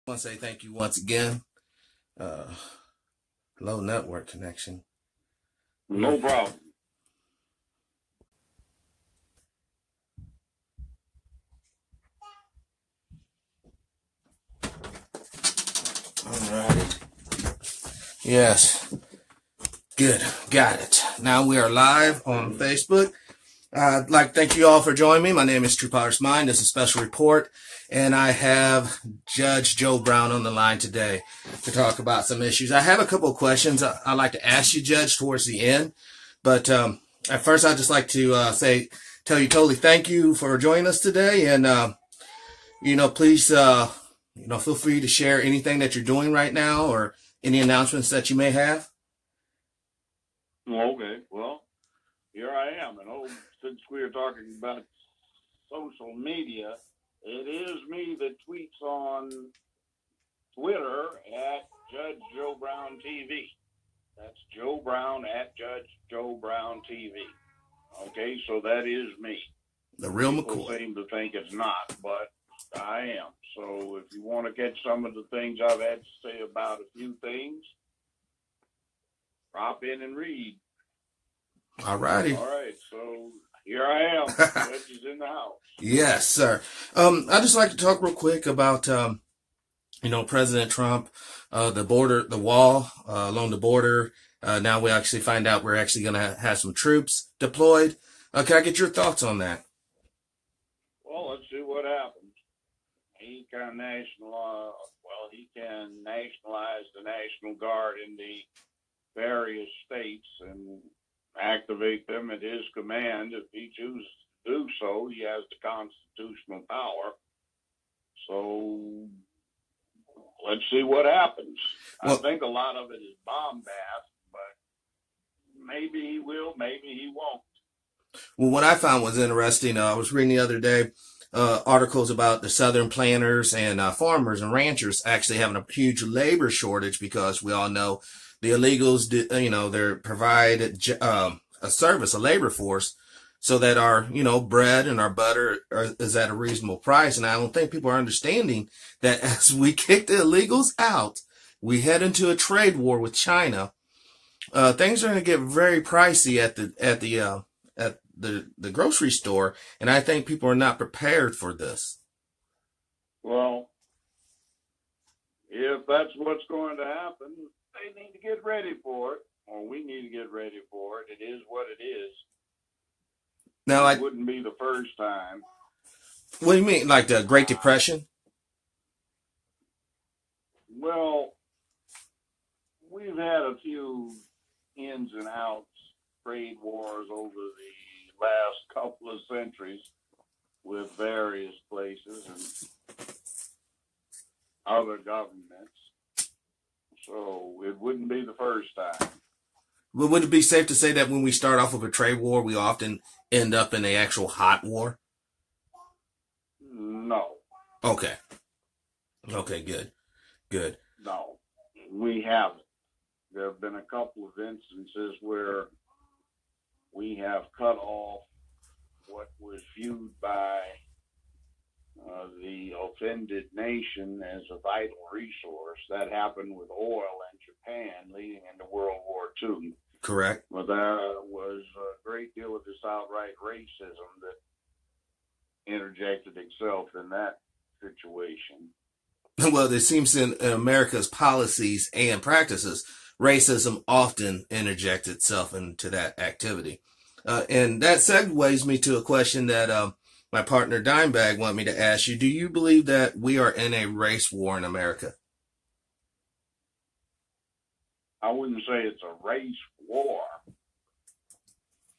I want to say thank you once again. Low network connection. No problem. Alrighty. Yes. Good. Got it. Now we are live on Facebook. I'd like to thank you all for joining me. My name is Truepowerismine. This is a special report, and I have Judge Joe Brown on the line today to talk about some issues. I have a couple of questions I'd like to ask you, Judge, towards the end. But at first, I'd just like to tell you totally thank you for joining us today. And, please, feel free to share anything that you're doing right now or any announcements that you may have. Okay, well, here I am. And since we are talking about social media, it is me that tweets on Twitter at Judge Joe Brown TV. That's Joe Brown at Judge Joe Brown TV. Okay, so that is me. The real People McCoy. seem to think it's not, but I am. So if you want to catch some of the things I've had to say about a few things, drop in and read. All righty. All right, so here I am. Judge is in the house. Yes, sir. I'd just like to talk real quick about, President Trump, the wall along the border. Now we actually find out we're actually going to have some troops deployed. Can I get your thoughts on that? Well, let's see what happens. He can nationalize the National Guard in the various states and activate them at his command. If he chooses to do so, he has the constitutional power. So let's see what happens. Well, I think a lot of it is bombast, but maybe he will, maybe he won't. Well, what I found was interesting, I was reading the other day articles about the southern planters and farmers and ranchers actually having a huge labor shortage because we all know the illegals, they provide a service, a labor force, so that our, bread and our butter is at a reasonable price. And I don't think people are understanding that as we kick the illegals out, we head into a trade war with China. Things are going to get very pricey at the grocery store, and I think people are not prepared for this. Well, if that's what's going to happen, they need to get ready for it, or we need to get ready for it. It is what it is. Now, it wouldn't be the first time. What do you mean, like the Great Depression? Well, we've had a few ins and outs, trade wars over the last couple of centuries with various places and other governments. So it wouldn't be the first time. Well, would it be safe to say that when we start off with a trade war, we often end up in an actual hot war? No. Okay, good. No, we haven't. There have been a couple of instances where we have cut off what was viewed by the offended nation as a vital resource. That happened with oil in Japan leading into World War II. Correct. But there was a great deal of this outright racism that interjected itself in that situation. Well, it seems in America's policies and practices, racism often interjects itself into that activity. And that segues me to a question that my partner Dimebag wanted me to ask you. Do you believe that we are in a race war in America? I wouldn't say it's a race war.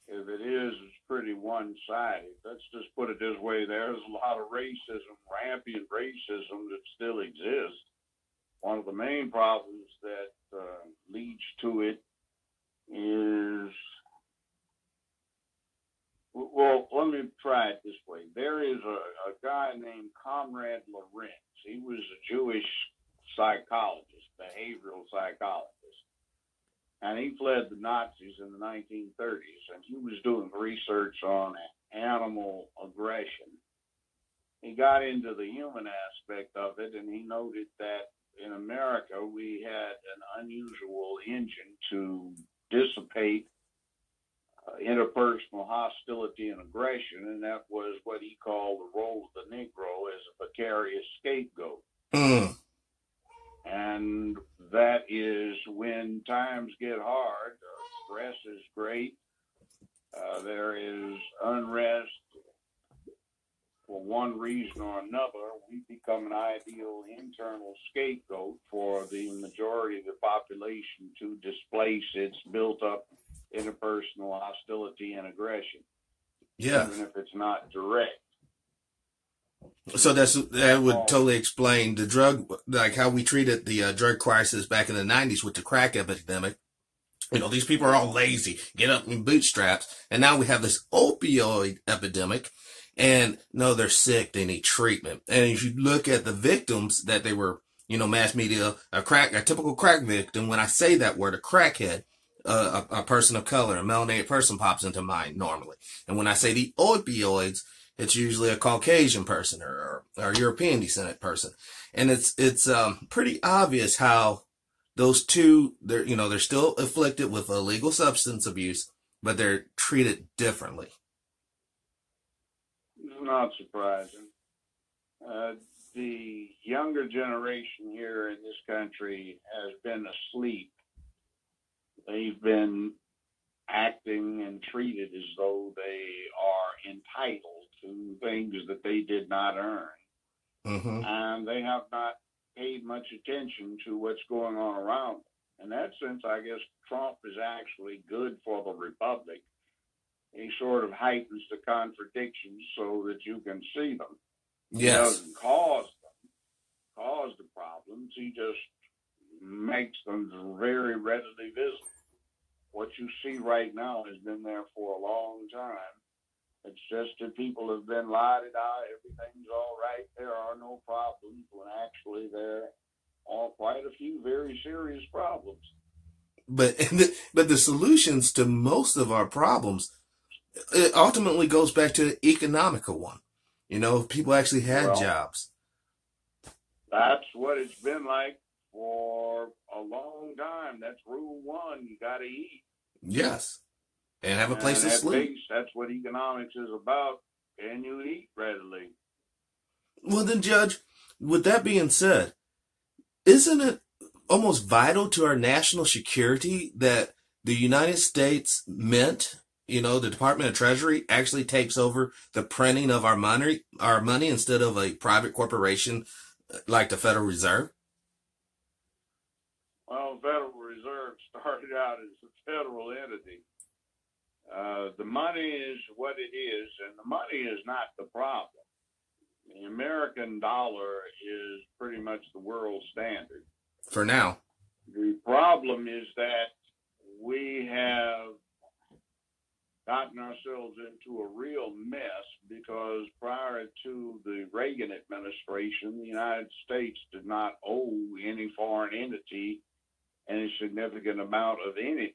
If it is, it's pretty one-sided. Let's just put it this way. There's a lot of racism, rampant racism that still exists. One of the main problems that leads to it is, well, let me try it this way. There is a guy named Conrad Lorenz. He was a Jewish psychologist, behavioral psychologist. And he fled the Nazis in the 1930s, and he was doing research on animal aggression. he got into the human aspect of it, and he noted that in America we had an unusual engine to dissipate interpersonal hostility and aggression, and that was what he called the role of the Negro as a vicarious scapegoat. Mm. And that is when times get hard, stress is great, there is unrest for one reason or another, we become an ideal internal scapegoat for the majority of the population to displace its built-up interpersonal hostility and aggression, Yeah. even if it's not direct. So that would totally explain the drug, like how we treated the drug crisis back in the 90s with the crack epidemic. You know, these people are all lazy, get up in bootstraps, and now we have this opioid epidemic, and no, they're sick, they need treatment. And if you look at the victims that they were, you know, mass media, a typical crack victim, when I say that word, a crackhead, a person of color, a melanated person pops into mind normally. And when I say the opioids, it's usually a Caucasian person or European descendant person. And it's pretty obvious how those two, they're still afflicted with illegal substance abuse, but they're treated differently. Not surprising. The younger generation here in this country has been asleep. They've been acting and treated as though they are entitled to things that they did not earn. Mm-hmm. And they have not paid much attention to what's going on around them. In that sense, I guess Trump is actually good for the republic. He sort of heightens the contradictions so that you can see them. Yes. He doesn't cause the problems. He just makes them very readily visible. What you see right now has been there for a long time. It's just that people have been lied out. Everything's all right. There are no problems, when actually there are quite a few very serious problems. But the solutions to most of our problems, it ultimately goes back to the economical one. You know, if people actually had jobs. That's what it's been like for a long time. That's rule one. You got to eat. Yes. And have a place to sleep. That's what economics is about. Can you eat readily? Well, then, Judge, with that being said, isn't it almost vital to our national security that the United States Mint, you know, the Department of Treasury, actually takes over the printing of our money instead of a private corporation like the Federal Reserve? Well, the Federal Reserve started out as a federal entity. The money is what it is, and the money is not the problem. The American dollar is pretty much the world standard. For now. The problem is that we have gotten ourselves into a real mess because prior to the Reagan administration, the United States did not owe any foreign entity any significant amount of anything.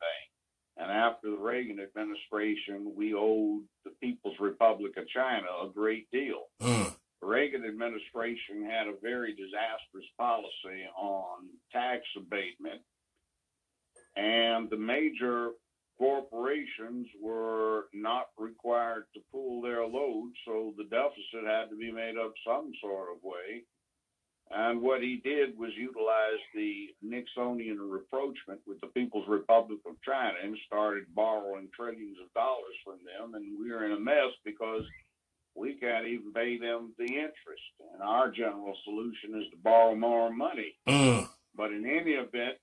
And after the Reagan administration, we owed the People's Republic of China a great deal. The Reagan administration had a very disastrous policy on tax abatement, and the major corporations were not required to pool their load, so the deficit had to be made up some sort of way. And what he did was utilize the Nixonian rapprochement with the People's Republic of China and started borrowing trillions of dollars from them. And we're in a mess because we can't even pay them the interest. And our general solution is to borrow more money. But in any event,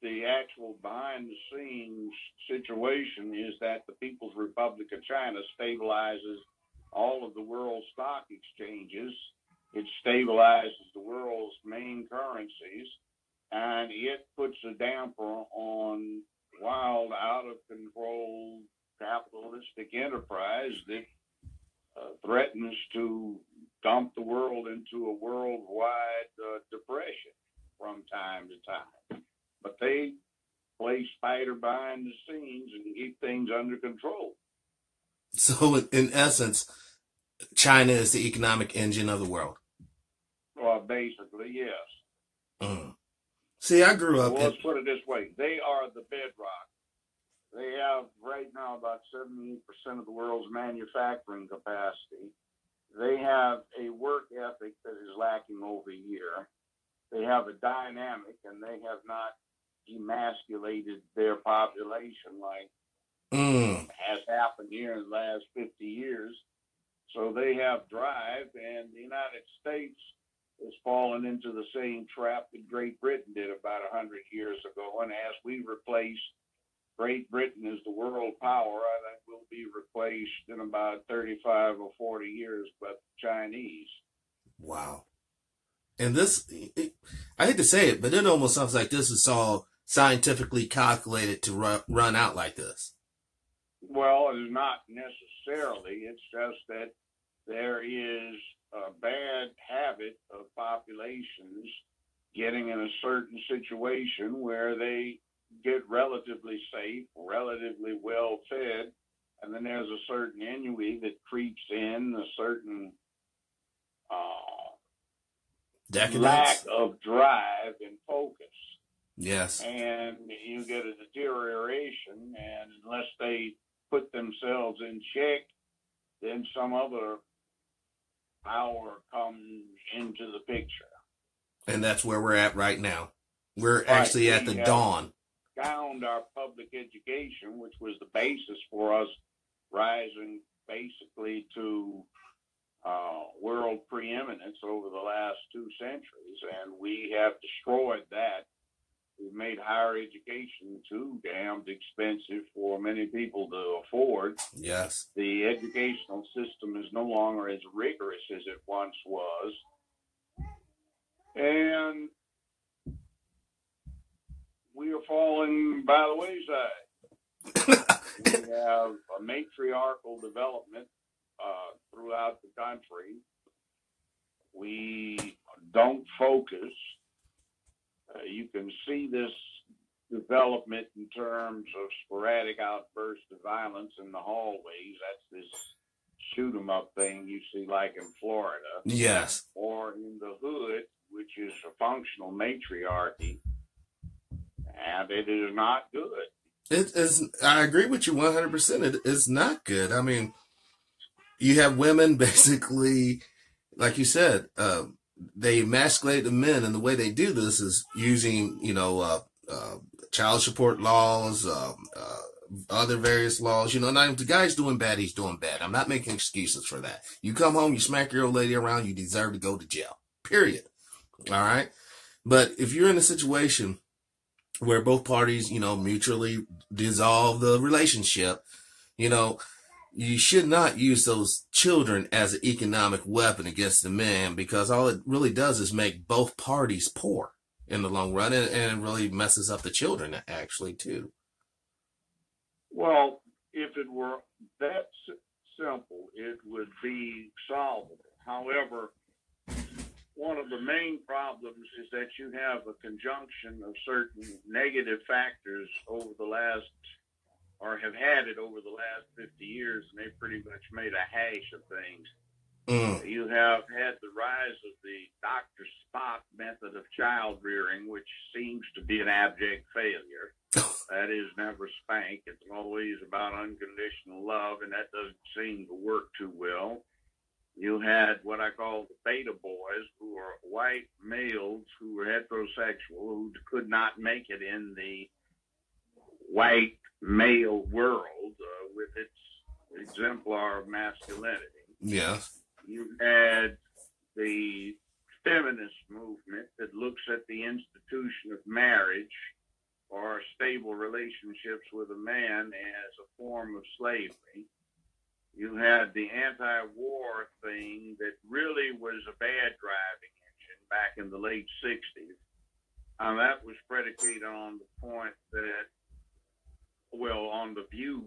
the actual behind-the-scenes situation is that the People's Republic of China stabilizes all of the world's stock exchanges. It stabilizes the world's main currencies, and it puts a damper on wild, out-of-control capitalistic enterprise that threatens to dump the world into a worldwide depression from time to time. But they play spider behind the scenes and keep things under control. So, in essence, China is the economic engine of the world. Well, basically, yes. Mm. See, I grew up. Well, let's put it this way: they are the bedrock. They have right now about 78% of the world's manufacturing capacity. They have a work ethic that is lacking over here. They have a dynamic, and they have not emasculated their population like has happened here in the last 50 years. So they have drive, and the United States has fallen into the same trap that Great Britain did about 100 years ago. And as we replace Great Britain as the world power, I think we'll be replaced in about 35 or 40 years by the Chinese. Wow. And this, I hate to say it, but it almost sounds like this is all scientifically calculated to run out like this. Well, it's not necessarily. It's just that there is a bad habit of populations getting in a certain situation where they get relatively safe, relatively well fed, and then there's a certain ennui that creeps in, a certain lack of drive and focus. Yes. And you get a deterioration, and unless they put themselves in check, then some other power comes into the picture. And that's where we're at right now. We're actually at the dawn. Found our public education, which was the basis for us rising basically to world preeminence over the last 2 centuries, and we have destroyed that. We've made higher education too damned expensive for many people to afford. Yes. The educational system is no longer as rigorous as it once was. And we are falling by the wayside. We have a matriarchal development throughout the country. We don't focus. You can see this development in terms of sporadic outbursts of violence in the hallways. That's this shoot 'em up thing you see like in Florida. Yes. Or in the hood, which is a functional matriarchy. And it is not good. It is. I agree with you 100%. It is not good. I mean, you have women basically, like you said, they emasculate the men, and the way they do this is using, child support laws, other various laws. Not if the guy's doing bad, he's doing bad. I'm not making excuses for that. You come home, you smack your old lady around, you deserve to go to jail. Period. All right. But if you're in a situation where both parties, mutually dissolve the relationship, you should not use those children as an economic weapon against the men, because all it really does is make both parties poor in the long run, and it really messes up the children actually too. Well, if it were that simple, it would be solvable. However, one of the main problems is that you have a conjunction of certain negative factors over the last, or have had it over the last 50 years, and they've pretty much made a hash of things. You have had the rise of the Dr. Spock method of child rearing, which seems to be an abject failure. That is never spank. It's always about unconditional love, and that doesn't seem to work too well. You had what I call the beta boys, who are white males who were heterosexual, who could not make it in the white male world with its exemplar of masculinity. Yeah. You had the feminist movement that looks at the institution of marriage or stable relationships with a man as a form of slavery. You had the anti-war thing that really was a bad driving engine back in the late 60s. And that was predicated on the point that, on the view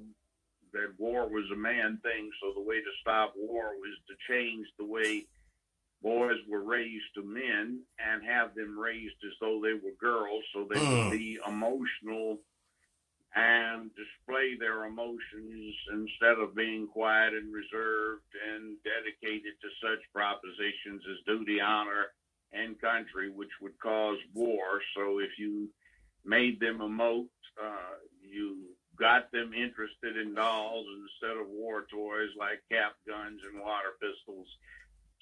that war was a man thing, so the way to stop war was to change the way boys were raised to men and have them raised as though they were girls, so they would be emotional and display their emotions instead of being quiet and reserved and dedicated to such propositions as duty, honor, and country, which would cause war. So if you made them emote, you got them interested in dolls instead of war toys like cap guns and water pistols.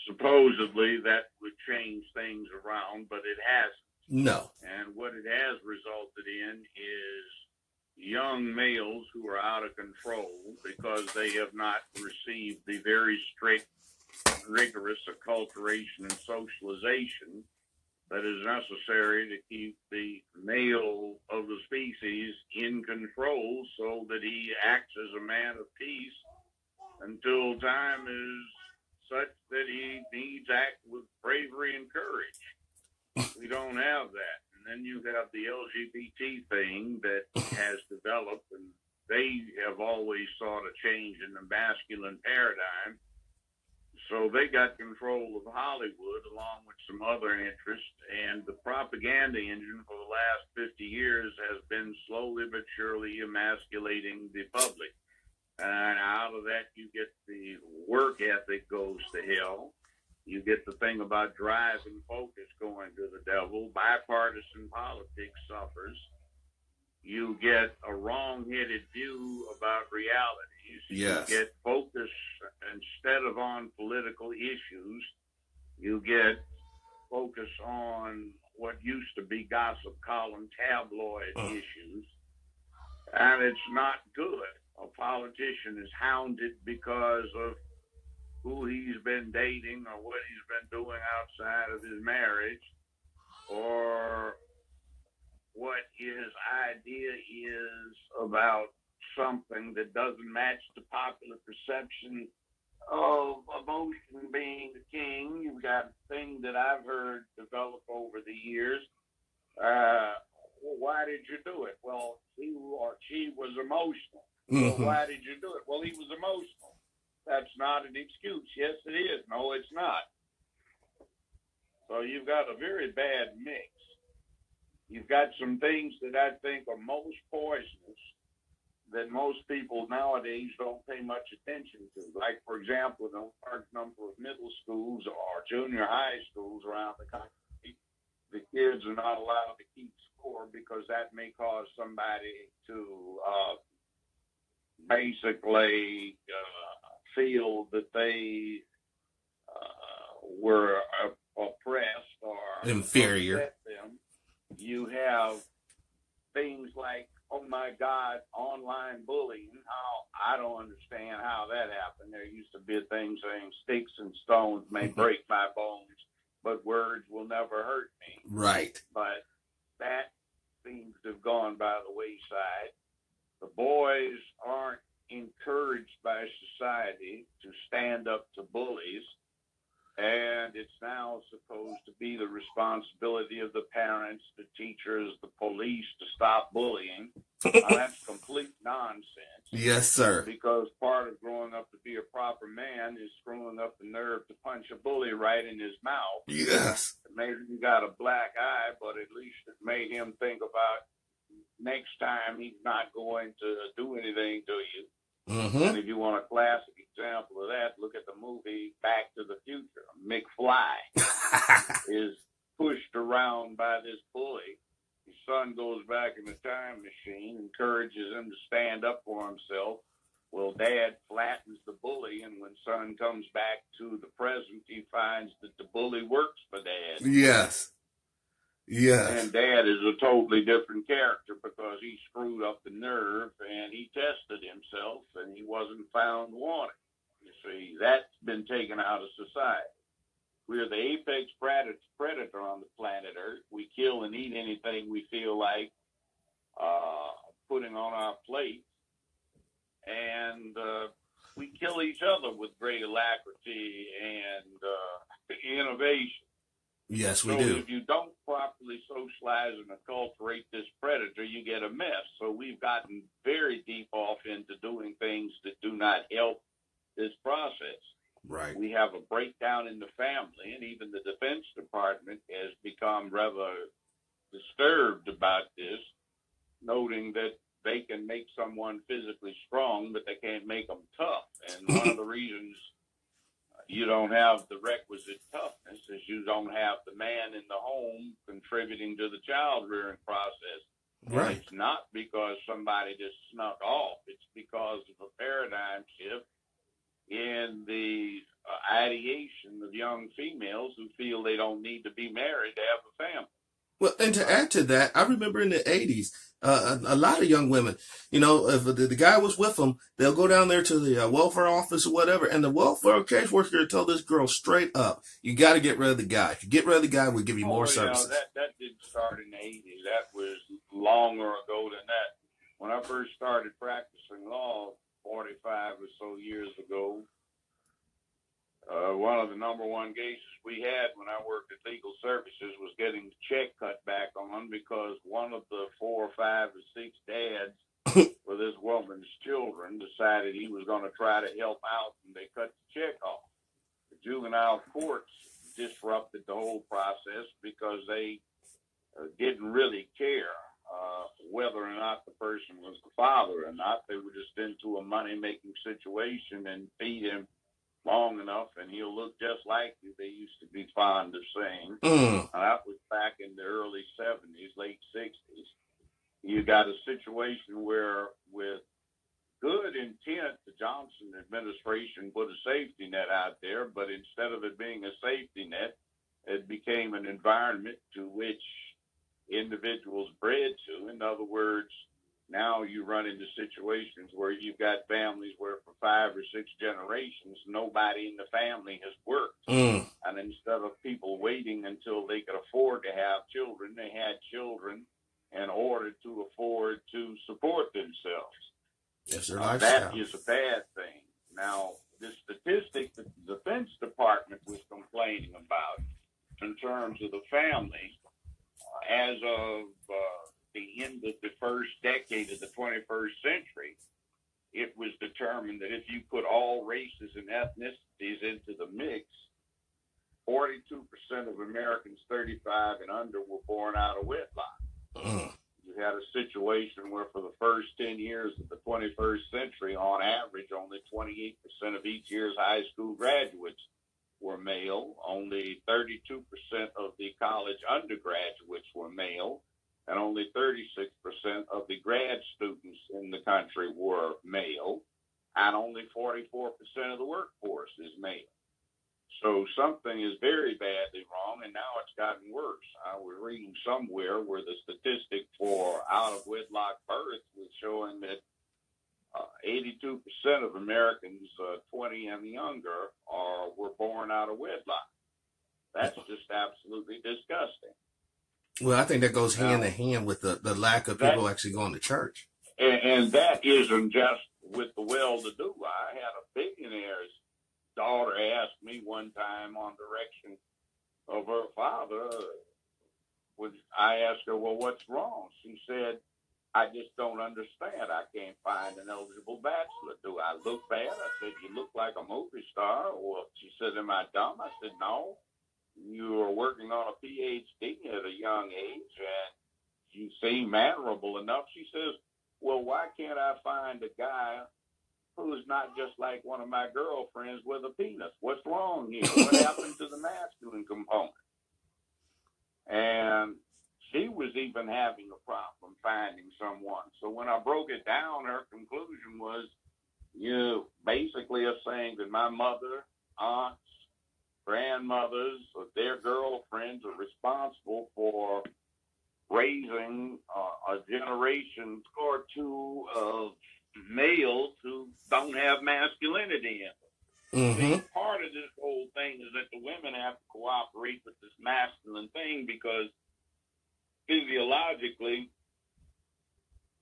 Supposedly that would change things around, but it hasn't. No. And what it has resulted in is young males who are out of control because they have not received the very strict, rigorous acculturation and socialization that is necessary to keep the male of the species in control so that he acts as a man of peace until time is such that he needs act with bravery and courage. We don't have that. And then you have the LGBT thing that has developed, and they have always sought a change in the masculine paradigm. So they got control of Hollywood along with some other interests, and the propaganda engine for the last 50 years has been slowly but surely emasculating the public. And out of that, you get the work ethic goes to hell. You get the thing about drive and focus going to the devil. Bipartisan politics suffers. You get a wrong-headed view about realities. Yes. You get focus instead of on political issues. You get focus on what used to be gossip column tabloid issues. And it's not good. A politician is hounded because of who he's been dating or what he's been doing outside of his marriage, or what his idea is about something that doesn't match the popular perception of emotion being the king. You've got a thing that I've heard develop over the years. Well, why did you do it? Well, he or she was emotional. Mm-hmm. Well, why did you do it? Well, he was emotional. That's not an excuse. Yes, it is. No, it's not. So you've got a very bad mix. You've got some things that I think are most poisonous that most people nowadays don't pay much attention to. Like, for example, in a large number of middle schools or junior high schools around the country, the kids are not allowed to keep score because that may cause somebody to basically feel that they were oppressed or inferior. upset them. You have things like, oh my God, online bullying. How I don't understand how that happened. There used to be a thing saying sticks and stones may break my bones, but words will never hurt me. Right. But that seems to have gone by the wayside. The boys aren't encouraged by society to stand up to bullies, and it's now supposed to be the responsibility of the parents, the teachers, the police to stop bullying. That's complete nonsense. Yes, sir. Because part of growing up to be a proper man is screwing up the nerve to punch a bully right in his mouth. Yes. Maybe he got a black eye, but at least it made him think about next time he's not going to do anything to you. Mm-hmm. And if you want a classic example of that, look at the movie Back to the Future. McFly is pushed around by this bully. His son goes back in the time machine, encourages him to stand up for himself. Well, Dad flattens the bully, and when son comes back to the present, he finds that the bully works for Dad. Yes. Yes. And Dad is a totally different character because he screwed up the nerve and he tested himself and he wasn't found wanted. You see, that's been taken out of society. We're the apex predator on the planet Earth. We kill and eat anything we feel like putting on our plate. And we kill each other with great alacrity and innovation. Yes, we so do. If you don't properly socialize and acculturate this predator, you get a mess. So we've gotten very deep off into doing things that do not help this process. Right. We have a breakdown in the family, and even the Defense Department has become rather disturbed about this, noting that they can make someone physically strong, but they can't make them tough. And one of the reasons you don't have the requisite toughness is you don't have the man in the home contributing to the child rearing process. Right. And it's not because somebody just snuck off. It's because of a paradigm shift in the ideation of young females who feel they don't need to be married to have a family. Well, and to add to that, I remember in the 80s, a lot of young women, you know, if the guy was with them, they'll go down there to the welfare office or whatever, and the welfare caseworker will tell this girl straight up, you got to get rid of the guy. If you get rid of the guy, we'll give you more services. That didn't start in the 80s. That was longer ago than that. When I first started practicing law 45 or so years ago, one of the number one cases we had when I worked at Legal Services was getting the check cut back on because one of the 4 or 5 or 6 dads for this woman's children decided he was going to try to help out, and they cut the check off. The juvenile courts disrupted the whole process because they didn't really care whether or not the person was the father or not. They were just into a money-making situation and feed him long enough and he'll look just like you, they used to be fond of saying. That was back in the early 70s, late 60s. You got a situation where, with good intent, the Johnson administration put a safety net out there, but instead of it being a safety net, it became an environment to which individuals bred to. In other words, now you run into situations where you've got families where for 5 or 6 generations, nobody in the family has worked. And instead of people waiting until they could afford to have children, they had children in order to afford to support themselves. Yes, sir. That is a bad thing. Now, the statistic that the Defense Department was complaining about in terms of the family, as of the end of the first decade of the 21st century, it was determined that if you put all races and ethnicities into the mix, 42% of Americans 35 and under were born out of wedlock. You had a situation where for the first 10 years of the 21st century, on average, only 28% of each year's high school graduates were male. Only 32% of the college undergraduates were male. And only 36% of the grad students in the country were male, and only 44% of the workforce is male. So something is very badly wrong, and now it's gotten worse. I was reading somewhere where the statistic for out-of-wedlock births was showing that 82% of Americans 20 and younger were born out of wedlock. That's just absolutely disgusting. Well, I think that goes hand in hand with the lack of people actually going to church. And that isn't just with the well-to-do. I had a billionaire's daughter ask me one time on direction of her father. I asked her, well, what's wrong? She said, I just don't understand. I can't find an eligible bachelor. Do I look bad? I said, you look like a movie star. Well, she said, am I dumb? I said, no. You are working on a PhD at a young age, and you seem mannerable enough. She says, well, why can't I find a guy who's not just like one of my girlfriends with a penis? What's wrong here? What happened to the masculine component? And she was even having a problem finding someone. So when I broke it down, her conclusion was, you basically are saying that my mother, aunts, grandmothers, or their girlfriends are responsible for raising a generation or two of males who don't have masculinity in them. See, part of this whole thing is that the women have to cooperate with this masculine thing because physiologically,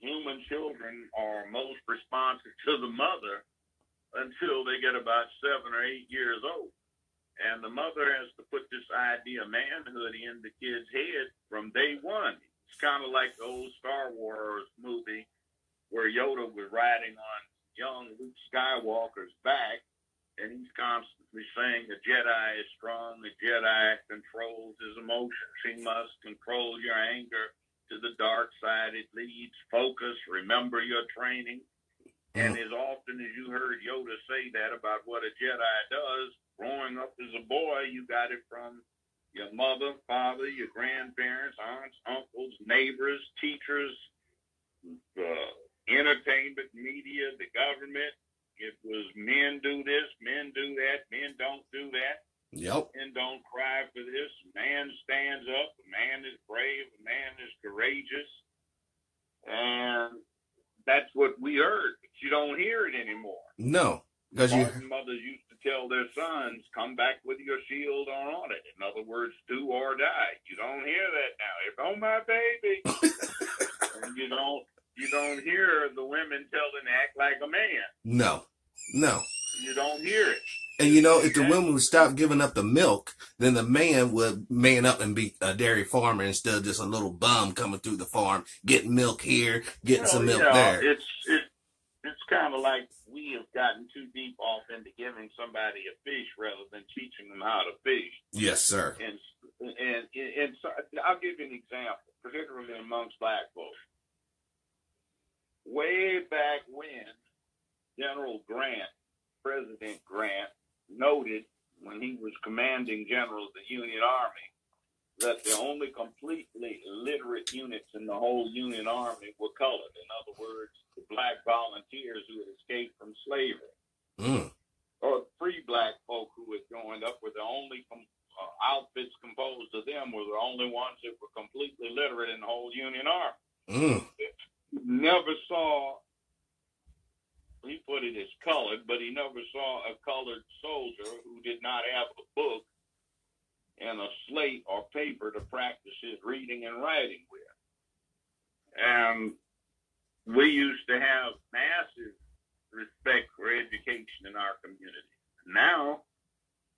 human children are most responsive to the mother until they get about 7 or 8 years old. And the mother has to put this idea of manhood in the kid's head from day one. It's kind of like the old Star Wars movie where Yoda was riding on young Luke Skywalker's back, and he's constantly saying the Jedi is strong, the Jedi controls his emotions. He must control your anger, to the dark side it leads. Focus, remember your training. And as often as you heard Yoda say that about what a Jedi does, growing up as a boy, you got it from your mother, father, your grandparents, aunts, uncles, neighbors, teachers, entertainment, media, the government. It was men do this, men do that, men don't do that. Yep. Men don't cry for this. Man stands up. A man is brave. A man is courageous. And that's what we heard. But you don't hear it anymore. No. Because mothers used to tell their sons, come back with your shield on it. In other words, do or die. You don't hear that now. It's on my baby. And you don't hear the women tell them to act like a man. No. No. You don't hear it. And if the women would stop giving up the milk, then the man would man up and be a dairy farmer instead of just a little bum coming through the farm, getting milk here, getting some milk there. It's kind of like we have gotten too deep off into giving somebody a fish rather than teaching them how to fish. Yes, sir. And so I'll give you an example, particularly amongst black folks. Way back when General Grant, President Grant, noted when he was commanding general of the Union Army that the only completely literate units in the whole Union Army were colored. In other words, the black volunteers who had escaped from slavery, or free black folk who had joined up were the only outfits composed of them were the only ones that were completely literate in the whole Union Army. Never saw. He put it as colored, but he never saw a colored soldier who did not have a book and a slate or paper to practice his reading and writing with. And we used to have massive respect for education in our community. Now,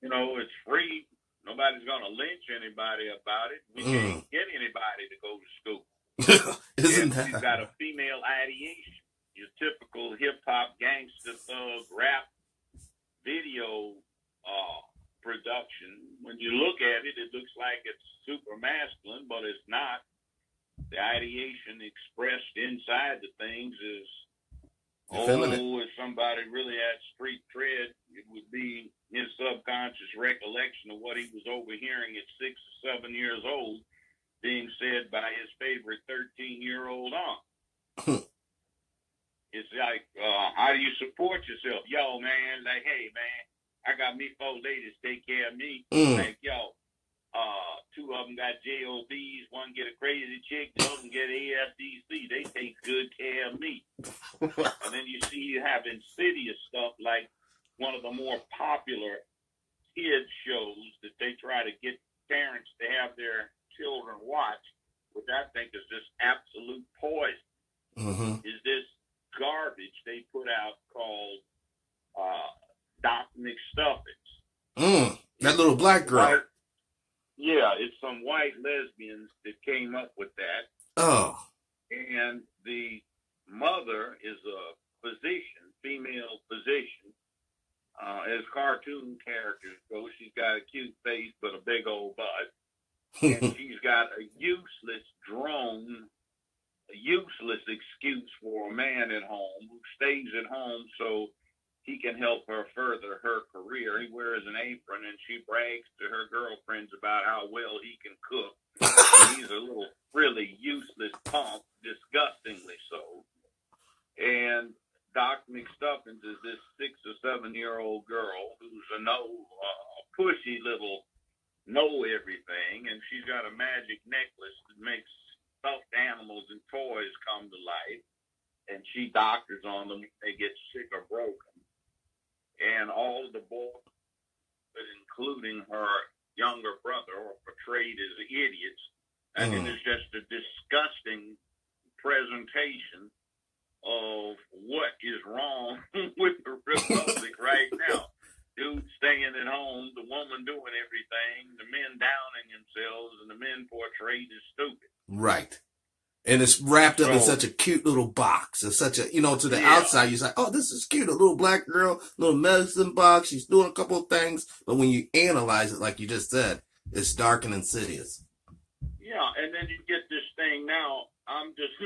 it's free. Nobody's going to lynch anybody about it. We can't get anybody to go to school. Isn't that? You've got a female ideation. Your typical hip-hop, gangster, thug, rap video production. When you look at it, it looks like it's super masculine, but it's not. The ideation expressed inside the things is, if somebody really had street cred, it would be his subconscious recollection of what he was overhearing at 6 or 7 years old being said by his favorite 13-year-old aunt. It's like, how do you support yourself? Yo, man, like, hey, man, I got me 4 ladies take care of me. Like, yo, 2 of them got JOBs, 1 get a crazy chick, the other get AFDC. They take good care of me. And then you see you have insidious stuff like one of the more popular kids shows that they try to get parents to have their children watch, which I think is just absolute poison. Is this garbage they put out called Doc McStuffins. That little black girl. It's some white lesbians that came up with that. Oh. And the mother is a physician, female physician. As cartoon characters go, she's got a cute face but a big old butt. And she's got a useless excuse for a man at home who stays at home so he can help her further her career. He wears an apron and she brags to her girlfriends about how well he can cook. And he's a little really useless punk, disgustingly so. And Doc McStuffins is this 6 or 7-year-old girl who's a pushy little know everything, and she's got a magic necklace that makes stuffed animals and toys come to life, and she doctors on them if they get sick or broken. And all of the boys, including her younger brother, are portrayed as idiots. And it is just a disgusting presentation of what is wrong with the Republic right now. Dude staying at home, the woman doing everything, the men downing themselves, and the men portrayed as stupid. Right. And it's wrapped up in such a cute little box. It's such a, to the outside, you're like, oh, this is cute. A little black girl, little medicine box. She's doing a couple of things. But when you analyze it, like you just said, it's dark and insidious. Yeah, and then you get this thing now, I'm just,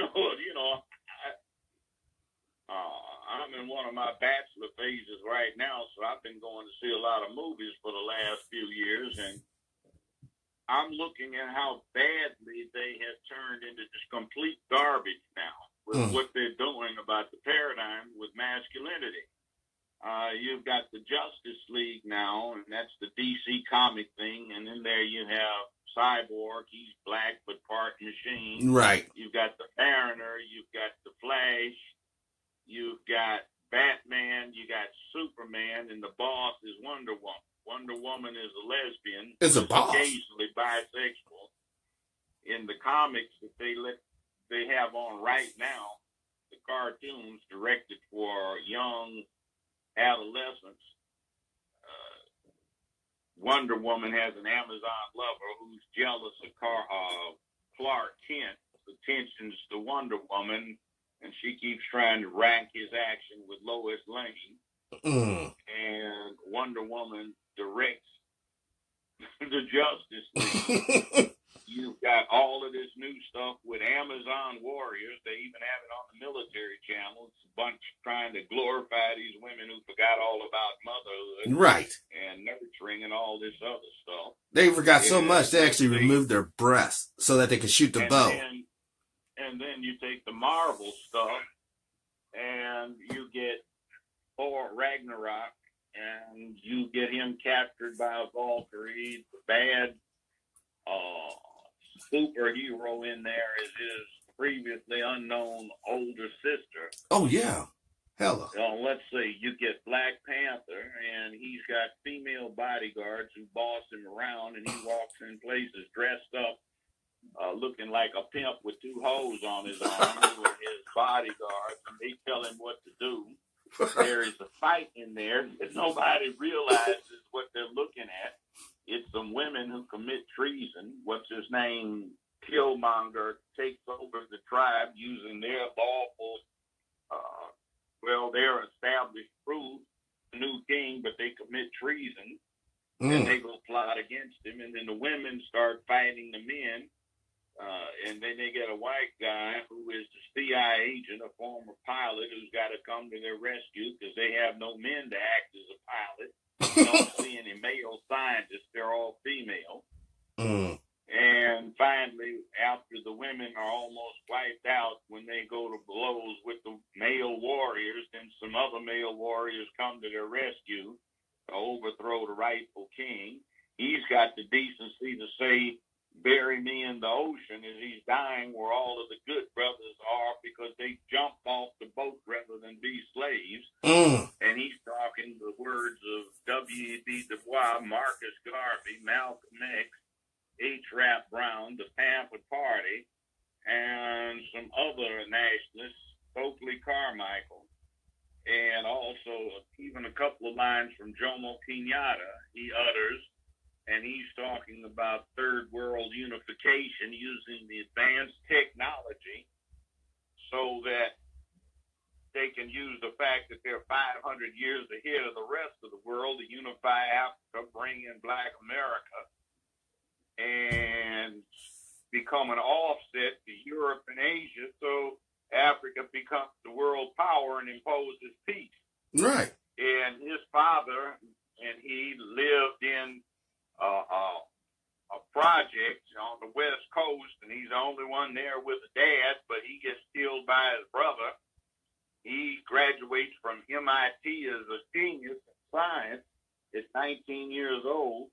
I'm in one of my bachelor phases right now, so I've been going to see a lot of movies for the last few years, and I'm looking at how badly they have turned into just complete garbage now with what they're doing about the paradigm with masculinity. You've got the Justice League now, and that's the DC comic thing, and in there you have Cyborg, he's black but part machine. Right. You've got the Mariner, you've got the Flash, you've got Batman, you got Superman, and the boss is Wonder Woman. Wonder Woman is a lesbian. It's a boss. Occasionally bisexual. In the comics that they have on right now, the cartoons directed for young adolescents, Wonder Woman has an Amazon lover who's jealous of Clark Kent, attentions to Wonder Woman, and she keeps trying to rank his action with Lois Lane. And Wonder Woman directs the Justice League. You've got all of this new stuff with Amazon warriors. They even have it on the military channel. It's a bunch trying to glorify these women who forgot all about motherhood. Right. And nurturing and all this other stuff. They forgot so much they actually removed their breasts so that they could shoot the bow. And then you take the Marvel stuff and you get Thor Ragnarok and you get him captured by a Valkyrie, the bad superhero in there is his previously unknown older sister. Oh, yeah. Hella. Let's see. You get Black Panther, and he's got female bodyguards who boss him around, and he walks in places dressed up, looking like a pimp with two hoes on his arm, who are his bodyguards, and they tell him what to do. There is a fight in there that nobody realizes what they're looking at. It's some women who commit treason. What's his name? Killmonger takes over the tribe using their lawful, they're established proof, the new king, but they commit treason. And they go plot against him. And then the women start fighting the men. And then they get a white guy who is the CIA agent, a former pilot, who's got to come to their rescue because they have no men to act as a pilot. You don't see any male scientists. They're all female. And finally, after the women are almost wiped out, when they go to blows with the male warriors, then some other male warriors come to their rescue to overthrow the rightful king. He's got the decency to say, bury me in the ocean as he's dying where all of the good brothers are because they jumped off the boat rather than be slaves. And he's talking the words of W.E.B. Du Bois, Marcus Garvey, Malcolm X, H. Rap Brown, the Pampa Party, and some other nationalists, Stokely Carmichael, and also even a couple of lines from Jomo Kenyatta he utters. And he's talking about third world unification using the advanced technology so that they can use the fact that they're 500 years ahead of the rest of the world to unify Africa, bring in Black America, and become an offset to Europe and Asia so Africa becomes the world power and imposes peace. Right. And his father and he lived in a project on the West Coast, and he's the only one there with a dad, but he gets killed by his brother. He graduates from MIT as a genius in science at 19 years old,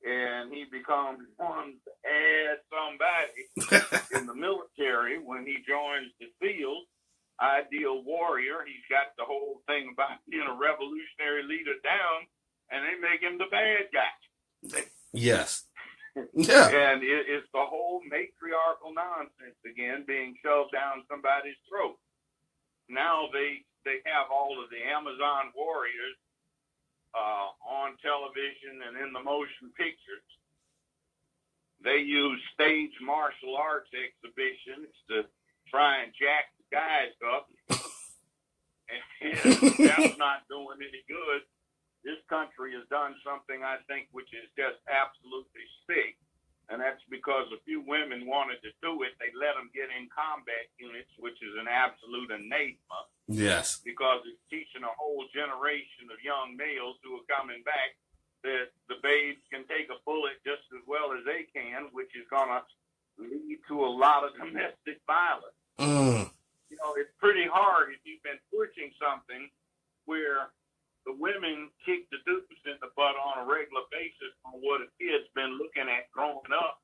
and he becomes one to add somebody in the military when he joins the field. Ideal warrior. He's got the whole thing about being a revolutionary leader down, and they make him the bad guy. Yes. Yeah. And it's the whole matriarchal nonsense again being shoved down somebody's throat. Now they have all of the Amazon warriors on television and in the motion pictures. They use stage martial arts exhibitions to try and jack the guys up. And that's not doing any good. This country has done something, I think, which is just absolutely sick. And that's because a few women wanted to do it. They let them get in combat units, which is an absolute anathema. Yes. Because it's teaching a whole generation of young males who are coming back that the babes can take a bullet just as well as they can, which is going to lead to a lot of domestic violence. You know, it's pretty hard if you've been pushing something where the women kick the dudes in the butt on a regular basis on what a kid's been looking at growing up,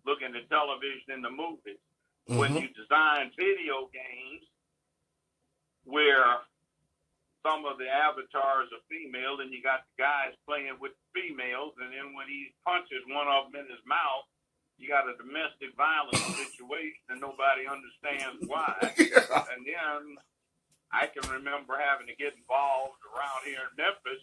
looking at television and the movies. When you design video games where some of the avatars are female and you got the guys playing with the females, and then when he punches one of them in his mouth, you got a domestic violence situation and nobody understands why. And then I can remember having to get involved around here in Memphis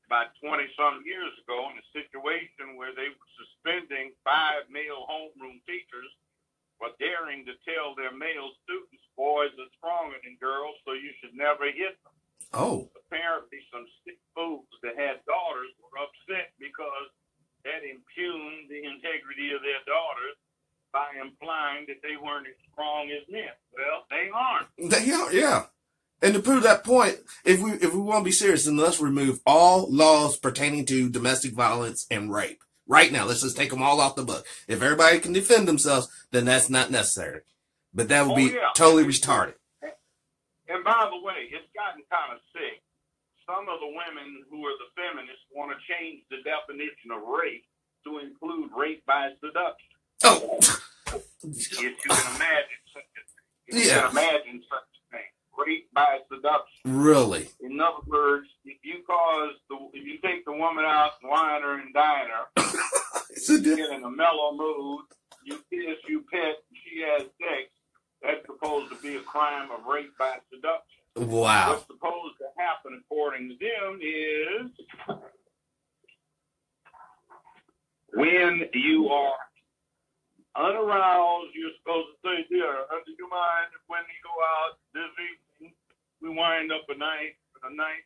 about 20-some years ago in a situation where they were suspending 5 male homeroom teachers for daring to tell their male students boys are stronger than girls, so you should never hit them. Oh. Apparently some sick fools that had daughters were upset because that impugned the integrity of their daughters by implying that they weren't as strong as men. Well, they aren't. They are, yeah. And to prove that point, if we want to be serious, then let's remove all laws pertaining to domestic violence and rape. Right now, let's just take them all off the book. If everybody can defend themselves, then that's not necessary. But that would be totally retarded. And by the way, it's gotten kind of sick. Some of the women who are the feminists want to change the definition of rape to include rape by seduction. Oh. If you can imagine such a thing. Rape by seduction. Really? In other words, if you take the woman out and wine her and dine her, you get in a mellow mood, you kiss, you pet, she has sex, that's supposed to be a crime of rape by seduction. Wow. What's supposed to happen, according to them, is when you are unaroused, you're supposed to say, dear, do you mind if when you go out this evening, we wind up a night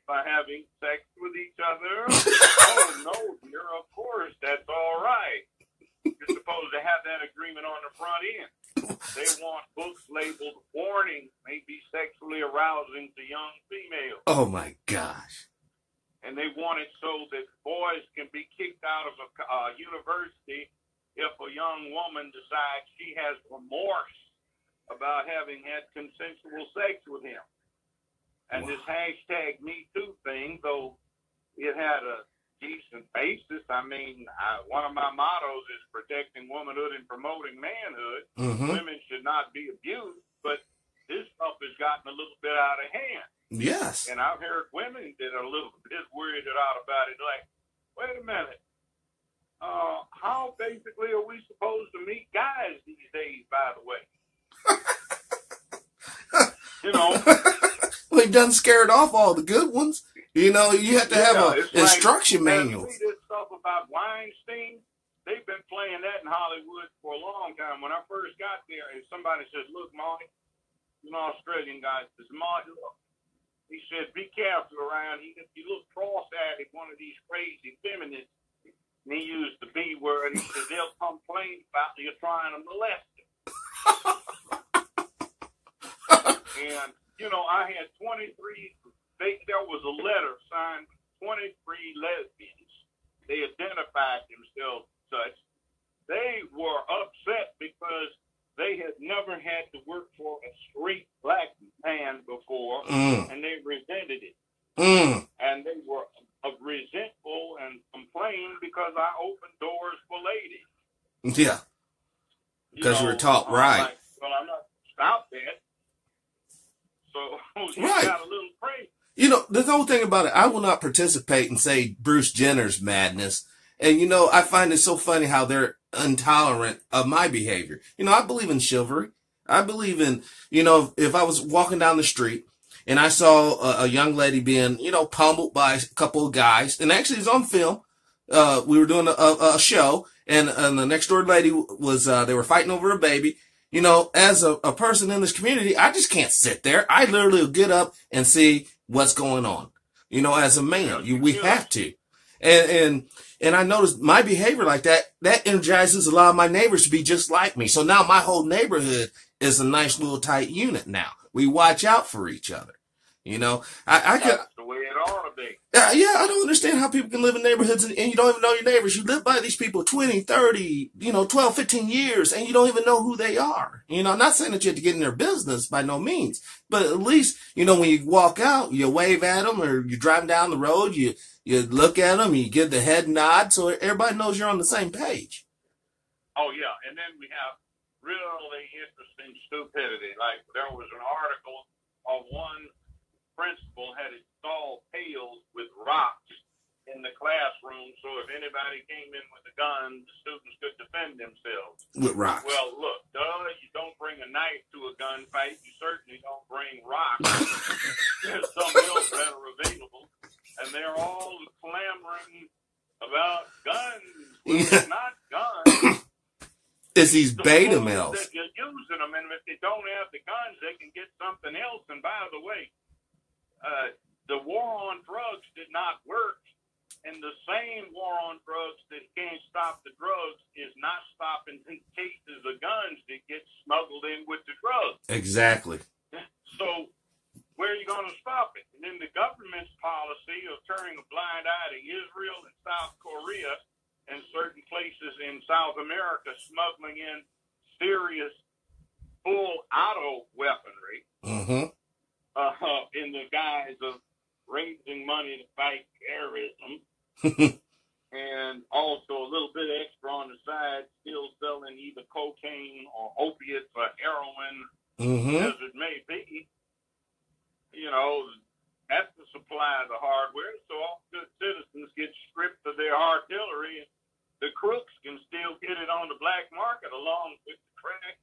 by having sex with each other? Oh, no, dear, of course, that's all right. You're supposed to have that agreement on the front end. They want books labeled warning may be sexually arousing to young females. Oh, my gosh. And they want it so that boys can be kicked out of a university if a young woman decides she has remorse about having had consensual sex with him. And this hashtag Me Too thing, though it had a decent basis, I mean, one of my mottos is protecting womanhood and promoting manhood. Women should not be abused, but this stuff has gotten a little bit out of hand. Yes. And I've heard women that are a little bit weirded out about it, like, wait a minute. How basically are we supposed to meet guys these days, by the way? You know. Well, he done scared off all the good ones. You know, you have to have an instruction manual. See this stuff about Weinstein? They've been playing that in Hollywood for a long time. When I first got there, and somebody says, look, Marty, an Australian guy says, Marty, look. He said, be careful around here. If you look cross-eyed at one of these crazy feminists, and he used the B word, he said, they'll complain about you trying to molest them. And, you know, I had 23, there was a letter signed with 23 lesbians. They identified themselves as such. They were upset because they had never had to work for a straight black man before, and they resented it. And they were resentful and complained because I opened doors for ladies. Yeah. Because you were taught right. Like, well, I'm not stop that. So you got a little crazy. You know, the whole thing about it, I will not participate in, say, Bruce Jenner's madness. And, you know, I find it so funny how they're intolerant of my behavior. You know, I believe in chivalry. I believe in, you know, if I was walking down the street and I saw a young lady being, you know, pummeled by a couple of guys, and actually it's on film. We were doing a show, and the next door lady was, they were fighting over a baby. You know, as a person in this community, I just can't sit there. I literally will get up and see what's going on. You know, as a man, we have to. And I noticed my behavior like that energizes a lot of my neighbors to be just like me. So now my whole neighborhood is a nice little tight unit now. We watch out for each other. You know, I could. That's the way it ought to be. Yeah, I don't understand how people can live in neighborhoods and you don't even know your neighbors. You live by these people 20, 30, 12, 15 years, and you don't even know who they are. I'm not saying that you have to get in their business by no means, but at least, when you walk out, you wave at them, or you're driving down the road, you look at them, you give the head nod so everybody knows you're on the same page. Oh, yeah. And then we have really interesting stupidity. Like there was an article of one principal had installed pails with rocks in the classroom, so if anybody came in with a gun, the students could defend themselves. With rocks. Well, look, you don't bring a knife to a gunfight. You certainly don't bring rocks. There's something else that are available, and they're all clamoring about guns. Well, it's not guns. It's these beta males. That you're using them, and if they don't have the guns, they can get something else. And by the way, the war on drugs did not work, and the same war on drugs that can't stop the drugs is not stopping the cases of guns that get smuggled in with the drugs. Exactly. So where are you going to stop it? And then the government's policy of turning a blind eye to Israel and South Korea and certain places in South America smuggling in serious full auto weaponry. Mm-hmm. In the guise of raising money to fight terrorism, and also a little bit extra on the side, still selling either cocaine or opiates or heroin, as it may be. That's the supply of the hardware. So all good citizens get stripped of their artillery, and the crooks can still get it on the black market along with the crack.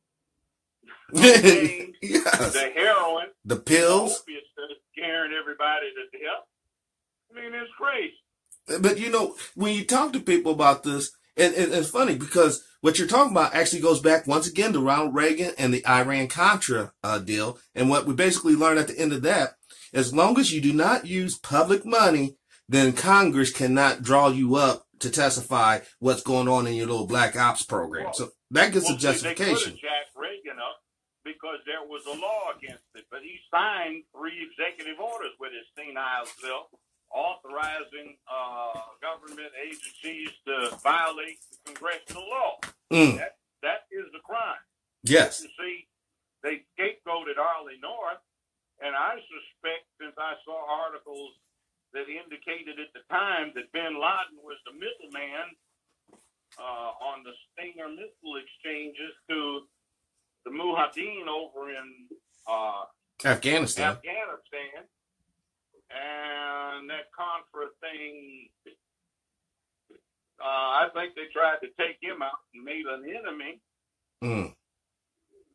Yes. The heroin, the pills, the opiates that are scaring everybody to death. I mean, it's crazy. But when you talk to people about this, and it's funny because what you're talking about actually goes back once again to Ronald Reagan and the Iran-Contra deal. And what we basically learned at the end of that, as long as you do not use public money, then Congress cannot draw you up to testify what's going on in your little black ops program. So that gets a justification. They could have jacked Reagan up because there was a law against it, but he signed 3 executive orders with his senile self authorizing government agencies to violate the congressional law. That is the crime. Yes. You see, they scapegoated Arlie North, and I suspect, since I saw articles that indicated at the time that bin Laden was the middleman on the Stinger missile exchanges to the Mujahideen over in Afghanistan. And that Contra thing, I think they tried to take him out and made an enemy.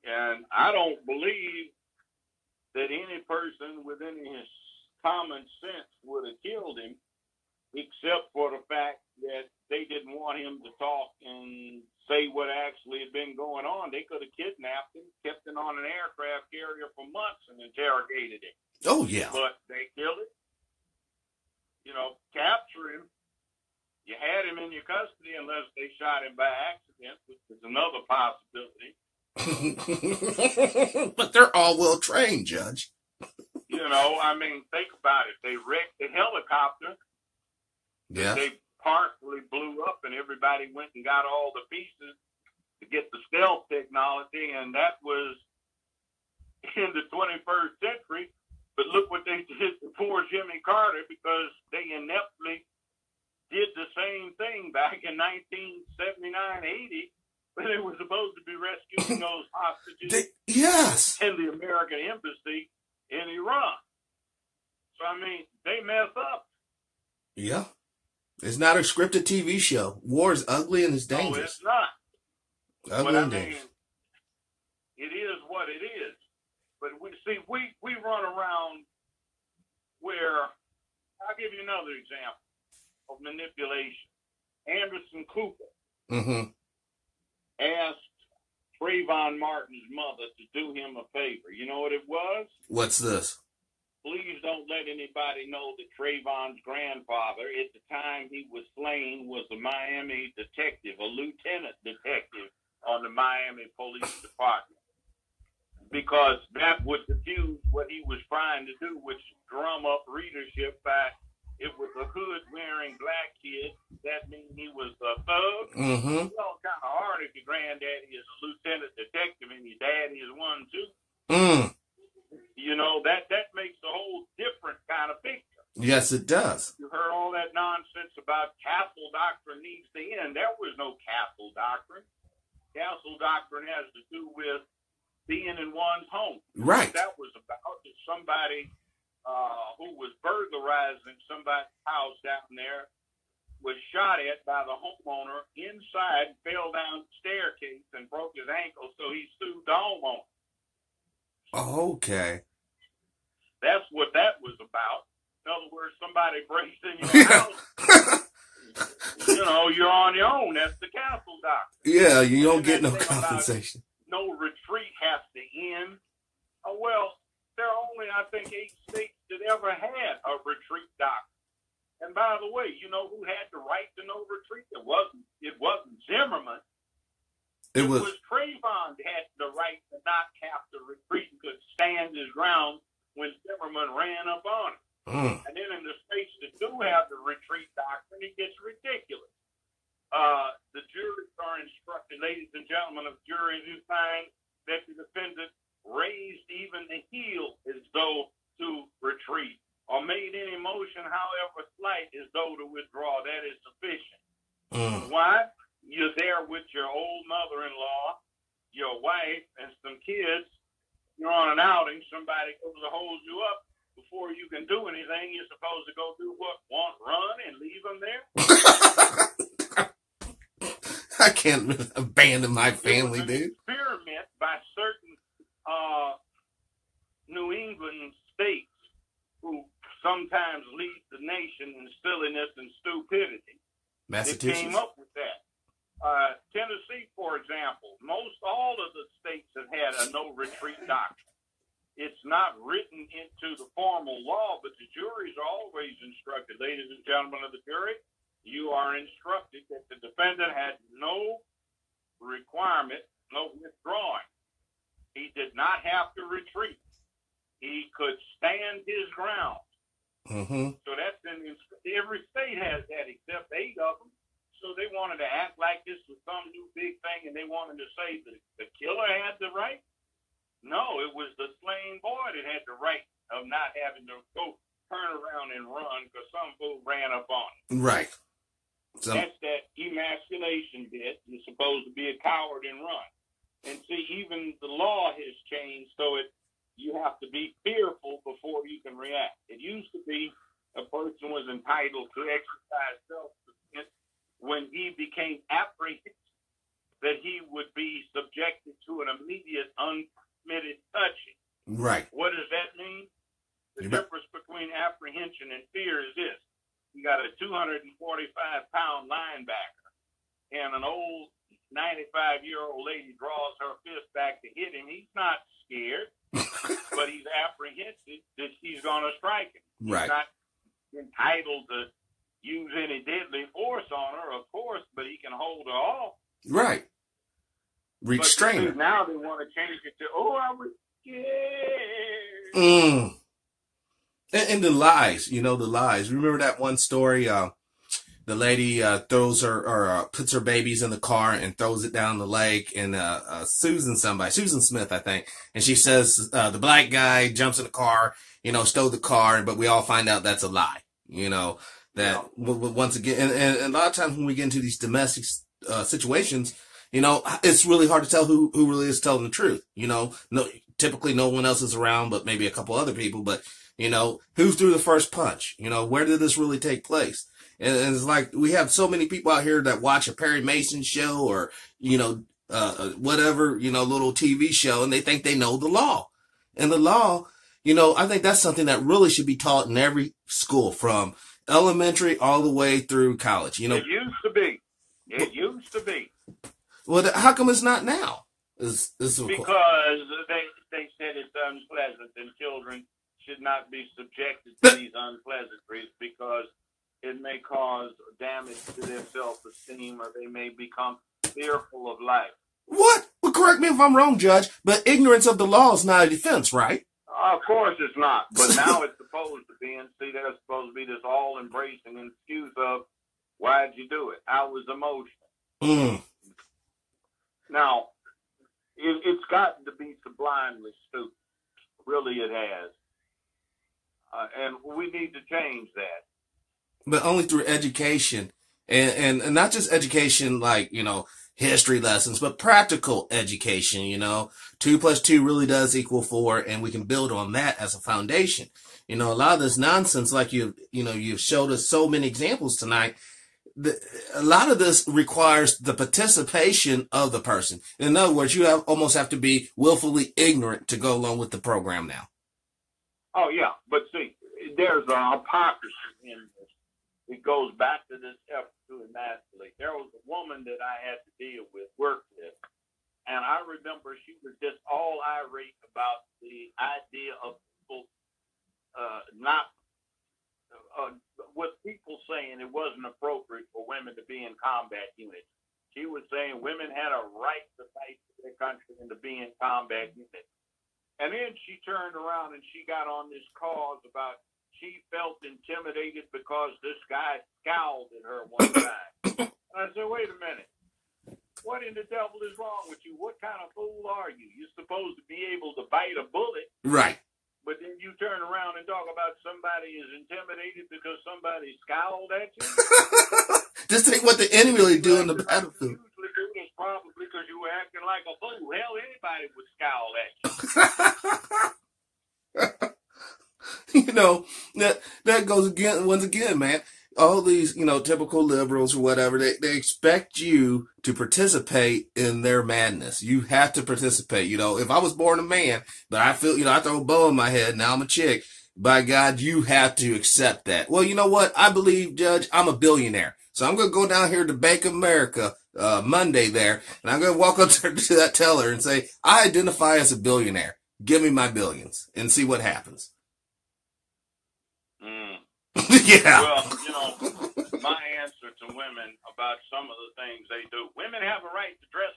And I don't believe that any person with any common sense would have killed him, except for the fact that they didn't want him to talk and say what actually had been going on. They could have kidnapped him, kept him on an aircraft carrier for months and interrogated him. Oh, yeah. But they killed him. Capture him. You had him in your custody unless they shot him by accident, which is another possibility. But they're all well trained, Judge. Think about it. They wrecked the helicopter. Yeah. They partially blew up, and everybody went and got all the pieces to get the stealth technology, and that was in the 21st century. But look what they did to poor Jimmy Carter, because they ineptly did the same thing back in 1979-80, when they were supposed to be rescuing those hostages yes. in the American embassy in Iran. So, they mess up. Yeah. It's not a scripted TV show. War is ugly and it's dangerous. No, it's not. Ugly and dangerous. It is what it is. But we run around where, I'll give you another example of manipulation. Anderson Cooper asked Trayvon Martin's mother to do him a favor. You know what it was? What's this? please don't let anybody know that Trayvon's grandfather, at the time he was slain, was a Miami detective, a lieutenant detective on the Miami Police Department. Because that would diffuse what he was trying to do, which is drum up readership by, it was a hood-wearing black kid. That means he was a thug. Mm-hmm. It's all kind of hard if your granddaddy is a lieutenant detective and your daddy is one, too. Mm. You know, that makes a whole different kind of picture. Yes, it does. You heard all that nonsense about castle doctrine needs to end. There was no castle doctrine. Castle doctrine has to do with being in one's home. Right. What that was about is somebody who was burglarizing somebody's house down there was shot at by the homeowner inside, fell down the staircase and broke his ankle, so he sued the homeowner. Okay. That's what that was about. In other words, somebody breaks in your house. You know, you're on your own. That's the castle doctrine. Yeah, you don't get no compensation. No retreat has to end. Well, there are only, I think, 8 states that ever had a retreat doctrine. And by the way, you know who had the right to no retreat? It wasn't Zimmerman. It was Trayvon had the right to not have to retreat and could stand his ground when Zimmerman ran up on him. And then in the states that do have the retreat doctrine, it gets ridiculous. The juries are instructed, ladies and gentlemen of juries, who find that the defendant raised even the heel as though to retreat, or made any motion, however slight, as though to withdraw. That is sufficient. Why? You're there with your old mother-in-law, your wife, and some kids. You're on an outing. Somebody goes to hold you up. Before you can do anything, you're supposed to go do what? Run and leave them there? I can't abandon my family, dude. Experiment by certain New England states who sometimes lead the nation in silliness and stupidity. Massachusetts came up with that. Tennessee, for example, all of the states have had a no retreat doctrine. It's not written into the formal law, but the juries are always instructed. Ladies and gentlemen of the jury, you are instructed that the defendant had no requirement, no withdrawing. He did not have to retreat. He could stand his ground. So that's every state has that except 8 of them. So they wanted to act like this was some new big thing, and they wanted to say that the killer had the right. No, it was the slain boy that had the right of not having to go turn around and run because some fool ran up on him. Right. So that's that emasculation bit. You're supposed to be a coward and run. And see, even the law has changed, so you have to be fearful before you can react. It used to be a person was entitled to exercise self-defense when he became apprehensive that he would be subjected to an immediate unpermitted touching. Right. What does that mean? The difference between apprehension and fear is this. You got a 245-pound linebacker, and an old 95-year-old lady draws her fist back to hit him. He's not scared, but he's apprehensive that she's going to strike him. Right. He's not entitled to use any deadly force on her, of course, but he can hold her off. Right. Restrain her. Now they want to change it to, I was scared. And the lies, the lies. Remember that one story, the lady throws puts her babies in the car and throws it down the lake, and Susan Smith, I think, and she says the black guy jumps in the car, stole the car, but we all find out that's a lie, once again, and a lot of times when we get into these domestic situations, it's really hard to tell who really is telling the truth. Typically no one else is around, but maybe a couple other people, but who threw the first punch? Where did this really take place? And it's like we have so many people out here that watch a Perry Mason show or, whatever, little TV show, and they think they know the law. And the law, I think that's something that really should be taught in every school from elementary all the way through college. It used to be. It used to be. Well, how come it's not now? Because they said it's unpleasant and children should not be subjected to these unpleasantries because it may cause damage to their self-esteem, or they may become fearful of life. What? Well, correct me if I'm wrong, Judge, but ignorance of the law is not a defense, right? Of course it's not, but now it's supposed to be, and see, there's supposed to be this all-embracing excuse of, why'd you do it? I was emotional. Now, it's gotten to be sublimely stupid. Really, it has. And we need to change that. But only through education, and not just education like, history lessons, but practical education. 2 + 2 really does equal 4, and we can build on that as a foundation. A lot of this nonsense, like you've showed us so many examples tonight, a lot of this requires the participation of the person. In other words, you almost have to be willfully ignorant to go along with the program now. Oh, yeah. But see, there's a hypocrisy in this. It goes back to this effort to emasculate. There was a woman that I had to deal with, work with, and I remember she was just all irate about the idea of people with people saying it wasn't appropriate for women to be in combat units. She was saying women had a right to fight for their country and to be in combat units. And then she turned around and she got on this cause about she felt intimidated because this guy scowled at her one time. And I said, wait a minute. What in the devil is wrong with you? What kind of fool are you? You're supposed to be able to bite a bullet. Right. But then you turn around and talk about somebody is intimidated because somebody scowled at you? Just think what the enemy really do in the battlefield. Usually do this probably because you were acting like a fool. Hell, anybody would scowl at you. That goes again, once again, man. All these, typical liberals or whatever, they expect you to participate in their madness. You have to participate. If I was born a man, but I feel, I throw a bow in my head, now I'm a chick. By God, you have to accept that. Well, you know what? I believe, Judge, I'm a billionaire. So I'm going to go down here to Bank of America, Monday there, and I'm going to walk up to that teller and say, I identify as a billionaire. Give me my billions and see what happens. Yeah. Well, my answer to women about some of the things they do. Women have a right to dress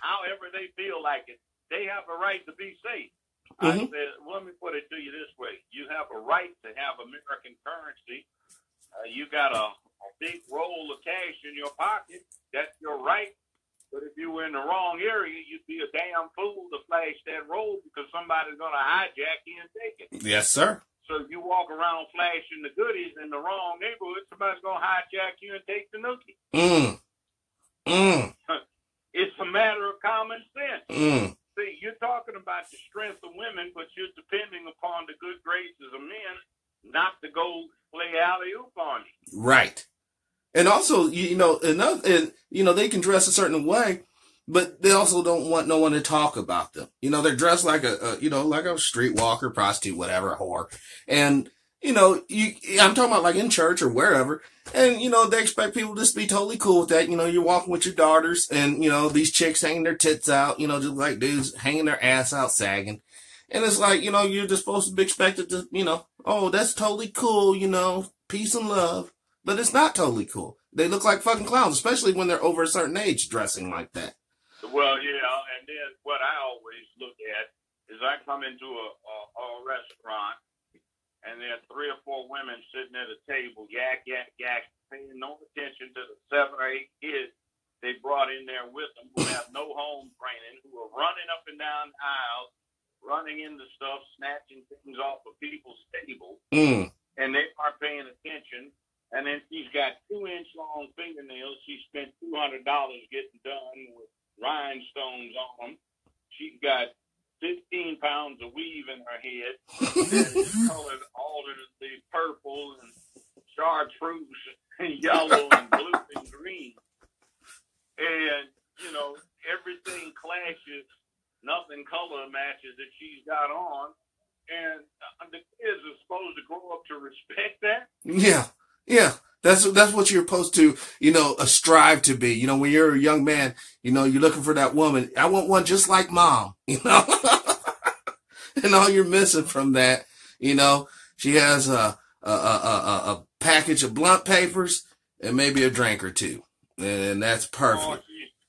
however they feel like it. They have a right to be safe. I said, let me put it to you this way. You have a right to have American currency. You got a big roll of cash in your pocket. That's your right. But if you were in the wrong area, you'd be a damn fool to flash that roll because somebody's going to hijack you and take it. Yes, sir. So if you walk around flashing the goodies in the wrong neighborhood, somebody's going to hijack you and take the nookie. It's a matter of common sense. See, you're talking about the strength of women, but you're depending upon the good graces of men not to go play alley-oop on you. Right. And also, they can dress a certain way, but they also don't want no one to talk about them. They're dressed like a streetwalker, prostitute, whatever, whore. And, I'm talking about like in church or wherever. And, they expect people to just be totally cool with that. You're walking with your daughters and, these chicks hanging their tits out, just like dudes hanging their ass out, sagging. And it's like, you're just supposed to be expected to, oh, that's totally cool, peace and love. But it's not totally cool. They look like fucking clowns, especially when they're over a certain age dressing like that. Well, yeah, and then what I always look at is I come into a restaurant, and there are 3 or 4 women sitting at a table, yak, paying no attention to the 7 or 8 kids they brought in there with them who have no home training, who are running up and down the aisles, running into stuff, snatching things off of people's tables, and they aren't paying attention. And then she's got 2-inch long fingernails. She spent $200 getting done with rhinestones on them. She's got 15 pounds of weave in her head that is colored alternately purple and chartreuse and yellow and blue and green. And, everything clashes. Nothing color matches that she's got on. And the kids are supposed to grow up to respect that. Yeah, that's what you're supposed to, strive to be. When you're a young man, you're looking for that woman. I want one just like mom, And all you're missing from that, You know, she has a package of blunt papers and maybe a drink or two. And that's perfect.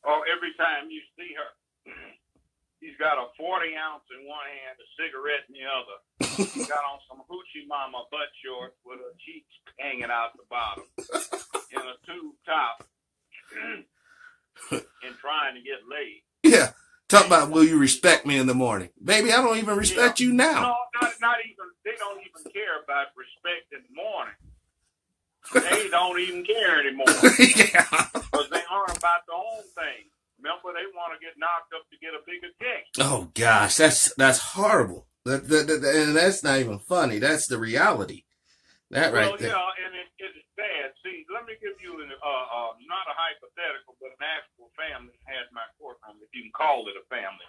Every time you see her, she's got a 40 ounce in one hand, a cigarette in the other. She's got on some hoochie mama butt shorts with her cheeks hanging out the bottom in a tube top and trying to get laid. Yeah. Talk about, will you respect me in the morning? Baby, I don't even respect you now. No, not even, they don't even care about respect in the morning. They don't even care anymore. Yeah. Because they aren't about their own thing. Remember, they want to get knocked up to get a bigger check. Oh, gosh, that's horrible. And that's not even funny. That's the reality. That right there. Yeah, and it's bad. See, let me give you not a hypothetical, but an actual family had my courtroom, if you can call it a family.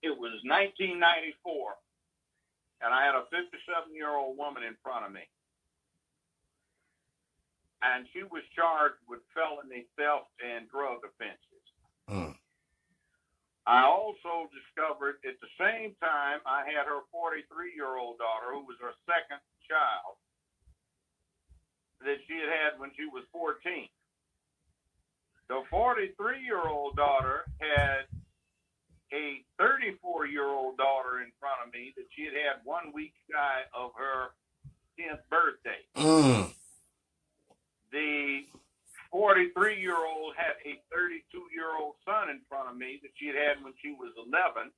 It was 1994, and I had a 57-year-old woman in front of me. And she was charged with felony theft and drug offenses. I also discovered at the same time I had her 43-year-old daughter, who was her second child, that she had when she was 14. The 43-year-old daughter had a 34-year-old daughter in front of me that she had 1 week shy of her 10th birthday. The 43-year-old had a 32-year-old son in front of me that she had when she was 11,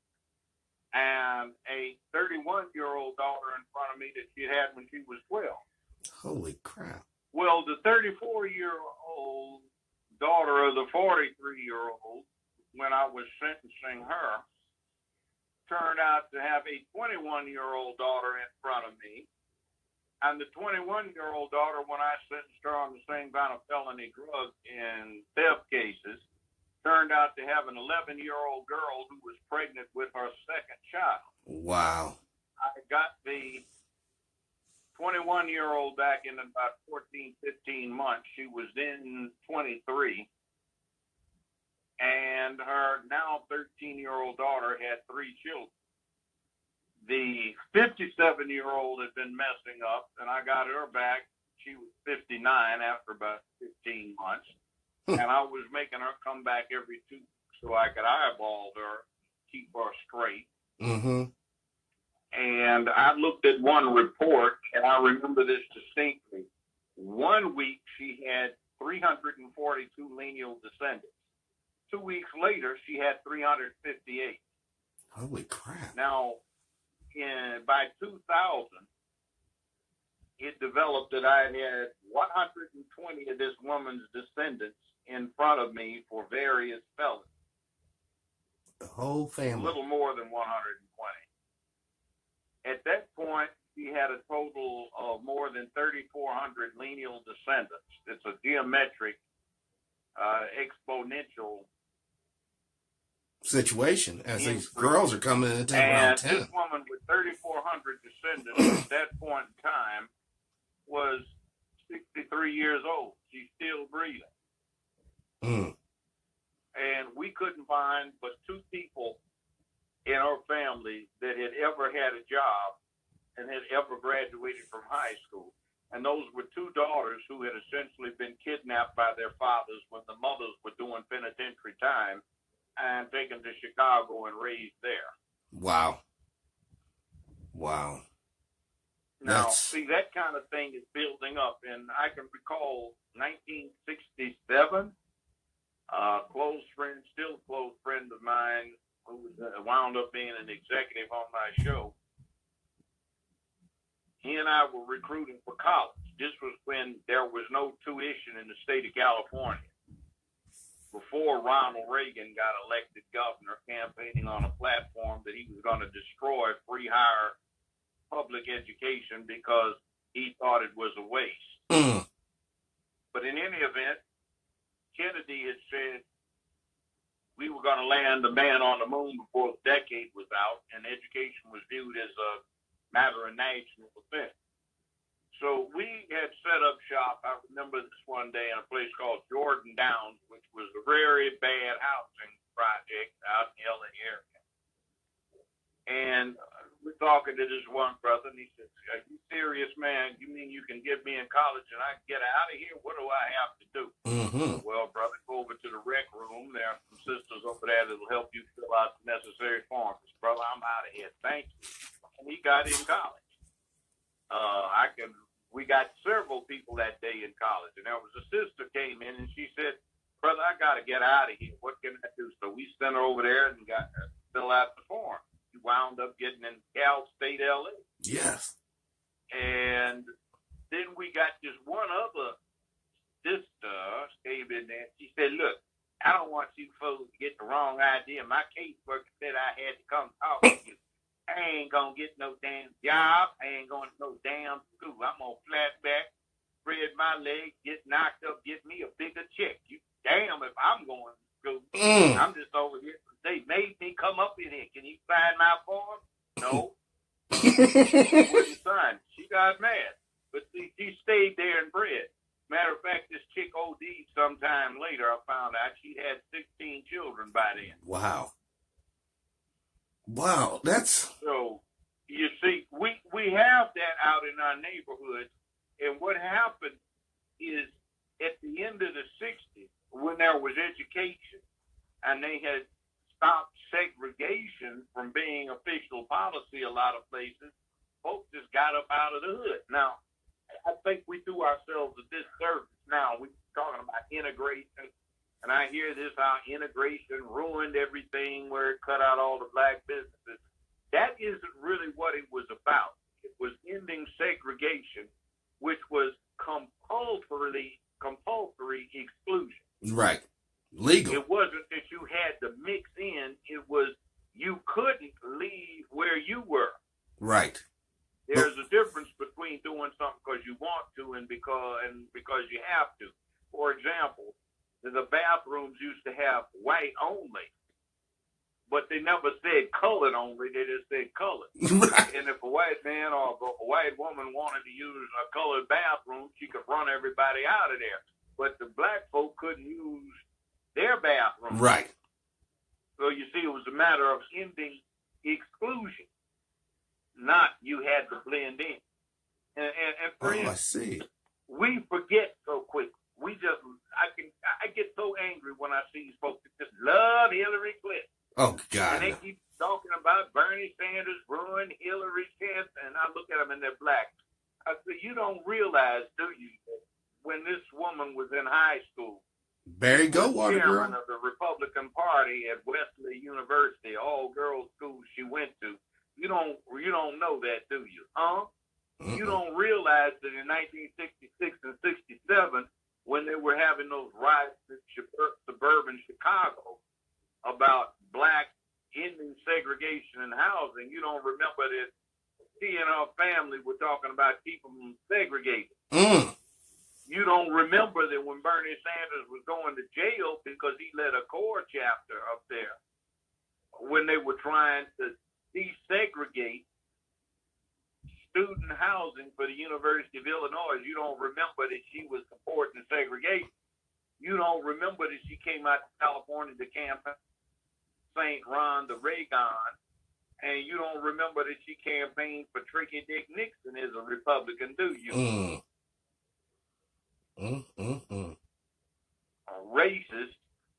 and a 31-year-old daughter in front of me that she had when she was 12. Holy crap. Well, the 34-year-old daughter of the 43-year-old, when I was sentencing her, turned out to have a 21-year-old daughter in front of me. And the 21-year-old daughter, when I sentenced her on the same kind of felony drug and theft cases, turned out to have an 11-year-old girl who was pregnant with her second child. Wow. I got the 21-year-old back in about 14, 15 months. She was then 23. And her now 13-year-old daughter had 3 children. The 57-year-old had been messing up, and I got her back. She was 59 after about 15 months. And I was making her come back every 2 weeks so I could eyeball her, keep her straight. And I looked at one report, and I remember this distinctly. 1 week, she had 342 lineal descendants. 2 weeks later, she had 358. Holy crap. Now, by 2000, it developed that I had 120 of this woman's descendants in front of me for various felonies. The whole family. A little more than 120. At that point, she had a total of more than 3,400 lineal descendants. It's a geometric, exponential situation as these girls are coming into around 10. And this woman with 3,400 descendants at that point in time was 63 years old. She's still breathing. And we couldn't find but 2 people in our family that had ever had a job and had ever graduated from high school. And those were 2 daughters who had essentially been kidnapped by their fathers when the mothers were doing penitentiary time and taken to Chicago and raised there. Wow. Wow. Now, see, that kind of thing is building up. And I can recall 1967, still a close friend of mine who wound up being an executive on my show. He and I were recruiting for college. This was when there was no tuition in the state of California. Before Ronald Reagan got elected governor, campaigning on a platform that he was going to destroy free higher public education because he thought it was a waste. But in any event, Kennedy had said we were going to land the man on the moon before the decade was out, and education was viewed as a matter of national defense. So we had set up shop, I remember this one day, in a place called Jordan Downs, which was a very bad housing project out in the LA area. And we're talking to this one brother, and he says, "Are you serious, man? You mean you can get me in college and I can get out of here? What do I have to do?" Mm-hmm. Well, brother, go over to the rec room. There are some sisters over there that'll help you fill out the necessary forms. Brother, I'm out of here. Thank you. And he got in college. We got several people that day in college, and there was a sister came in and she said, "Brother, I got to get out of here. What can I do?" So we sent her over there and got her to fill out the form. She wound up getting in Cal State, A.L.L. Yes. And then we got this one other sister came in there. She said, "Look, I don't want you folks to get the wrong idea. My caseworker said I had to come talk to you. I ain't going to get no damn job. I ain't going to no damn school. I'm going to flat back, spread my legs, get knocked up, get me a bigger check. You damn if I'm going to school. I'm just over here. They made me come up in here. Can you sign my form?" No. She wouldn't sign. She got mad. But see, she stayed there and bred. Matter of fact, this chick OD'd sometime later. I found out she had 16 children by then. Wow. Wow, that's... So, you see, we have that out in our neighborhoods. And what happened is at the end of the 60s, when there was education, and they had stopped segregation from being official policy a lot of places, folks just got up out of the hood. Now, I think we do ourselves a disservice now. We're talking about integration, and I hear this, how integration ruined everything, where it cut out all the black businesses. That isn't really what it was about. It was ending segregation, which was compulsory exclusion. Right. Legal. It wasn't that you had to mix in. It was you couldn't leave where you were. Right. There's a difference between doing something because you want to and because you have to. For example, the bathrooms used to have white only, but they never said colored only. They just said colored. Right. And if a white man or a white woman wanted to use a colored bathroom, she could run everybody out of there. But the black folk couldn't use their bathroom. Right. So you see, it was a matter of ending exclusion, not you had to blend in. And for I instance, see. we forget so quick. I get so angry when I see these folks that just love Hillary Clinton. Oh, God. And they keep talking about Bernie Sanders ruined Hillary's chance, and I look at them and they're black. I say, you don't realize, do you, that when this woman was in high school, Barry Goldwater, chairman girl. of the Republican Party at Wesley University, all girls school she went to, you don't know that, do you? Huh? You don't realize that in 1966 and 67, when they were having those riots in suburban Chicago about black ending segregation in housing, you don't remember that she and her family were talking about keeping them segregated. You don't remember that when Bernie Sanders was going to jail because he led a core chapter up there, when they were trying to desegregate student housing for the University of Illinois, you don't remember that she was supporting segregation. You don't remember that she came out to California to campaign St. Ron the Reagan, and you don't remember that she campaigned for Tricky Dick Nixon as a Republican, do you? A racist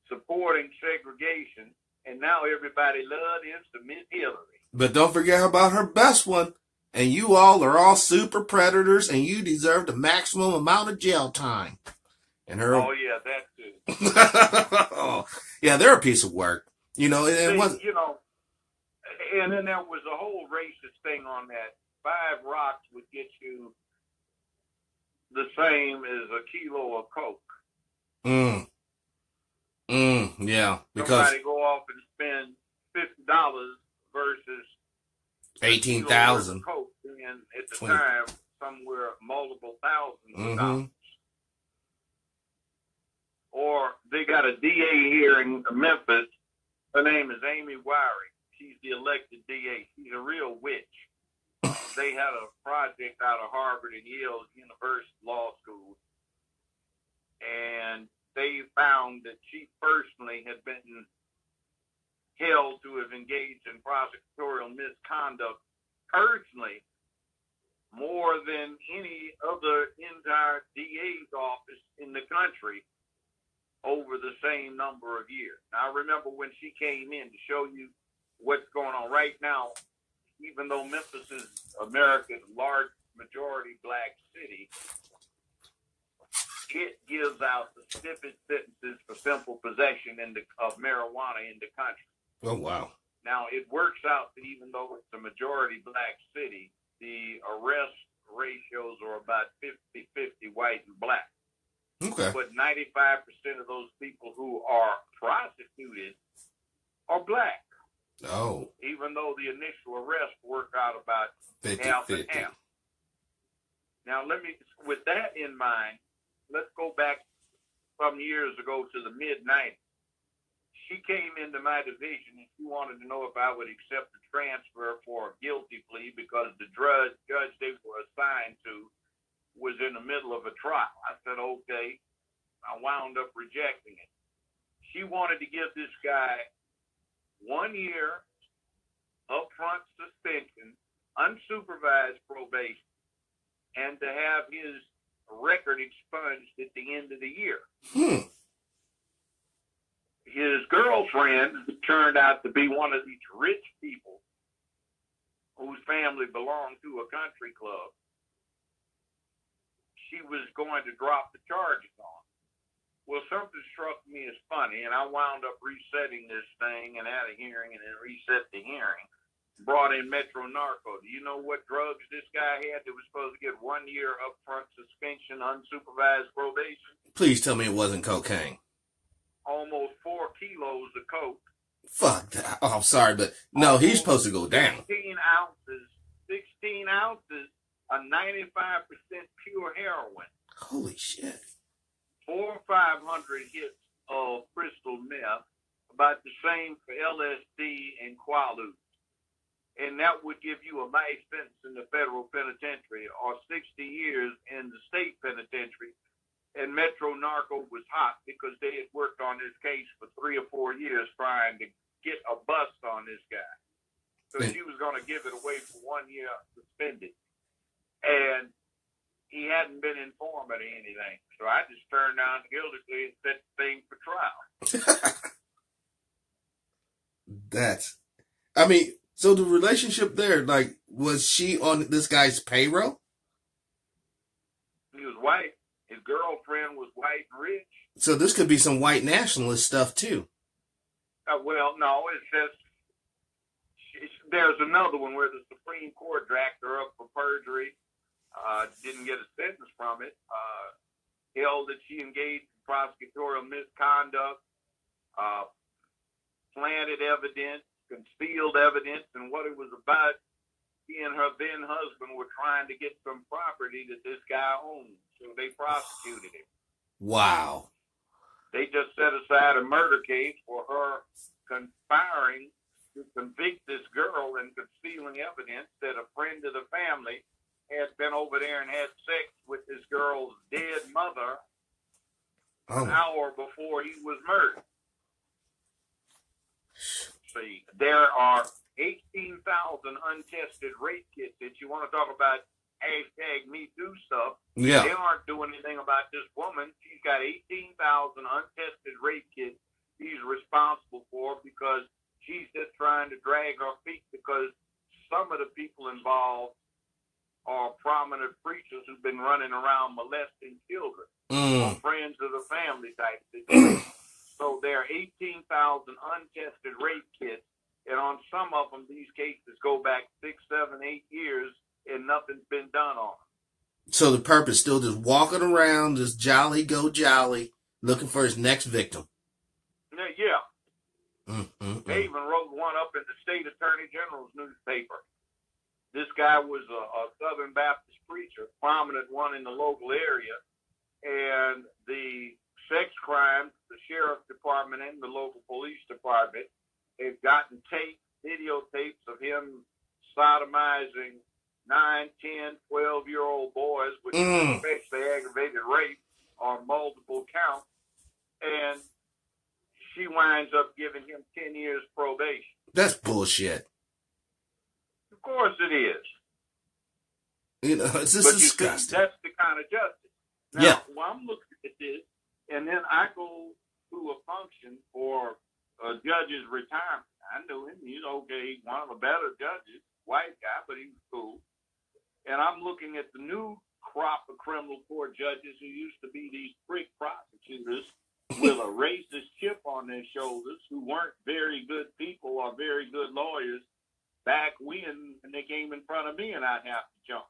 supporting segregation, and now everybody loves him to Miss Hillary. But don't forget about her best one. And you all are all super predators, and you deserve the maximum amount of jail time. And her. Oh yeah, that too. Oh, yeah, they're a piece of work. You know, it was. You know, and then there was a whole racist thing on that. 5 rocks would get you the same as a kilo of coke. Yeah, because somebody go off and spend $50 versus 18,000 coke, and at the 20. time somewhere multiple thousands of dollars. Or they got a DA here in Memphis. Her name is Amy Wiry. She's the elected DA. She's a real witch. They had a project out of Harvard and Yale University Law School, and they found that she personally had been held to have engaged in prosecutorial misconduct personally more than any other entire DA's office in the country over the same number of years. Now, I remember when she came in to show you what's going on right now, even though Memphis is America's large majority black city, it gives out the stiffest sentences for simple possession of marijuana in the country. Oh, wow. Now, it works out that even though it's a majority black city, the arrest ratios are about 50-50 white and black. Okay. But 95% of those people who are prosecuted are black. Oh. Even though the initial arrest worked out about 50, half 50. and half. Now, with that in mind, let's go back some years ago to the mid-90s. She came into my division and she wanted to know if I would accept the transfer for a guilty plea because the judge they were assigned to was in the middle of a trial. I said, okay. I wound up rejecting it. She wanted to give this guy 1 year upfront suspension, unsupervised probation, and to have his record expunged at the end of the year. His girlfriend turned out to be one of these rich people whose family belonged to a country club. She was going to drop the charges on. Well, something struck me as funny, and I wound up resetting this thing and had a hearing and then reset the hearing. Brought in Metro Narco. Do you know what drugs this guy had that was supposed to get 1 year upfront suspension, unsupervised probation? Please tell me it wasn't cocaine. Almost 4 kilos of coke. Fuck that. Oh, I'm sorry, but no, he's supposed to go down. 16 ounces of 95% pure heroin. Holy shit. 400 or 500 hits of crystal meth, about the same for LSD and Quaaludes. And that would give you a life sentence in the federal penitentiary or 60 years in the state penitentiary. And Metro Narco was hot because they had worked on this case for 3 or 4 years trying to get a bust on this guy. So she was going to give it away for 1 year suspended. And he hadn't been informed of anything. So I just turned down the guilty plea and set the thing for trial. So the relationship there, like, was she on this guy's payroll? He was white. His girlfriend was white and rich. So this could be some white nationalist stuff, too. Well, no, it's just, there's another one where the Supreme Court dragged her up for perjury, didn't get a sentence from it, held that she engaged in prosecutorial misconduct, planted evidence, concealed evidence, and what it was about, he and her then husband were trying to get some property that this guy owned, so they prosecuted him. Wow. They just set aside a murder case for her conspiring to convict this girl and concealing evidence that a friend of the family had been over there and had sex with this girl's dead mother an hour before he was murdered. See, there are 18,000 untested rape kits that you want to talk about #MeToo stuff. Yeah. They aren't doing anything about this woman. She's got 18,000 untested rape kits he's responsible for because she's just trying to drag her feet because some of the people involved are prominent preachers who've been running around molesting children or friends of the family type situation. So there are 18,000 untested rape kits, and on some of them, these cases go back 6, 7, 8 years, and nothing's been done on them. So the perp is still just walking around, just jolly, looking for his next victim. Yeah. They even wrote one up in the state attorney general's newspaper. This guy was a Southern Baptist preacher, prominent one in the local area, and the sex crimes, the sheriff's department and the local police department, they've gotten videotapes of him sodomizing 9, 10, 12-year-old boys, which is especially aggravated rape on multiple counts, and she winds up giving him 10 years probation. That's bullshit. Of course it is. You know, it's just disgusting. See, that's the kind of justice. Now, Yeah. well, I'm looking at this, and then I go to a function for a judge's retirement. I knew him. He's okay. He's one of the better judges, white guy, but he was cool. And I'm looking at the new crop of criminal court judges who used to be these prick prosecutors with a racist chip on their shoulders, who weren't very good people or very good lawyers back when they came in front of me, and I'd have to jump.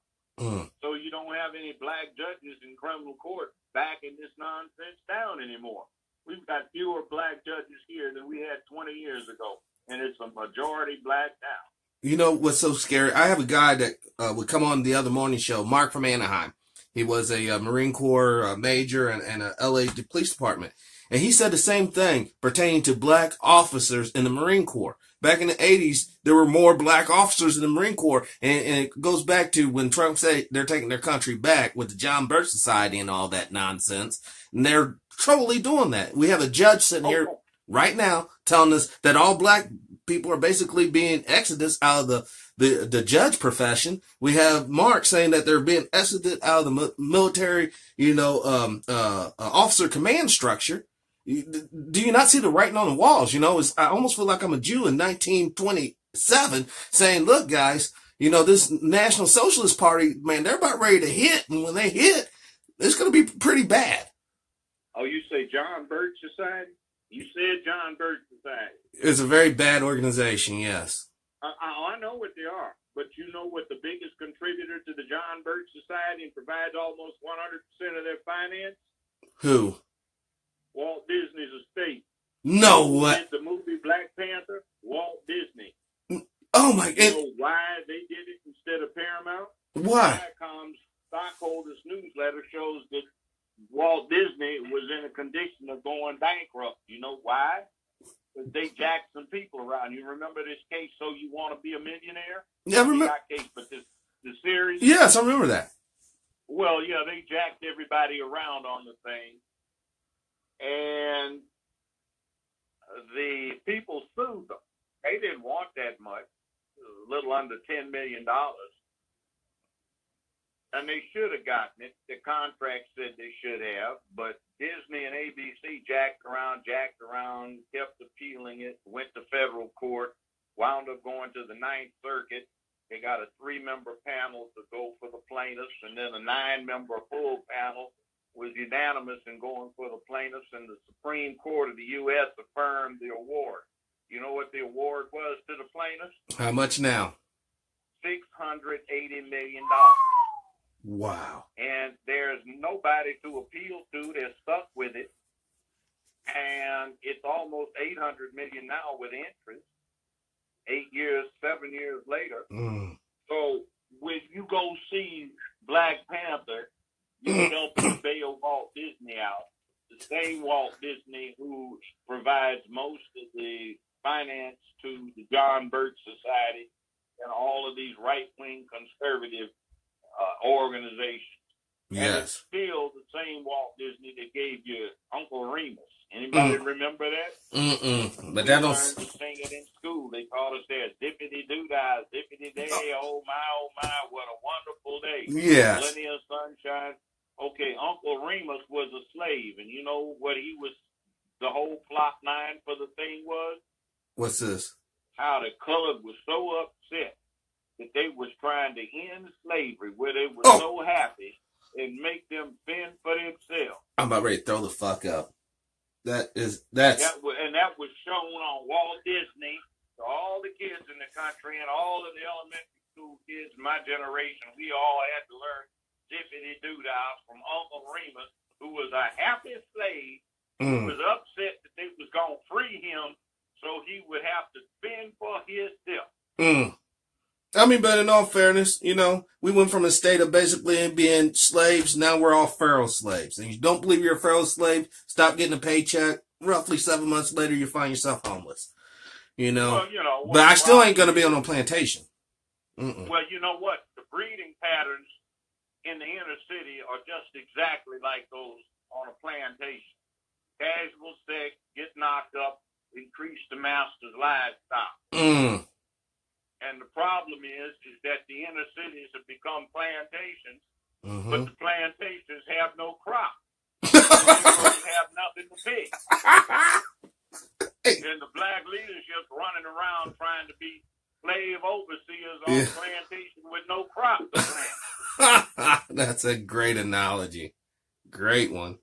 So you don't have any black judges in criminal court backing this nonsense down anymore. We've got fewer black judges here than we had 20 years ago, and it's a majority black now. You know what's so scary? I have a guy that would come on the other morning show, Mark from Anaheim. He was a Marine Corps major and a L.A. Police Department. And he said the same thing pertaining to black officers in the Marine Corps. Back in the 80s, there were more black officers in the Marine Corps. And it goes back to when Trump said they're taking their country back with the John Birch Society and all that nonsense. And they're totally doing that. We have a judge sitting here right now telling us that all black people are basically being exodus out of the judge profession. We have Mark saying that they're being exited out of the military, officer command structure. Do you not see the writing on the walls? I almost feel like I'm a Jew in 1927 saying, look, guys, this National Socialist Party, man, they're about ready to hit. And when they hit, it's going to be pretty bad. Oh, you say John Birch Society? You said John Birch Society. It's a very bad organization, yes. I know what they are, but you know what the biggest contributor to the John Birch Society and provides almost 100% of their finance? Who? Walt Disney's estate. No, what? The movie Black Panther, Walt Disney. Oh, my God. You know why they did it instead of Paramount? Why? Viacom's stockholders newsletter shows that Walt Disney was in a condition of going bankrupt. You know why? Because they jacked some people around. You remember this case, So You Want to Be a Millionaire? Yeah, I remember. Not case, but the series? Yes, I remember that. Well, yeah, they jacked everybody around on the thing. And the people sued them. They didn't want that much, a little under $10 million. And they should have gotten it. The contract said they should have, but Disney and ABC jacked around, kept appealing it, went to federal court, wound up going to the Ninth Circuit. They got a 3-member panel to go for the plaintiffs, and then a 9-member full panel was unanimous in going for the plaintiffs, and the Supreme Court of the U.S. affirmed the award. You know what the award was to the plaintiffs? How much now? $680 million. Wow. And there's nobody to appeal to. They're stuck with it. And it's almost $800 million now with interest. 7 years later. So when you go see Black Panther, you don't bail Walt Disney out. The same Walt Disney who provides most of the finance to the John Birch Society and all of these right-wing conservative organizations. Yes. And it's still the same Walt Disney that gave you Uncle Remus. Anybody remember that? But that don't. We learned to sing it in school. They taught us that zippity doo dah, zippity day. Oh my, what a wonderful day. Yes. Plenty of sunshine. Okay, Uncle Remus was a slave, and you know what he was? The whole plot line for the thing was. What's this? How the colored was so upset that they was trying to end slavery, where they were so happy and make them fend for themselves. I'm about ready to throw the fuck up. That's And that was shown on Walt Disney to all the kids in the country and all of the elementary school kids in my generation. We all had to learn zippity doo dah from Uncle Remus, who was a happy slave, who was upset that they was gonna free him, so he would have to fend for himself. I mean, but in all fairness, we went from a state of basically being slaves. Now we're all feral slaves. And you don't believe you're a feral slave, stop getting a paycheck. Roughly 7 months later, you find yourself homeless. But I still ain't going to be on a plantation. Well, you know what? The breeding patterns in the inner city are just exactly like those on a plantation. Casual sex, get knocked up, increase the master's livestock. And the problem is that the inner cities have become plantations, Mm-hmm. but the plantations have no crop. Negroes have nothing to pick. And the black leadership's running around trying to be slave overseers on the plantation with no crop to plant. That's a great analogy. Great one.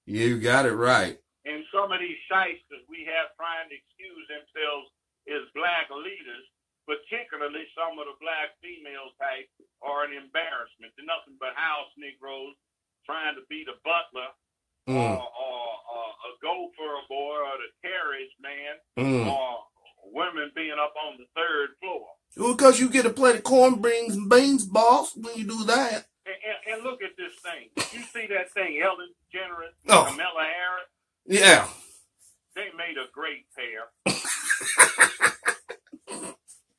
You got it right. And some of these shysters we have trying to excuse themselves as black leaders, particularly some of the black female type, are an embarrassment. They're nothing but house Negroes trying to be the butler or a gopher boy or the carriage man or women being up on the third floor. Well, because you get a plate of corned beans, boss, when you do that. And look at this thing. You see that thing, Ellen DeGeneres, Kamala Harris? Yeah. They made a great pair.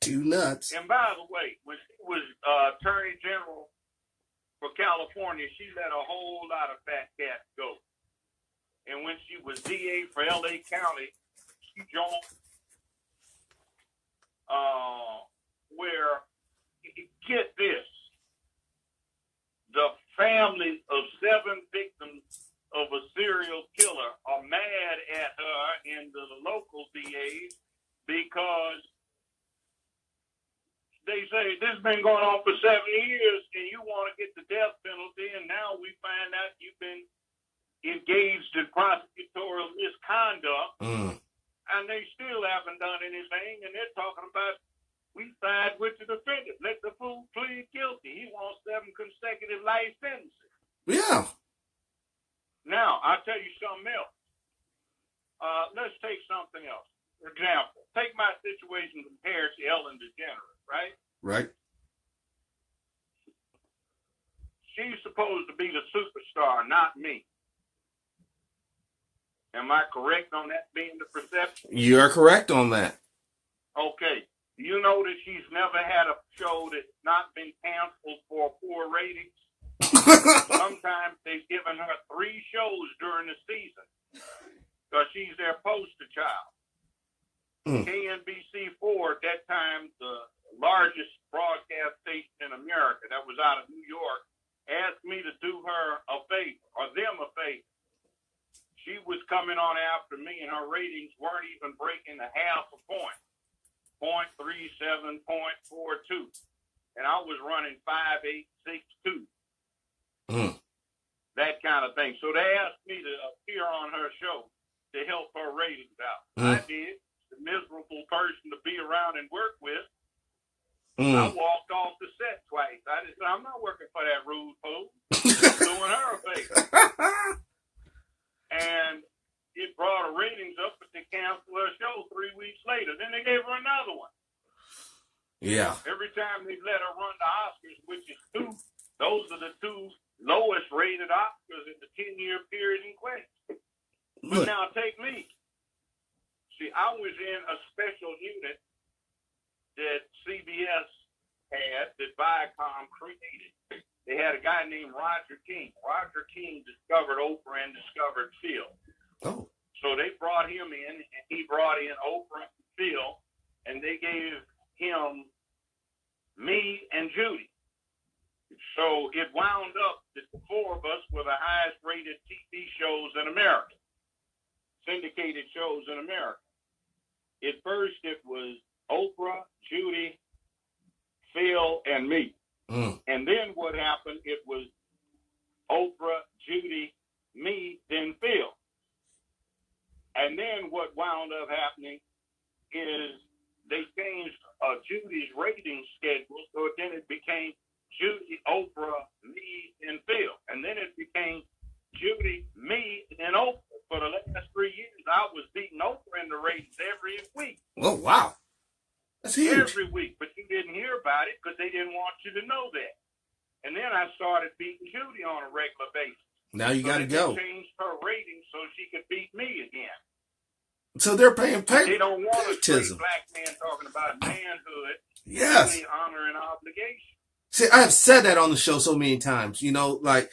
Two nuts. And by the way, when she was Attorney General for California, she let a whole lot of fat cats go. And when she was DA for L.A. County, she joined where, get this, the families of 7 victims of a serial killer are mad at her and the local DAs because they say this has been going on for 7 years and you want to get the death penalty, and now we find out you've been engaged in prosecutorial misconduct, and they still haven't done anything, and they're talking about we side with the defendant. Let the fool plead guilty. He wants 7 consecutive life sentences. Yeah. Now, I'll tell you something else. Let's take something else. For example, take my situation compared to Ellen DeGeneres, right? Right. She's supposed to be the superstar, not me. Am I correct on that being the perception? You are correct on that. Okay. You know that she's never had a show that's not been canceled for poor ratings? Sometimes they've given her 3 shows during the season because she's their poster child. KNBC4 at that time, the largest broadcast station in America that was out of New York, asked me to do her a favor, or them a favor. She was coming on after me, and her ratings weren't even breaking a half a point. 0.37, 0.42. And I was running 5.862. That kind of thing. So they asked me to appear on her show to help her ratings out. I did. The miserable person to be around and work with. I walked off the set twice. I just said, I'm not working for that rude fool. I'm doing her a favor. And it brought her ratings up, but they canceled her show 3 weeks later. Then they gave her another one. Yeah. Every time they let her run the Oscars, which is 2, those are the 2 lowest rated Oscars in the 10-year period in question. But now take me. See, I was in a special unit that CBS had, that Viacom created. They had a guy named Roger King. Roger King discovered Oprah and discovered Phil. Oh. So they brought him in, and he brought in Oprah and Phil, and they gave him me and Judy. So it wound up that the 4 of us were the highest rated TV shows in America, syndicated shows in America. At first it was Oprah, Judy, Phil, and me. And then what happened, it was Oprah, Judy, me, then Phil. And then what wound up happening is they changed Judy's rating schedule, so then it became Judy, Oprah, me, and Phil. And then it became Judy, me, and Oprah. For the last 3 years, I was beating Oprah in the ratings every week. Oh, wow. That's huge. Every week. But you didn't hear about it because they didn't want you to know that. And then I started beating Judy on a regular basis. Now you got to go. They changed her ratings so she could beat me again. So they're paying They don't want a straight black man talking about manhood, yes, honor, and obligation. See, I have said that on the show so many times. You know, like,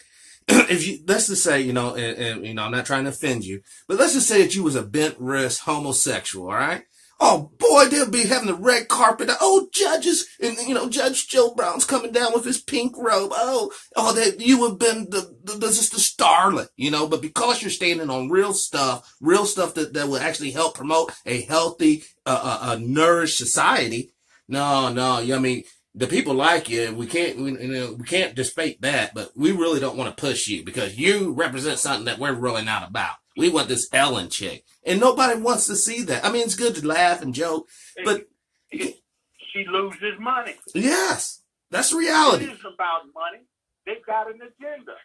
if you, let's just say, you know, and you know, I'm not trying to offend you, but let's just say that you was a bent wrist homosexual, all right? Oh boy, they'll be having the red carpet. Oh, judges, and Judge Joe Brown's coming down with his pink robe. That you have been just the starlet, But because you're standing on real stuff that will actually help promote a healthy, nourished society. No, I mean, the people like you. We can't dispute that, but we really don't want to push you because you represent something that we're really not about. We want this Ellen chick. And nobody wants to see that. I mean, it's good to laugh and joke, but she loses money. Yes, that's reality. It isn't about money. They've got an agenda.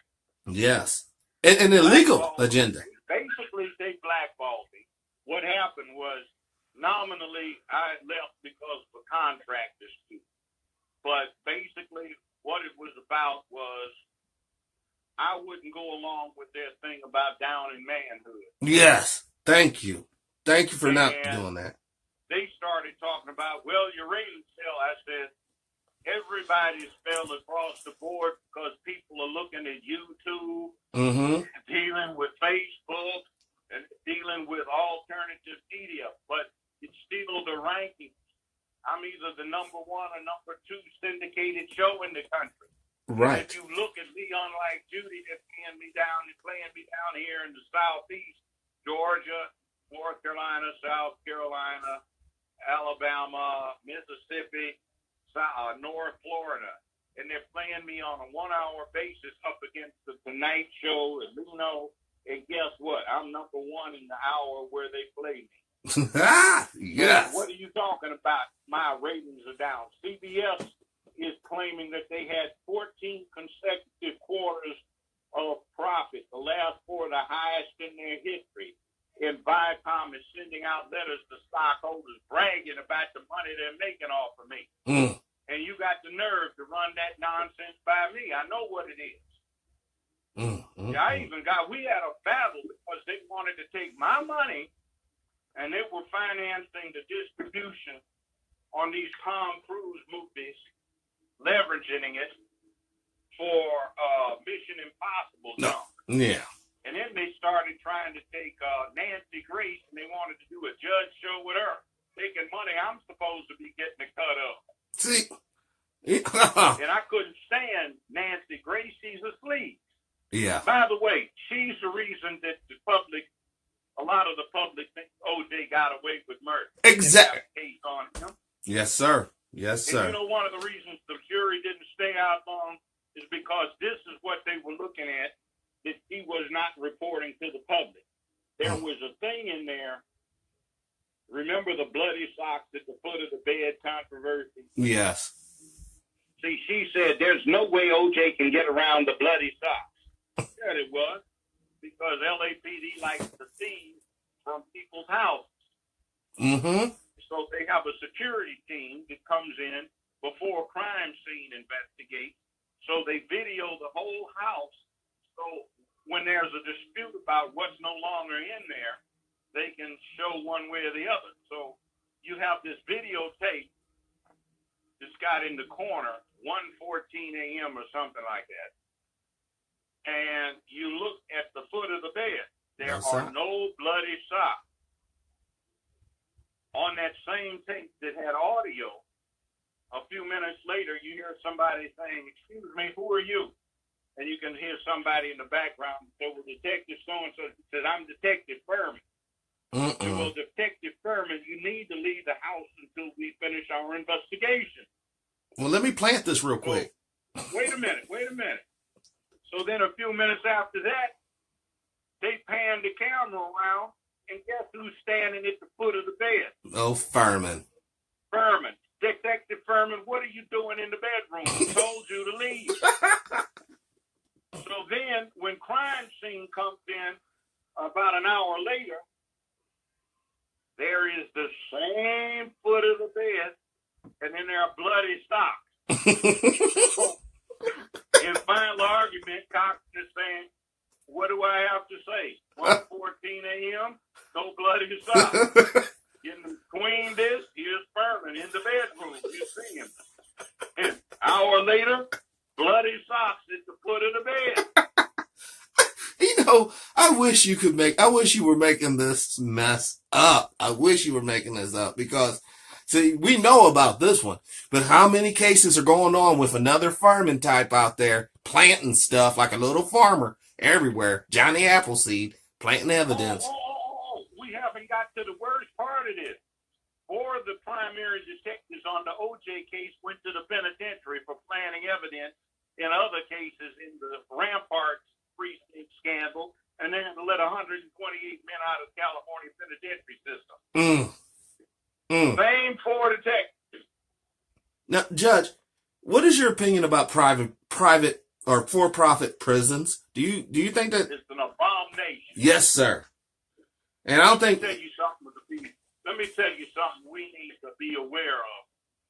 Yes, an illegal agenda. Basically, they blackballed me. What happened was, nominally, I left because of a contract dispute. But basically, what it was about was, I wouldn't go along with their thing about downing manhood. Yes. Thank you. Thank you for not doing that. They started talking about, well, your ratings fell. I said, everybody's fell across the board because people are looking at YouTube, dealing with Facebook, and dealing with alternative media. But it's still the rankings. I'm either the number 1 or number 2 syndicated show in the country. Right. If you look at me, unlike Judy, that's playing me down here in the Southeast, Georgia, North Carolina, South Carolina, Alabama, Mississippi, North Florida. And they're playing me on a 1-hour basis up against the Tonight Show and Luno. And guess what? I'm number 1 in the hour where they play me. Yes. What are you talking about? My ratings are down. CBS is claiming that they had 14 consecutive quarters of profit, the last 4 the highest in their history. And Viacom is sending out letters to stockholders bragging about the money they're making off of me. And you got the nerve to run that nonsense by me. I know what it is. We had a battle because they wanted to take my money and they were financing the distribution on these Tom Cruise movies, leveraging it for Mission Impossible. Yeah. And then they started trying to take Nancy Grace, and they wanted to do a judge show with her, taking money I'm supposed to be getting a cut of. See? And I couldn't stand Nancy Grace. She's asleep. Yeah. By the way, she's the reason that a lot of the public thinks OJ got away with murder. Exactly. Case on him. Yes, sir. Yes, sir. And one of the reasons the jury didn't stay out long is because this is what they were looking at, that he was not reporting to the public. There was a thing in there. Remember the bloody socks at the foot of the bed controversy? Yes. See, she said there's no way OJ can get around the bloody socks. Yeah, it was. Because LAPD likes to see from people's houses. So they have a security team that comes in before a crime scene investigate. So they video the whole house. So when there's a dispute about what's no longer in there, they can show one way or the other. So you have this videotape that's got in the corner, 1:14 a.m. or something like that. And you look at the foot of the bed. There are no bloody socks. On that same tape that had audio, a few minutes later, you hear somebody saying, "Excuse me, who are you?" And you can hear somebody in the background say, "Well, Detective so-and-so," says, "I'm Detective Furman." Well, Detective Furman, you need to leave the house until we finish our investigation. Well, let me plant this real quick. Wait a minute. So then a few minutes after that, they pan the camera around, and guess who's standing at the foot of the bed? Oh, Furman. Detective Furman, what are you doing in the bedroom? I told you to leave. So then, when crime scene comes in about an hour later, there is the same foot of the bed, and then there are bloody socks. In final argument, Cox is saying, what do I have to say? 1:14 a.m., no bloody socks. In the Queen this, here's Furman in the bedroom. You see him. An hour later, bloody socks at the foot of the bed. I wish you were making this mess up. I wish you were making this up because, see, we know about this one, but how many cases are going on with another farming type out there planting stuff like a little farmer everywhere, Johnny Appleseed, planting evidence. We haven't got to the worst part of this. 4 of the primary detectives on the OJ case went to the penitentiary for planting evidence in other cases in the Ramparts precinct scandal, and then let 128 men out of the California penitentiary system. Same 4 detectives. Now, Judge, what is your opinion about private or for-profit prisons? Do you think that it's an abomination? Yes, sir. And I don't think. Let me tell you something we need to be aware of.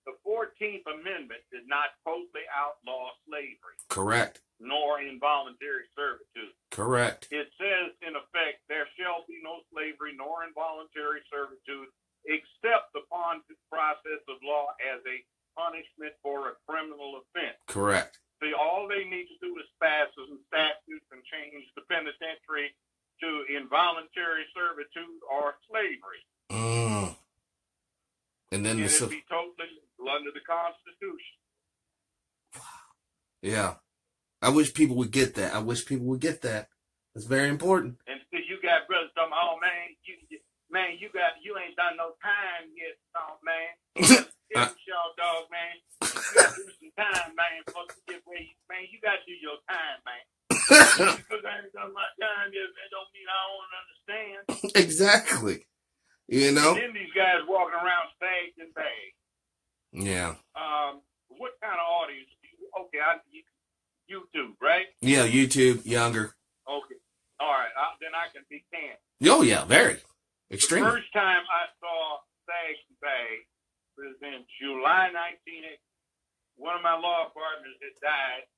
The 14th Amendment did not totally outlaw slavery. Correct. Nor involuntary servitude. Correct. It says, in effect, there shall be no slavery nor involuntary servitude except upon the process of law as a punishment for a criminal offense. Correct. See, all they need to do is pass some statutes and change the penitentiary to involuntary servitude or slavery. And then it'd be totally under the Constitution. Yeah. I wish people would get that. It's very important. And see, you got brothers talking, oh man, you ain't done no time yet, man. Y'all dog, man. You got to do some time, man, before you get where you got to do your time, man. Because I ain't done my time yet, man, don't mean I don't understand. Exactly. You know? And then these guys walking around bagged and bagged. Yeah. What kind of audience do you, YouTube, right? Yeah, YouTube, younger. Okay. All right. Then I can be canned. Oh, yeah, very. Extremely. The first time I saw Bags and Bags was in July 1980. One of my law partners had died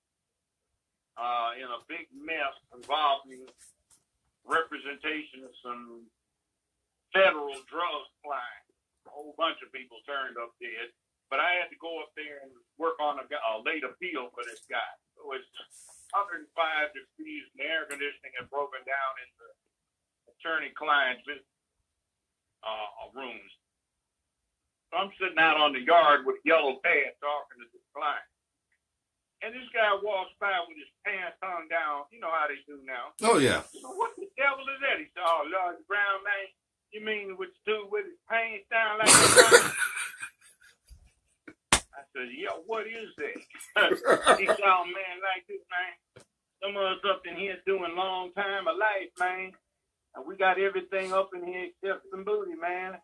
in a big mess involving representation of some federal drug flying. A whole bunch of people turned up dead. But I had to go up there and work on a late appeal for this guy. So it's 105 degrees and the air conditioning had broken down in the attorney-client rooms. So I'm sitting out on the yard with a yellow pad talking to this client. And this guy walks by with his pants hung down. You know how they do now. Oh, yeah. So what the devil is that? He said, oh, Lord Brown, man, you mean what you do with his pants down like that? I said, yo, what is that? He said, oh, man, like this, man. Some of us up in here doing long time of life, man. And we got everything up in here except some booty, man.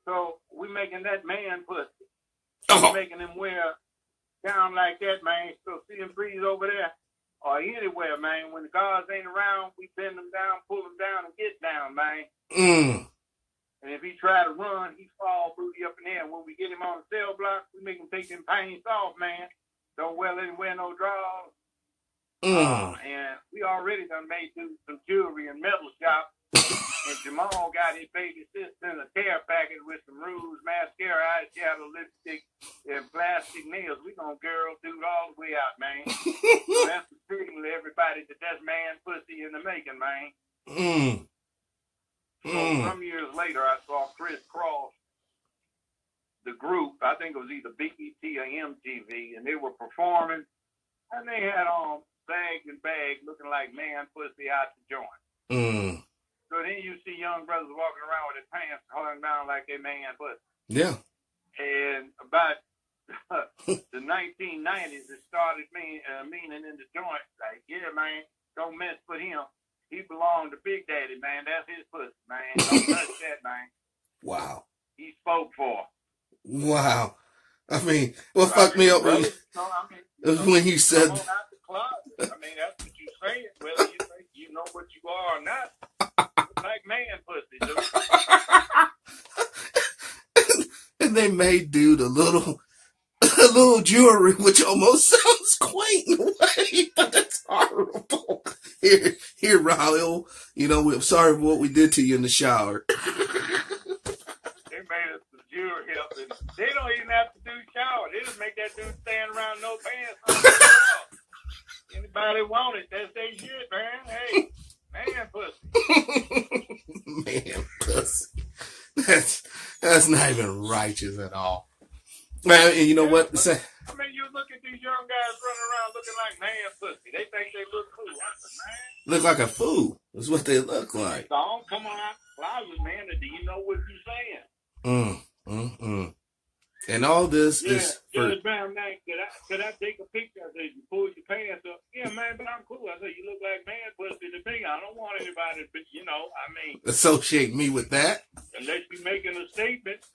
So we making that man pussy. We making him wear down like that, man. So see him breeze over there or anywhere, man. When the guards ain't around, we bend them down, pull them down, and get down, man. And if he try to run, he fall booty up in there. And when we get him on the cell block, we make him take them pants off, man. Don't let him wear no drawers. And we already done made some jewelry and metal shop. And Jamal got his baby sister in a care package with some rouge, mascara, eyeshadow, lipstick, and plastic nails. We gonna girl dude all the way out, man. So that's the signal to everybody that that's man pussy in the making, man. So some years later, I saw Chris Cross, the group, I think it was either BET or MTV, and they were performing, and they had on bags and bags looking like man pussy out the joint. So then you see young brothers walking around with their pants hung down like they man pussy. Yeah. And about the 1990s, it started meaning in the joint, like, yeah, man, don't mess with him. He belonged to Big Daddy, man. That's his pussy, man. Don't touch that, man. Wow. He spoke for. Wow. I mean, what fucked me up when you said. Come on out the closet. I mean, that's what you saying. Whether you think you know what you are or not. Like man pussy, dude. And they made dude a little jewelry, which almost sounds quaint in a way, but it's horrible. Here, Raul, you know, we're sorry for what we did to you in the shower. They made us some jewelry up, and they don't even have to do shower. They just make that dude stand around no pants on. Anybody want it? That's their shit, man. Hey, Man pussy. Man pussy. That's not even righteous at all. Man, and you know what? I mean, you look at these young guys running around looking like man pussy. They think they look cool. I said, man. Look like a fool. That's what they look like. Don't come on out the closet, man. Do you know what you're saying? And all this is for... man, could I take a picture? I said, you pull your pants up. Yeah, man, but I'm cool. I said, you look like man pussy to me. I don't want anybody, but I mean, associate me with that. Unless you're making a statement.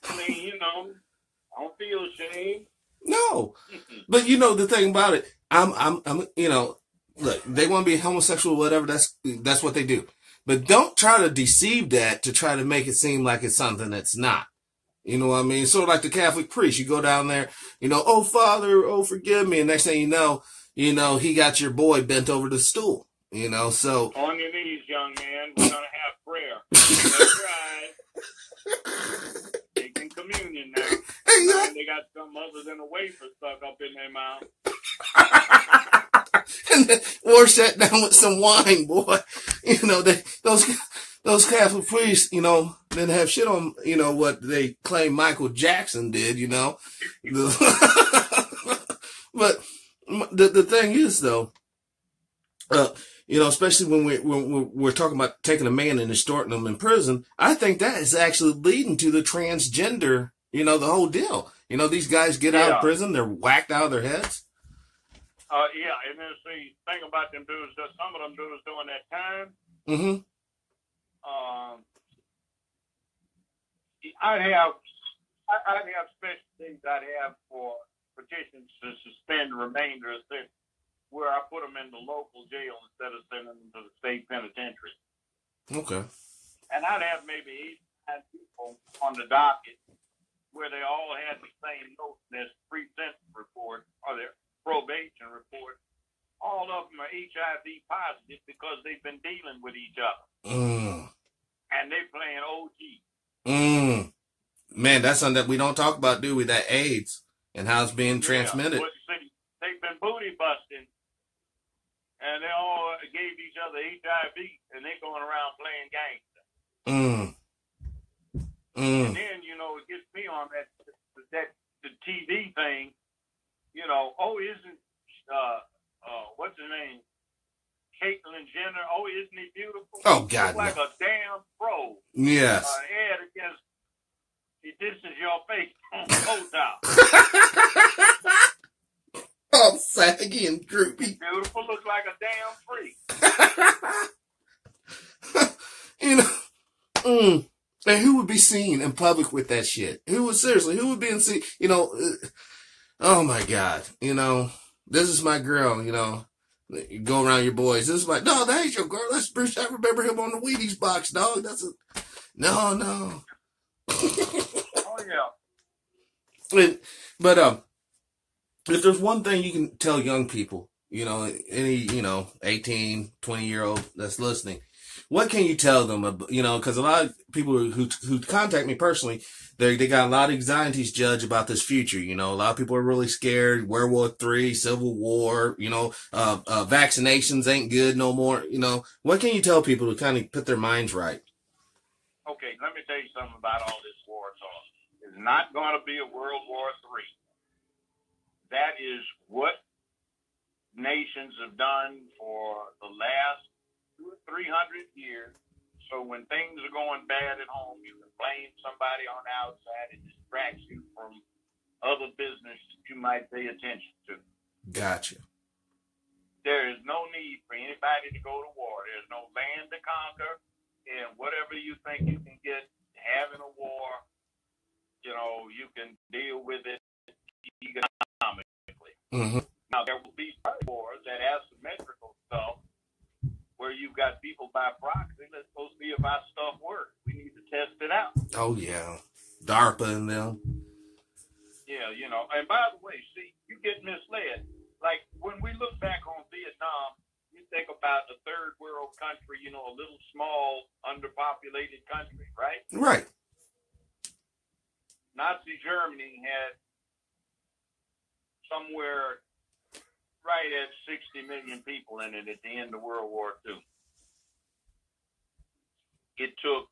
I mean, I don't feel ashamed. No, but the thing about it, I'm look, they want to be homosexual, whatever. That's what they do. But don't try to deceive that to try to make it seem like it's something that's not. You know what I mean? Sort of like the Catholic priest. You go down there, oh, Father, oh, forgive me. And next thing you know, he got your boy bent over the stool, so. On your knees, young man. We're going to have prayer. That's right. Taking communion now. They got something other than a wafer stuck up in their mouth. And then wash that down with some wine, boy. Those Catholic priests, didn't have shit on, what they claim Michael Jackson did, But the thing is, though, especially when we're talking about taking a man and distorting him in prison, I think that is actually leading to the transgender, the whole deal. These guys get out of prison, they're whacked out of their heads. And then the thing about them dudes, some of them dudes doing that time. Mm-hmm. I'd have special things I'd have for petitions to suspend the remainder of this, where I put them in the local jail instead of sending them to the state penitentiary. Okay. And I'd have maybe 8 people on the docket where they all had the same note in this pre-sentence report or their probation report. All of them are HIV positive because they've been dealing with each other. And they're playing OG. Man, that's something that we don't talk about, do we? That AIDS and how it's being transmitted. Well, see, they've been booty busting, and they all gave each other HIV, and they're going around playing gangster. And then, it gets me on the TV thing. Isn't what's her name? Caitlyn Jenner. Oh, isn't he beautiful? Oh, God. Like a damn pro. Yes. Head against, this is your face on Top. All saggy and droopy. Beautiful, looks like a damn freak. And who would be seen in public with that shit? Who would be in seen? Oh my God. This is my girl, you go around your boys. This is my, no, that ain't your girl. That's Bruce. I remember him on the Wheaties box, dog. No. Oh, yeah. But if there's one thing you can tell young people, any, 18, 20-year-old that's listening, what can you tell them? Because a lot of people who contact me personally, they got a lot of anxieties, Judge, about this future. A lot of people are really scared. World War III, Civil War, vaccinations ain't good no more. What can you tell people to kind of put their minds right? Okay, let me tell you something about all this war talk. It's not going to be a World War III. That is what nations have done for the last 200 or 300 years. So when things are going bad at home, you can blame somebody on the outside. It distracts you from other business that you might pay attention to. Gotcha. There is no need for anybody to go to war. There's no land to conquer. And whatever you think you can get having a war, you can deal with it economically. Mm-hmm. Now, there will be wars that asymmetrical stuff where you've got people by proxy. Let's go see if our stuff works. We need to test it out. Oh, yeah. DARPA and them. Yeah, And by the way, see, you get misled. Like, when we look back on Vietnam, you think about a third world country, a little small, underpopulated country, right? Right. Nazi Germany had somewhere right at 60 million people in it at the end of World War II. It took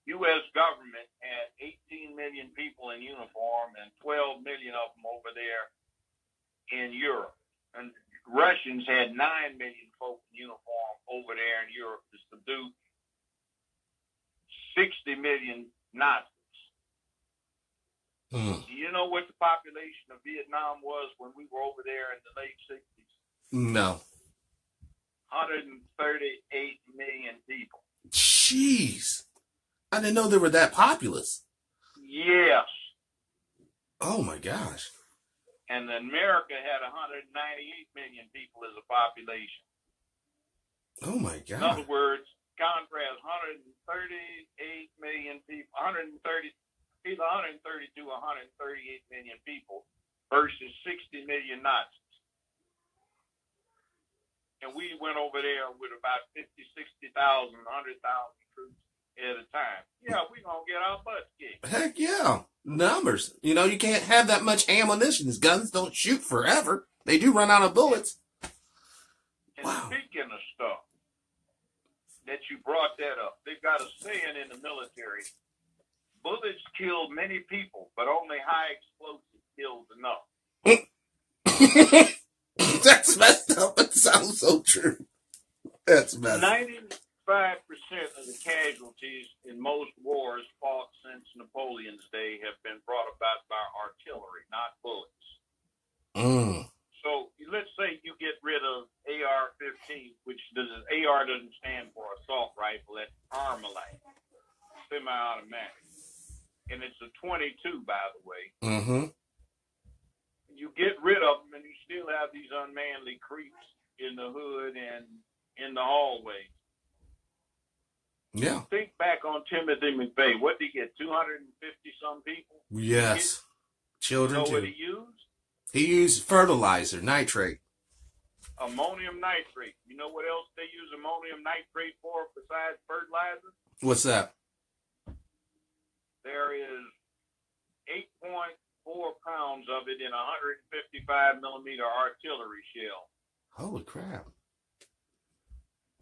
U.S. government had 18 million people in uniform and 12 million of them over there in Europe. And Russians had 9 million folk in uniform over there in Europe to subdue 60 million Nazis. Do you know what the population of Vietnam was when we were over there in the late 60s? No. 138 million people. Jeez. I didn't know they were that populous. Yes. Oh, my gosh. And America had 198 million people as a population. Oh, my God. In other words, contrast 138 million people, either 132 or 138 million people versus 60 million Nazis. And we went over there with about 50, 60,000, 100,000 troops at a time. Yeah, we're going to get our butts kicked. Heck yeah. Numbers. You know, you can't have that much ammunition. These guns don't shoot forever. They do run out of bullets. And wow. Speaking of stuff, that you brought that up, they've got a saying in the military, bullets kill many people, but only high explosives kills enough. That's messed up. It sounds so true. That's messed up. 95% of the casualties in most wars fought since Napoleon's day have been brought about by artillery, not bullets. So let's say you get rid of AR-15, which AR doesn't stand for assault rifle, that's Armalite, semi-automatic. And it's a 22, by the way. Mm-hmm. You get rid of them, and you still have these unmanly creeps in the hood and in the hallway. Yeah. Think back on Timothy McVeigh. What did he get? 250-some people? Yes. Children, too. You know too. what he used? He used fertilizer, nitrate. Ammonium nitrate. You know what else they use ammonium nitrate for besides fertilizer? What's that? There is 8.4 pounds of it in a 155 millimeter artillery shell. Holy crap.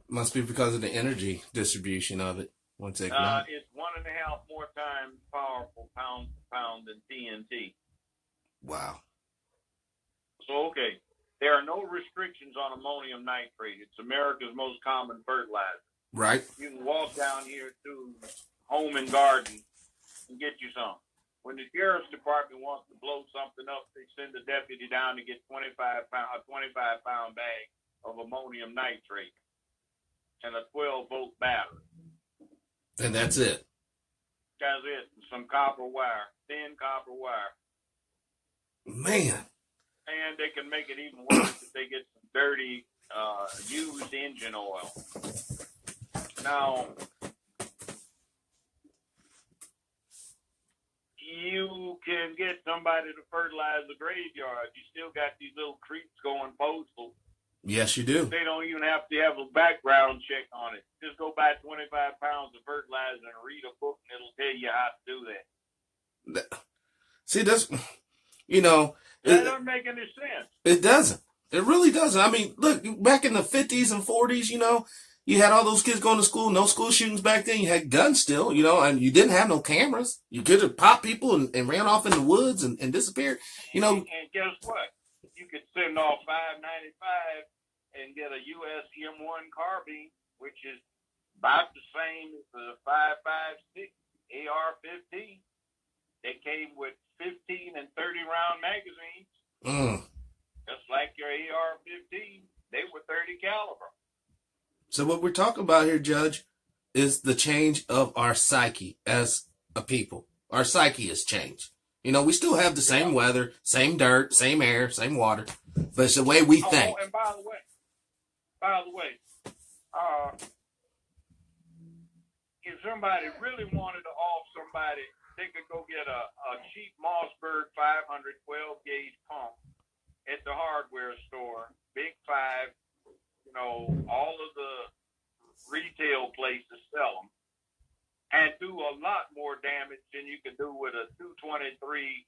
Must be because of the energy distribution of it. Once they it's 1.5 more times powerful pound for pound than TNT. Wow. So, okay, there are no restrictions on ammonium nitrate. It's America's most common fertilizer. Right. You can walk down here to Home and Garden and get you some. When the sheriff's department wants to blow something up, they send a deputy down to get a 25-pound bag of ammonium nitrate and a 12-volt battery. And that's it. That's it. And some copper wire, thin copper wire. Man. And they can make it even worse if they get some dirty, used engine oil. Now, you can get somebody to fertilize the graveyard. You still got these little creeps going postal. Yes, you do. They don't even have to have a background check on it. Just go buy 25 pounds of fertilizer and read a book, and it'll tell you how to do that. See, that's, you know. That doesn't make any sense. It doesn't. It really doesn't. I mean, look, back in the 50s and 40s, you know, you had all those kids going to school, no school shootings back then. You had guns still, you know, and you didn't have no cameras. You could have popped people and ran off in the woods and disappeared, you know. And guess what? You could send off 595 and get a U.S. M1 carbine, which is about the same as the 5.56 AR-15. They came with 15 and 30 round magazines. Just like your AR-15, they were 30 caliber. So what we're talking about here, Judge, is the change of our psyche as a people. Our psyche has changed. You know, we still have the same weather, same dirt, same air, same water, but it's the way we think. Oh, and by the way, if somebody really wanted to off somebody, they could go get a cheap Mossberg 512 gauge pump at the hardware store, Big Five, you know, all of the retail places sell them, and do a lot more damage than you can do with a 223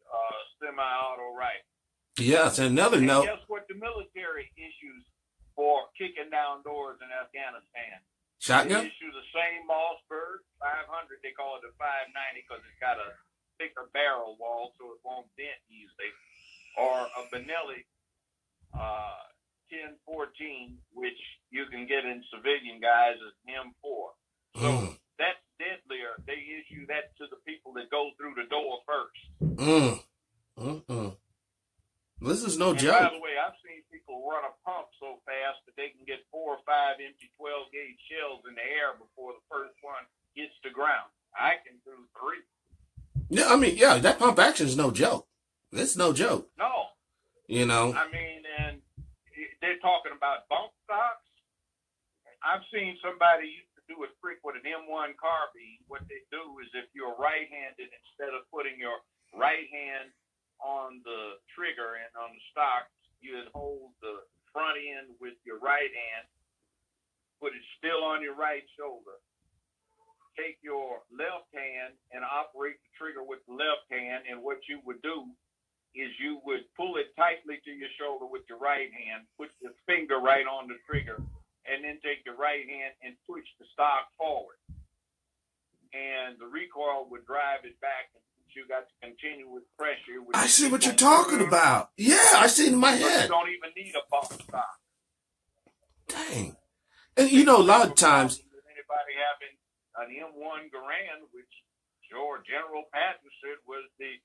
semi-auto rifle. Yes, and another note. Guess what the military issues for kicking down doors in Afghanistan. Shotgun? They issue the same Mossberg 500. They call it a 590 because it's got a thicker barrel wall so it won't dent easily. Or a Benelli 1014, which you can get in civilian guys as M4. So that's deadlier. They issue that to the people that go through the door first. This is no and joke. By the way, I've seen people run a pump so fast that they can get 4 or 5 empty 12-gauge shells in the air before the first one hits the ground. I can do 3. Yeah, I mean, yeah, that pump action is no joke. It's no joke. No. You know? I mean, and they're talking about bump stocks. I've seen somebody used to do a trick with an M1 carbine. What they do is if you're right-handed, instead of putting your right hand on the trigger and on the stock, you would hold the front end with your right hand, put it still on your right shoulder. Take your left hand and operate the trigger with the left hand, and what you would do is you would pull it tightly to your shoulder with your right hand, put your finger right on the trigger, and then take your right hand and push the stock forward. And the recoil would drive it back, and you got to continue with pressure. I see what you're talking about. Yeah, I see it in my head. You don't even need a bump stock. Dang. And you know, a lot of times. Anybody having an M1 Garand, which General Patton said was the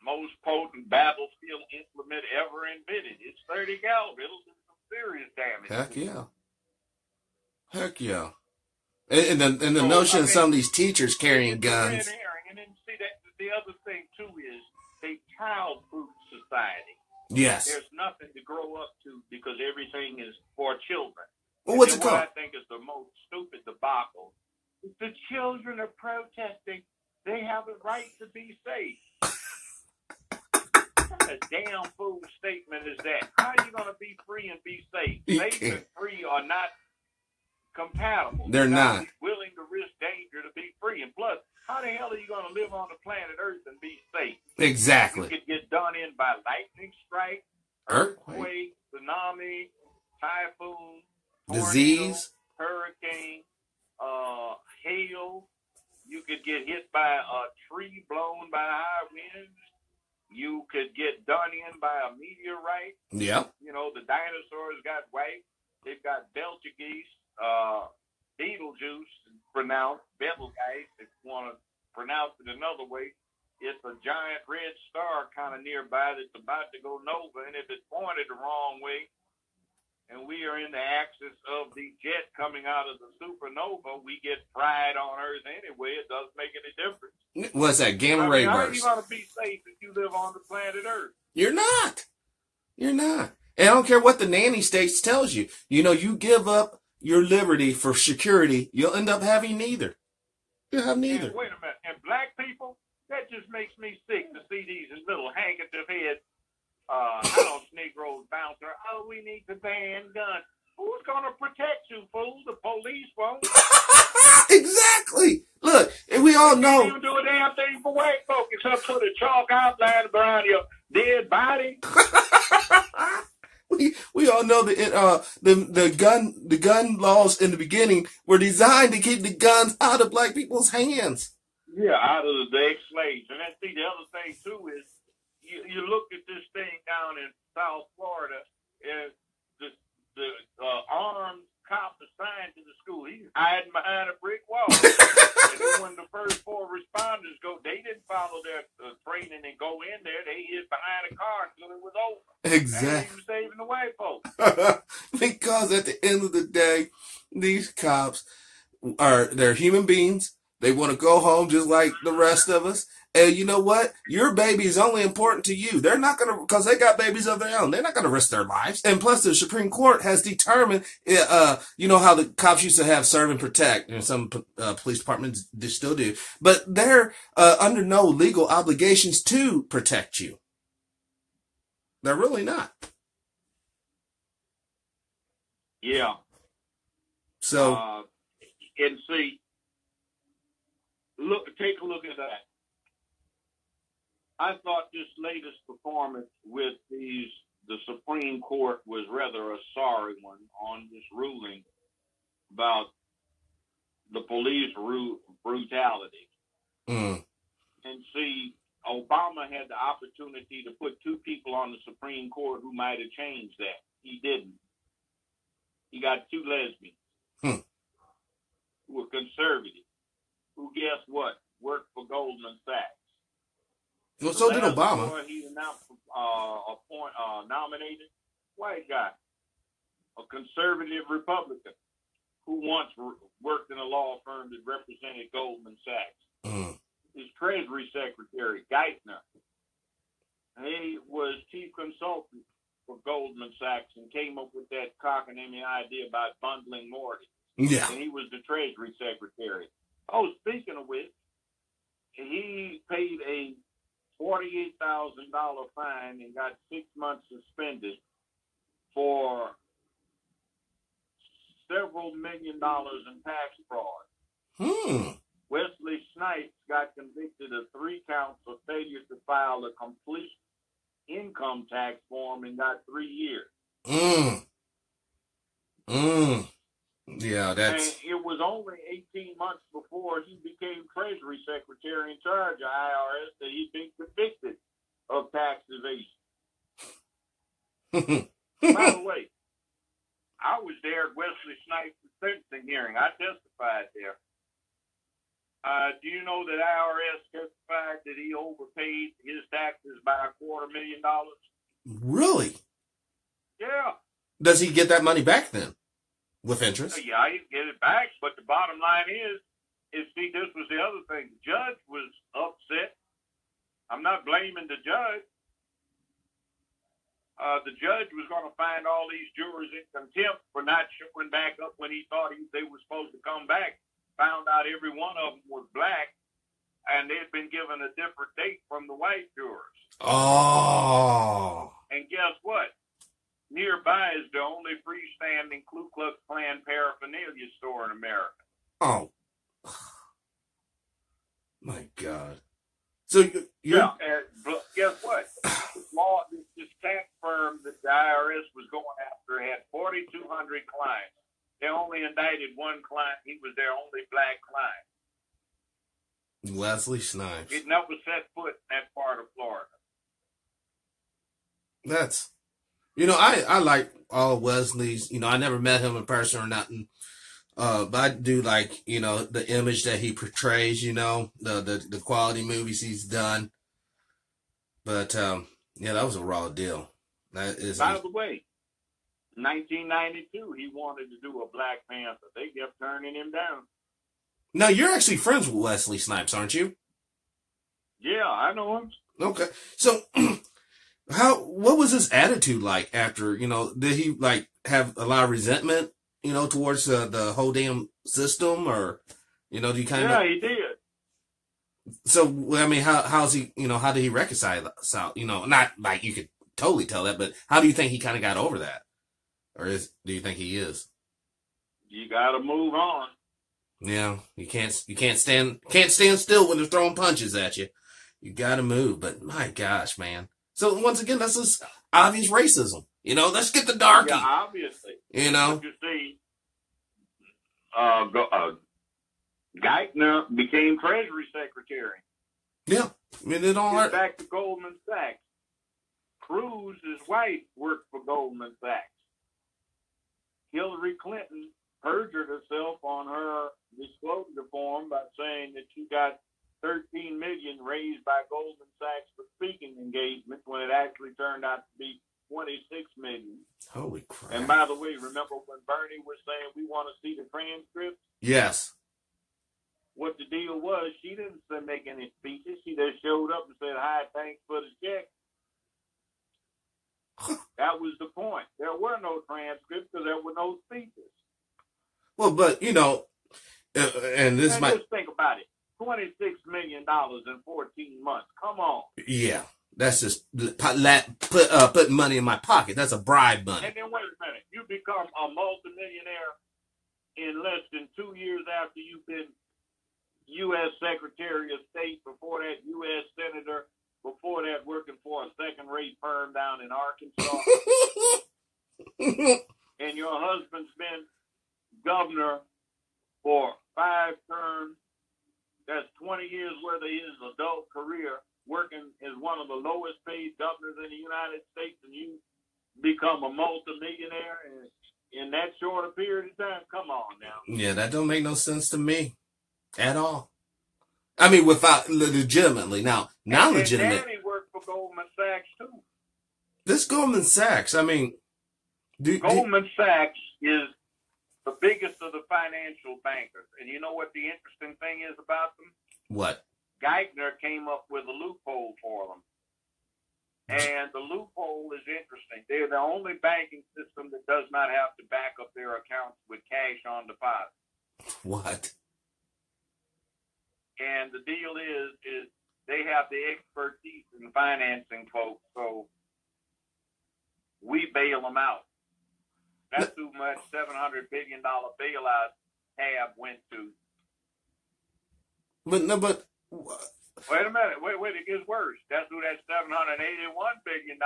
most potent battlefield implement ever invented. It's 30 caliber. It'll do some serious damage. Heck yeah. Heck yeah. And the notion of some of these teachers carrying guns. And then see that the other thing too is they child-proof society. Yes. There's nothing to grow up to because everything is for children. Well, what's it called? What I think is the most stupid debacle is the children are protesting. They have a right to be safe. What kind of damn fool statement is that? How are you going to be free and be safe? Safe and free are not compatible. They're not willing to risk danger to be free. And plus, how the hell are you going to live on the planet Earth and be safe? Exactly. You could get done in by lightning strike, earthquake, tsunami, typhoon, disease, hurricane, hail. You could get hit by a tree blown by high winds. You could get done in by a meteorite. Yep. You know, the dinosaurs got wiped. They've got Belgigeese. Beetlejuice is pronounced Betelgeuse, if you want to pronounce it another way. It's a giant red star kind of nearby that's about to go nova, and if it's pointed the wrong way, and we are in the axis of the jet coming out of the supernova, we get fried on Earth anyway. It doesn't make any difference. What's that? Gamma ray burst. How are you going to be safe if you live on the planet Earth? You're not. You're not. And I don't care what the nanny states tells you. You know, you give up your liberty for security, you'll end up having neither. You'll have neither. And wait a minute. And black people, that just makes me sick to see these little handkerchief head house Negroes bounce around. Oh, we need to ban guns. Who's going to protect you, fool? The police won't. Exactly. Look, and we all know. You do a damn thing for white folk except put a chalk outline around your dead body. We all know that the gun laws in the beginning were designed to keep the guns out of black people's hands. Yeah, out of the ex-slaves. And then see, the other thing too is you look at this thing down in South Florida, and the armed cop assigned to the school, he's hiding behind a brick wall. And then when the first 4 responders go, they didn't follow their training and go in there. They hid behind a car until it was over. Exactly. Saving the white folks. Because at the end of the day, these cops they're human beings. They want to go home just like the rest of us. And you know what? Your baby is only important to you. They're not going to, because they got babies of their own. They're not going to risk their lives. And plus, the Supreme Court has determined, you know how the cops used to have serve and protect, and some police departments still do. But they're under no legal obligations to protect you. They're really not. Yeah. So, and see, take a look at that. I thought this latest performance with the Supreme Court was rather a sorry one on this ruling about the police brutality. Mm. And see, Obama had the opportunity to put two people on the Supreme Court who might have changed that. He didn't. He got two lesbians who were conservative, who, guess what, worked for Goldman Sachs. Well, so did Obama. He announced, nominated white guy, a conservative Republican who once worked in a law firm that represented Goldman Sachs. Mm. His Treasury Secretary, Geithner, he was chief consultant for Goldman Sachs and came up with that cockamamie idea about bundling mortgages. Yeah. And he was the Treasury Secretary. Oh, speaking of which, he paid a $48,000 fine and got 6 months suspended for several $1 million in tax fraud. Wesley Snipes got convicted of 3 counts of failure to file a complete income tax form and got 3 years. Yeah, that's... And it was only 18 months before he became Treasury Secretary in charge of IRS that he'd been convicted of tax evasion. By the way, I was there at Wesley Snipes' sentencing hearing. I testified there. Do you know that IRS testified that he overpaid his taxes by $250,000? Really? Yeah. Does he get that money back then? With interest? Yeah, he can get it back, but the bottom line is see, this was the other thing. The judge was upset. I'm not blaming the judge. The judge was going to find all these jurors in contempt for not showing back up when he thought they were supposed to come back. Found out every one of them was black, and they had been given a different date from the white jurors. Oh. And guess what? Nearby is the only freestanding Ku Klux Klan paraphernalia store in America. Oh. My God. So yeah, but guess what? This tax firm that the IRS was going after had 4,200 clients. They only indicted one client. He was their only black client. Wesley Snipes. He'd never set foot in that part of Florida. That's... I like all Wesley's, I never met him in person or nothing. But I do like, the image that he portrays, the quality movies he's done. But, yeah, that was a raw deal. That is... By the way, 1992, he wanted to do a Black Panther. They kept turning him down. Now, you're actually friends with Wesley Snipes, aren't you? Yeah, I know him. Okay. So... what was his attitude like after, did he have a lot of resentment, towards the whole damn system, or, do you kind of... Yeah, he did. So, I mean, how's he, how did he reconcile, not like you could totally tell that, but how do you think he kind of got over that? Or do you think he is? You gotta move on. Yeah, you can't stand still when they're throwing punches at you. You gotta move, but my gosh, man. So once again, that's just obvious racism. Let's get the darkie. Yeah, obviously. But you see, Geithner became Treasury Secretary. Yeah, I mean, it all hurt. Back to Goldman Sachs. Cruz, his wife, worked for Goldman Sachs. Hillary Clinton perjured herself on her disclosure form by saying that she got $13 million raised by Goldman Sachs for speaking engagements when it actually turned out to be $26 million. Holy crap. And by the way, remember when Bernie was saying we want to see the transcript? Yes. What the deal was, she didn't make any speeches. She just showed up and said, hi, thanks for the check. That was the point. There were no transcripts because there were no speeches. Well, but, and this might... Just think about it. $26 million in 14 months. Come on. Yeah, that's just putting money in my pocket. That's a bribe money. And then wait a minute. You become a multimillionaire in less than 2 years after you've been U.S. Secretary of State, before that U.S. Senator, before estate firm down in Arkansas, and your husband's been governor for 5 terms. That's 20 years worth of his adult career working as one of the lowest paid governors in the United States, and you become a multimillionaire in that short a period of time? Come on now. Yeah, that don't make no sense to me at all. I mean, without legitimately. Now, legitimate. And Danny worked for Goldman Sachs too. This Goldman Sachs, I mean, Goldman Sachs is the biggest of the financial bankers. And you know what the interesting thing is about them? What? Geithner came up with a loophole for them. And the loophole is interesting. They're the only banking system that does not have to back up their accounts with cash on deposit. What? And the deal is they have the expertise in financing folks, so we bail them out. That's who much $700 billion bailout tab went to. But wait a minute, wait, it gets worse. That's who that $781 billion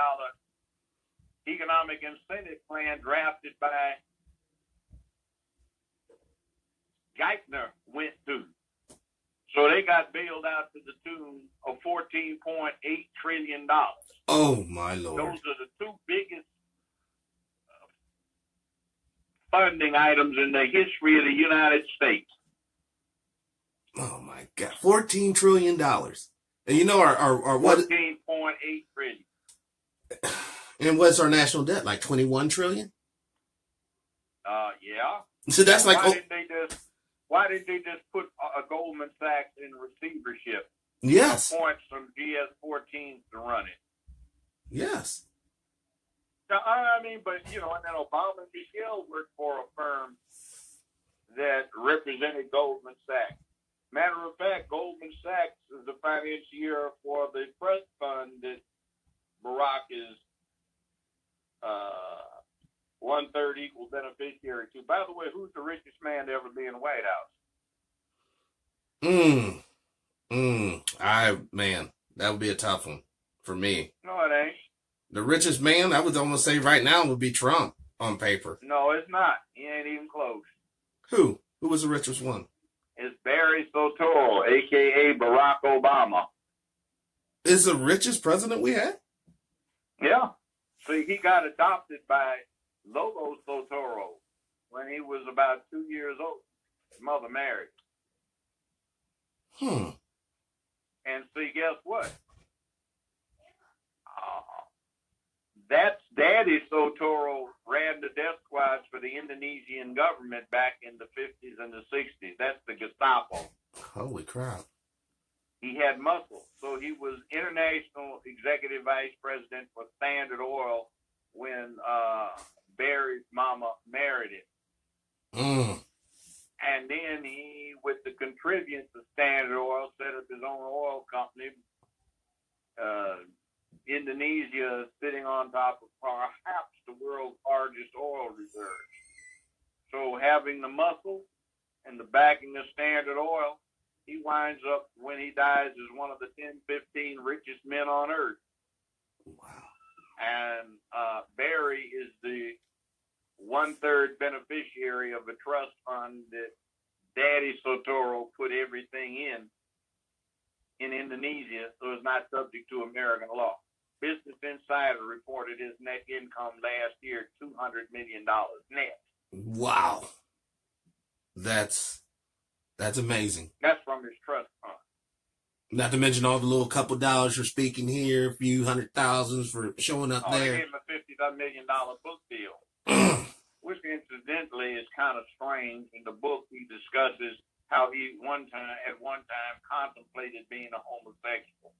economic incentive plan drafted by Geithner went to. So they got bailed out to the tune of $14.8 trillion. Oh, my Lord. Those are the 2 biggest funding items in the history of the United States. Oh, my God. $14 trillion. And you know our what? $14.8 trillion. And what's our national debt? Like 21 trillion? Yeah. So that's like... Why did they just put a Goldman Sachs in receivership? Yes. Appoint some GS-14s to run it. Yes. Now, I mean, but, you know, and then Obama and Michelle worked for a firm that represented Goldman Sachs. Matter of fact, Goldman Sachs is the financier for the trust fund that Barack is 1/3 equal beneficiary to. By the way, who's the richest man to ever be in the White House? Man, that would be a tough one for me. No, it ain't. The richest man, I would almost say right now, would be Trump on paper. No, it's not. He ain't even close. Who? Who was the richest one? It's Barry Soetoro, a.k.a. Barack Obama. Is the richest president we had? Yeah. See, he got adopted by Lolo Soetoro when he was about 2 years old. His mother married. And see, guess what? That's Daddy Soetoro ran the death squads for the Indonesian government back in the 50s and the 60s. That's the Gestapo. Holy crap. He had muscle. So he was international executive vice president for Standard Oil when Barry's mama married him. And then he, with the contributors of Standard Oil, set up his own oil company. Indonesia sitting on top of perhaps the world's largest oil reserves. So having the muscle and the backing of Standard Oil, he winds up, when he dies, as one of the 10, 15 richest men on earth. Wow. And Barry is the 1/3 beneficiary of a trust fund that Daddy Soetoro put everything in Indonesia, so it's not subject to American law. Business Insider reported his net income last year, $200 million net. Wow. That's amazing. That's from his trust fund. Not to mention all the little couple dollars for speaking here, a few $100,000 for showing up there. They gave him a $50 million book deal, which incidentally is kind of strange. In the book, he discusses how he at one time contemplated being a homosexual.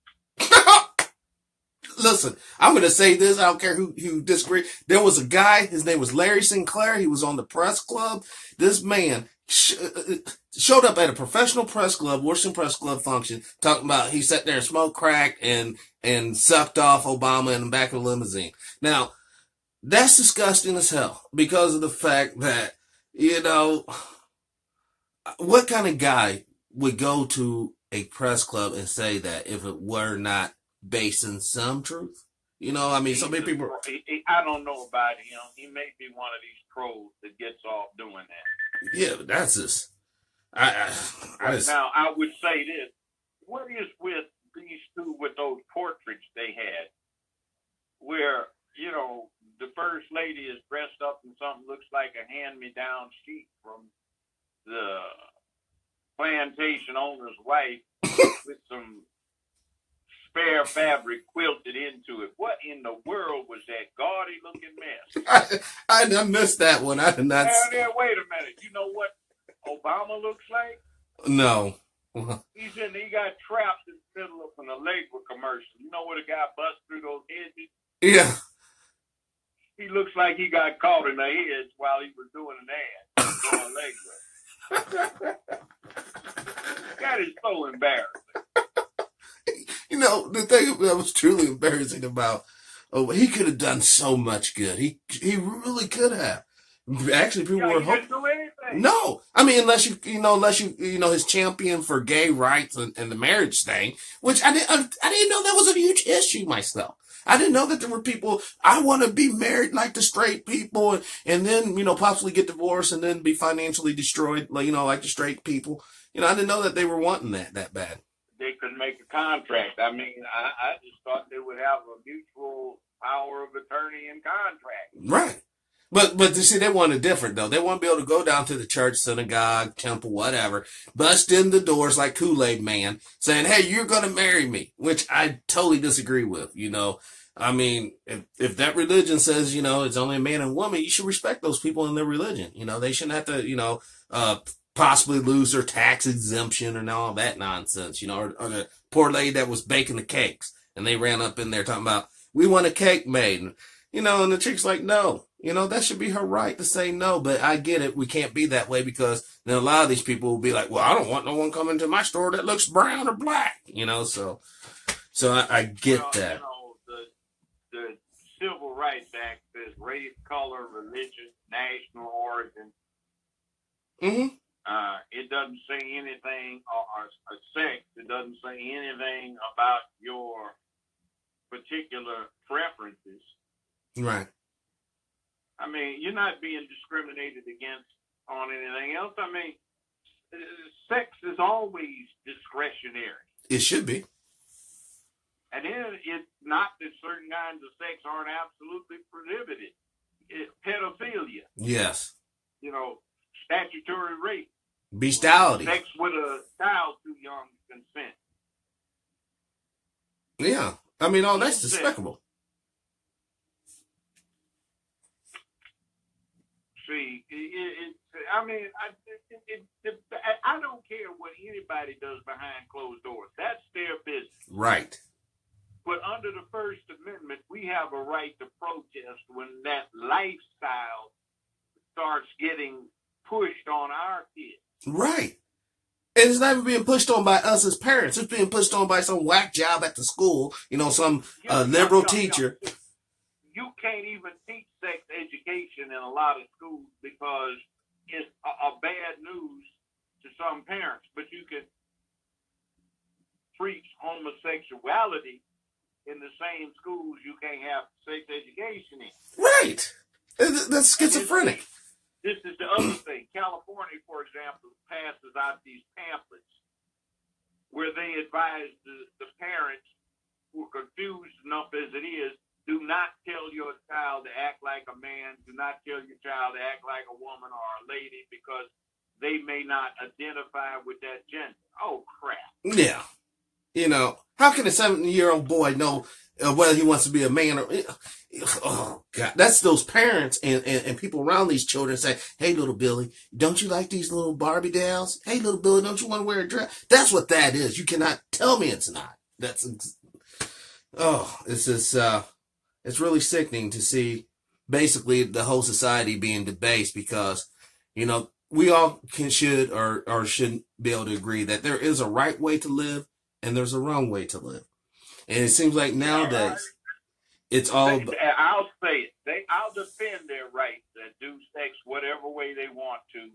Listen, I'm going to say this. I don't care who disagree. There was a guy, his name was Larry Sinclair. He was on the press club. This man showed up at a professional press club, Washington Press Club function, talking about he sat there and smoked crack and sucked off Obama in the back of a limousine. Now, that's disgusting as hell because of the fact that, you know, what kind of guy would go to a press club and say that if it were not based in some truth? You know, I mean, so many people. I don't know about him. He may be one of these trolls that gets off doing that. Yeah, but that's just. Now, I would say this. What is with these two with those portraits they had where, you know, the first lady is dressed up in something looks like a hand-me-down sheet from the plantation owner's wife with some spare fabric quilted into it. What in the world was that gaudy-looking mess? I missed that one. I did not. Wait a minute. You know what Obama looks like? No. He got trapped in the middle of an Allegra commercial. You know where the guy busts through those hedges? Yeah. He looks like he got caught in the hedge while he was doing an ad for Allegra. That is so embarrassing. You know, the thing that was truly embarrassing about, he could have done so much good. He really could have. Actually, people were hoping. No, I mean, unless you know his champion for gay rights and the marriage thing, which I didn't know that was a huge issue myself. I didn't know that there were people, I want to be married like the straight people and then, you know, possibly get divorced and then be financially destroyed, like, you know, like the straight people. You know, I didn't know that they were wanting that bad. They could make a contract. I mean, I just thought they would have a mutual power of attorney and contract. Right. But you see, they wanted different, though. They want to be able to go down to the church, synagogue, temple, whatever, bust in the doors like Kool-Aid Man, saying, hey, you're going to marry me, which I totally disagree with, you know. I mean, if that religion says, you know, it's only a man and woman, you should respect those people in their religion. You know, they shouldn't have to, you know, possibly lose their tax exemption and all that nonsense, you know, or the poor lady that was baking the cakes and they ran up in there talking about, we want a cake made, you know, and the chick's like, no. You know, that should be her right to say no, but I get it. We can't be that way because then a lot of these people will be like, well, I don't want no one coming to my store that looks brown or black, you know, so I get that. You know, the Civil Rights Act says race, color, religion, national origin. Mm-hmm. It doesn't say anything, or sex. It doesn't say anything about your particular preferences. Right. I mean, you're not being discriminated against on anything else. I mean, sex is always discretionary. It should be. And then it's not that certain kinds of sex aren't absolutely prohibited. Pedophilia. Yes. You know, statutory rape. Bestiality. Sex with a child too young to consent. Yeah. I mean, all that's despicable. See, I don't care what anybody does behind closed doors. That's their business. Right. But under the First Amendment, we have a right to protest when that lifestyle starts getting pushed on our kids. Right. And it's not even being pushed on by us as parents. It's being pushed on by some whack job at the school, you know, some liberal teacher. You can't even teach sex education in a lot of schools because it's a bad news to some parents. But you can preach homosexuality in the same schools you can't have sex education in. Right. That's schizophrenic. This is the other thing. California, for example, passes out these pamphlets where they advise the parents who are confused enough as it is, do not tell your child to act like a man. Do not tell your child to act like a woman or a lady because they may not identify with that gender. Oh, crap. Yeah. You know, how can a 7-year-old boy know whether he wants to be a man or... Oh, God. That's those parents and people around these children say, hey, little Billy, don't you like these little Barbie dolls? Hey, little Billy, don't you want to wear a dress? That's what that is. You cannot tell me it's not. It's just... It's really sickening to see basically the whole society being debased because, you know, we all should or shouldn't be able to agree that there is a right way to live and there's a wrong way to live. And it seems like nowadays it's all... I'll say it. I'll defend their right to do sex whatever way they want to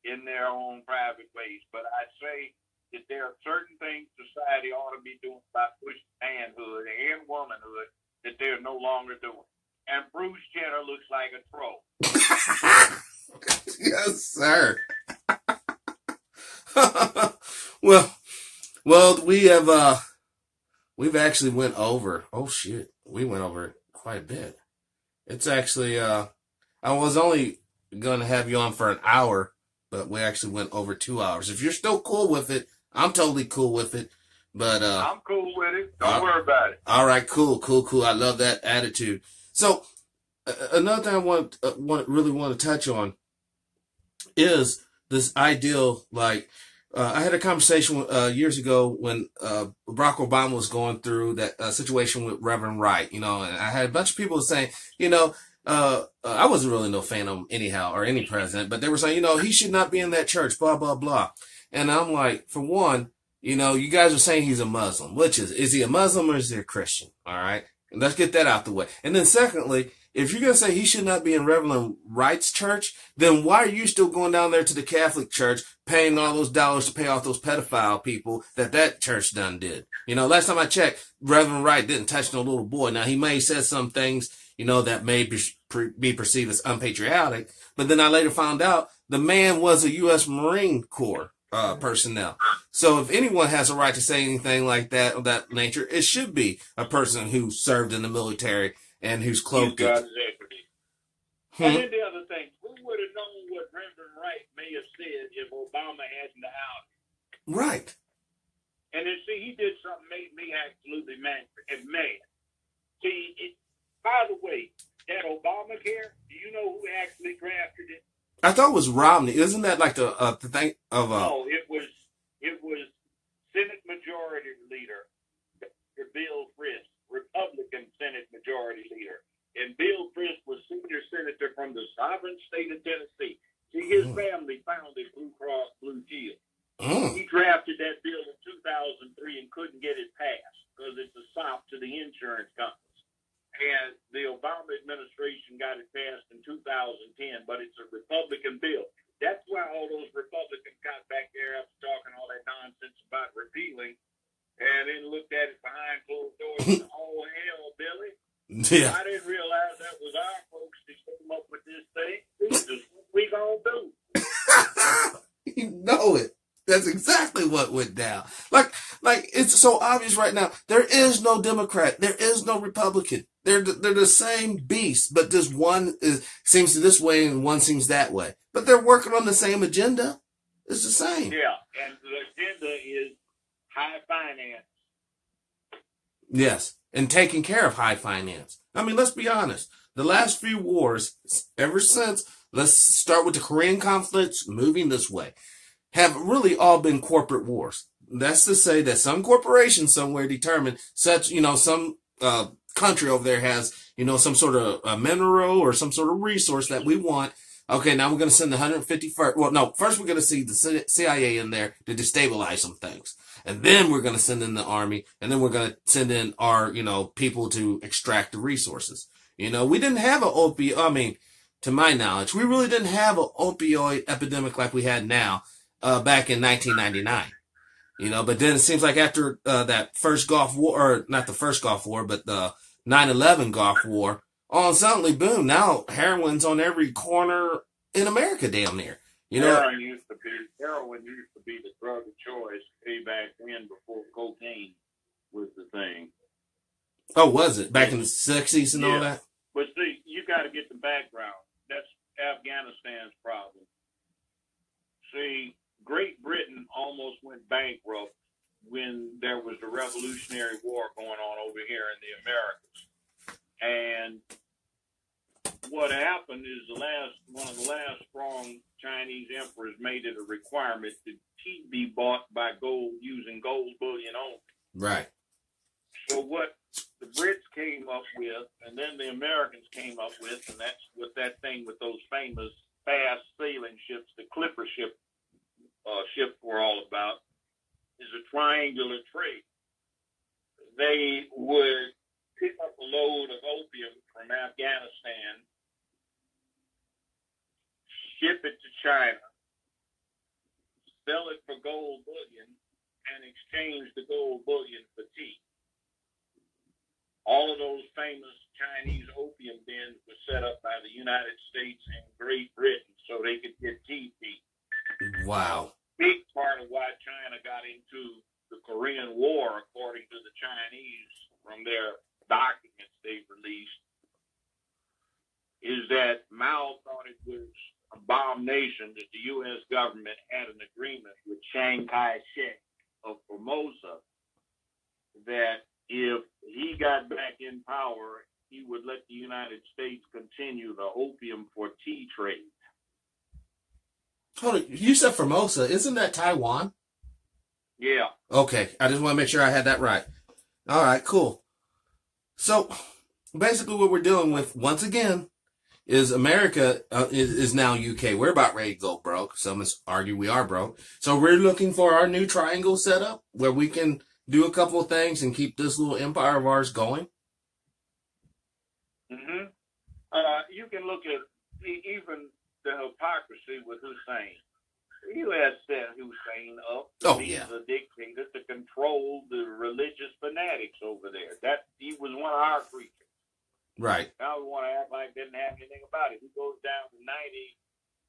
in their own private ways. But I say that there are certain things society ought to be doing by pushing manhood and womanhood that they're no longer doing. And Bruce Jenner looks like a troll. Yes, sir. well, we've actually went over. Oh shit, we went over quite a bit. It's actually I was only gonna have you on for an hour, but we actually went over 2 hours. If you're still cool with it, I'm totally cool with it. But I'm cool with it. Don't worry about it. All right, cool. I love that attitude. So another thing I really want to touch on is this ideal. Like I had a conversation years ago when Barack Obama was going through that situation with Reverend Wright. And I had a bunch of people saying, I wasn't really no fan of him anyhow or any president, but they were saying, he should not be in that church, blah blah blah. And I'm like, for one, you guys are saying he's a Muslim. Which is he a Muslim or is he a Christian? All right. And let's get that out the way. And then secondly, if you're going to say he should not be in Reverend Wright's church, then why are you still going down there to the Catholic church, paying all those dollars to pay off those pedophile people that church done did? Last time I checked, Reverend Wright didn't touch no little boy. Now, he may have said some things, that may be perceived as unpatriotic. But then I later found out the man was a U.S. Marine Corps personnel. So if anyone has a right to say anything like that of that nature, it should be a person who served in the military and who's cloaked. He's got his equity. And then the other thing, who would have known what Reverend Wright may have said if Obama hadn't out? Right. And then see, he did something made me absolutely mad. See, by the way, that Obamacare, do you know who actually drafted it? I thought it was Romney. Isn't that like the thing of No, it was Senate Majority Leader Dr. Bill Frist, Republican Senate Majority Leader, and Bill Frist was senior senator from the sovereign state of Tennessee. See, his family founded Blue Cross Blue Shield. He drafted that bill in 2003 and couldn't get it passed because it's a sop to the insurance companies. And the Obama administration got it passed in 2010, but it's a Republican bill. That's why all those Republicans got back there after talking all that nonsense about repealing and then looked at it behind closed doors and, oh, hell, Billy. Yeah. I didn't realize that was our folks that came up with this thing. This is what we gonna do. You know it. That's exactly what went down. Like it's so obvious right now. There is no Democrat. There is no Republican. They're the same beast, but this one seems this way and one seems that way. But they're working on the same agenda. It's the same. Yeah, and the agenda is high finance. Yes, and taking care of high finance. I mean, let's be honest. The last few wars, ever since, let's start with the Korean conflicts, moving this way, have really all been corporate wars. That's to say that some corporation somewhere determined such, some country over there has, some sort of a mineral or some sort of resource that we want. Okay, now we're going to send the 151st. Well, no, first we're going to see the CIA in there to destabilize some things. And then we're going to send in the army. And then we're going to send in our, people to extract the resources. We didn't have to my knowledge, we really didn't have an opioid epidemic like we had now back in 1999. But then it seems like after that first Gulf War, or not the first Gulf War, but the 9/11 Gulf War, all suddenly, boom, now heroin's on every corner in America damn near. Heroin used to be the drug of choice way back when before cocaine was the thing. Oh, was it? Back in the 60s and all that? But see, you got to get the background. That's Afghanistan's problem. See, Great Britain almost went bankrupt when there was the Revolutionary War going on over here in the Americas. And what happened is one of the last strong Chinese emperors made it a requirement that tea be bought by gold using gold bullion only. Right. So what the Brits came up with, and then the Americans came up with, and that's what that thing with those famous fast sailing ships, the clipper ships were all about, is a triangular trade. They would pick up a load of opium from Afghanistan, ship it to China, sell it for gold bullion, and exchange the gold bullion for tea. All of those famous Chinese opium dens were set up by the United States and Great Britain so they could get TP. Wow. Big part of why China got into the Korean War, according to the Chinese from their documents they've released, is that Mao thought it was a bomb nation that the U.S. government had an agreement with Chiang Kai-shek of Formosa that if he got back in power, he would let the United States continue the opium for tea trade. Hold on. You said Formosa. Isn't that Taiwan? Yeah. Okay. I just want to make sure I had that right. All right, cool. So basically what we're dealing with, once again, is America is now UK. We're about ready to go broke. Some argue we are broke. So we're looking for our new triangle setup where we can do a couple of things and keep this little empire of ours going. Mm-hmm. You can look at even the hypocrisy with Hussein. The U.S. set Hussein up to be the dictator to control the religious fanatics over there. That he was one of our creatures. Right. Now we want to act like didn't have anything about it. He goes down to 90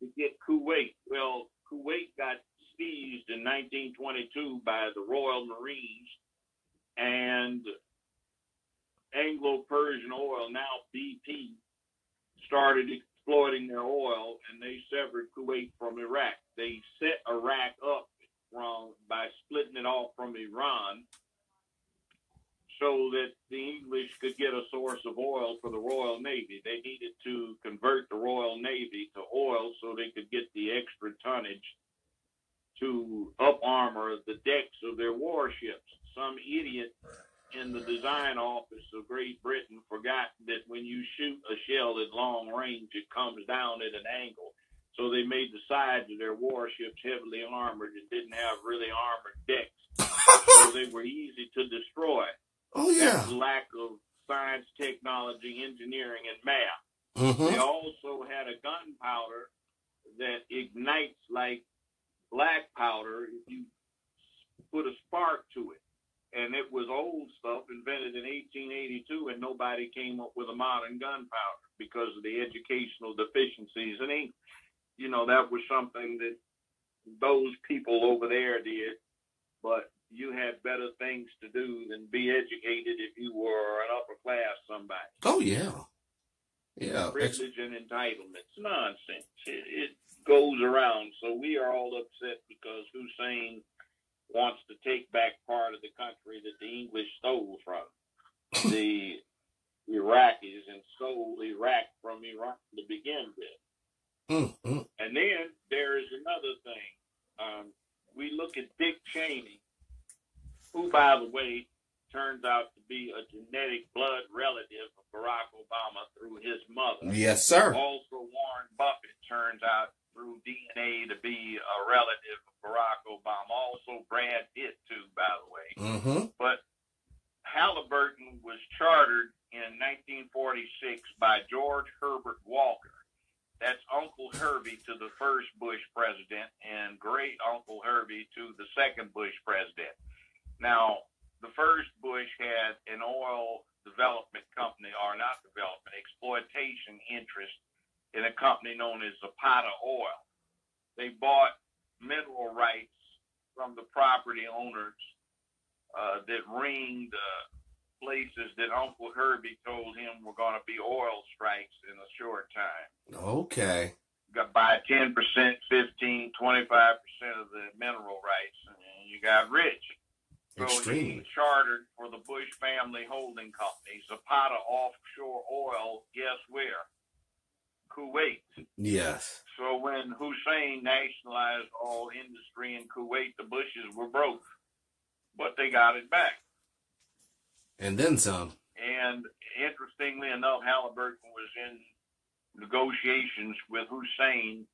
to get Kuwait. Well, Kuwait got seized in 1922 by the Royal Marines, and Anglo-Persian Oil, now BP, started exploiting their oil, and they severed Kuwait from Iraq. They set Iraq up by splitting it off from Iran so that the English could get a source of oil for the Royal Navy. They needed to convert the Royal Navy to oil so they could get the extra tonnage to up-armor the decks of their warships. Some idiot in the design office of Great Britain forgot that when you shoot a shell at long range, it comes down at an angle. So they made the sides of their warships heavily armored and didn't have really armored decks. So they were easy to destroy. Oh, yeah. That's the lack of science, technology, engineering, and math. Mm-hmm. They also had a gunpowder that ignites like black powder if you put a spark to it. And it was old stuff invented in 1882, and nobody came up with a modern gunpowder because of the educational deficiencies in England. You know, that was something that those people over there did, but you had better things to do than be educated if you were an upper class somebody. Oh, yeah. Yeah. Privilege and entitlements. Nonsense. It goes around. So we are all upset because Hussein wants to take back part of the country that the English stole from the Iraqis and stole Iraq from Iran to begin with. Mm-hmm. And then there is another thing. We look at Dick Cheney, who, by the way, turns out to be a genetic blood relative of Barack Obama through his mother. Yes, sir. Also, Warren Buffett turns out through DNA to be a relative of Barack Obama. Also, Brad Pitt, too, by the way. Mm-hmm. But Halliburton was chartered in 1946 by George Herbert Walker. That's Uncle Herbie to the first Bush president and great Uncle Herbie to the second Bush president. Now, the first Bush had an oil development company, or not development, exploitation interest in a company known as Zapata Oil. They bought mineral rights from the property owners that ringed places that Uncle Herbie told him were going to be oil strikes in a short time. Okay. Got by 10%, 15, 25% of the mineral rights, and you got rich. So Extremely. he chartered for the Bush family holding company, Zapata Offshore Oil, guess where? Kuwait. Yes. So when Hussein nationalized all industry in Kuwait, the Bushes were broke, but they got it back. And then some. And interestingly enough, Halliburton was in negotiations with Hussein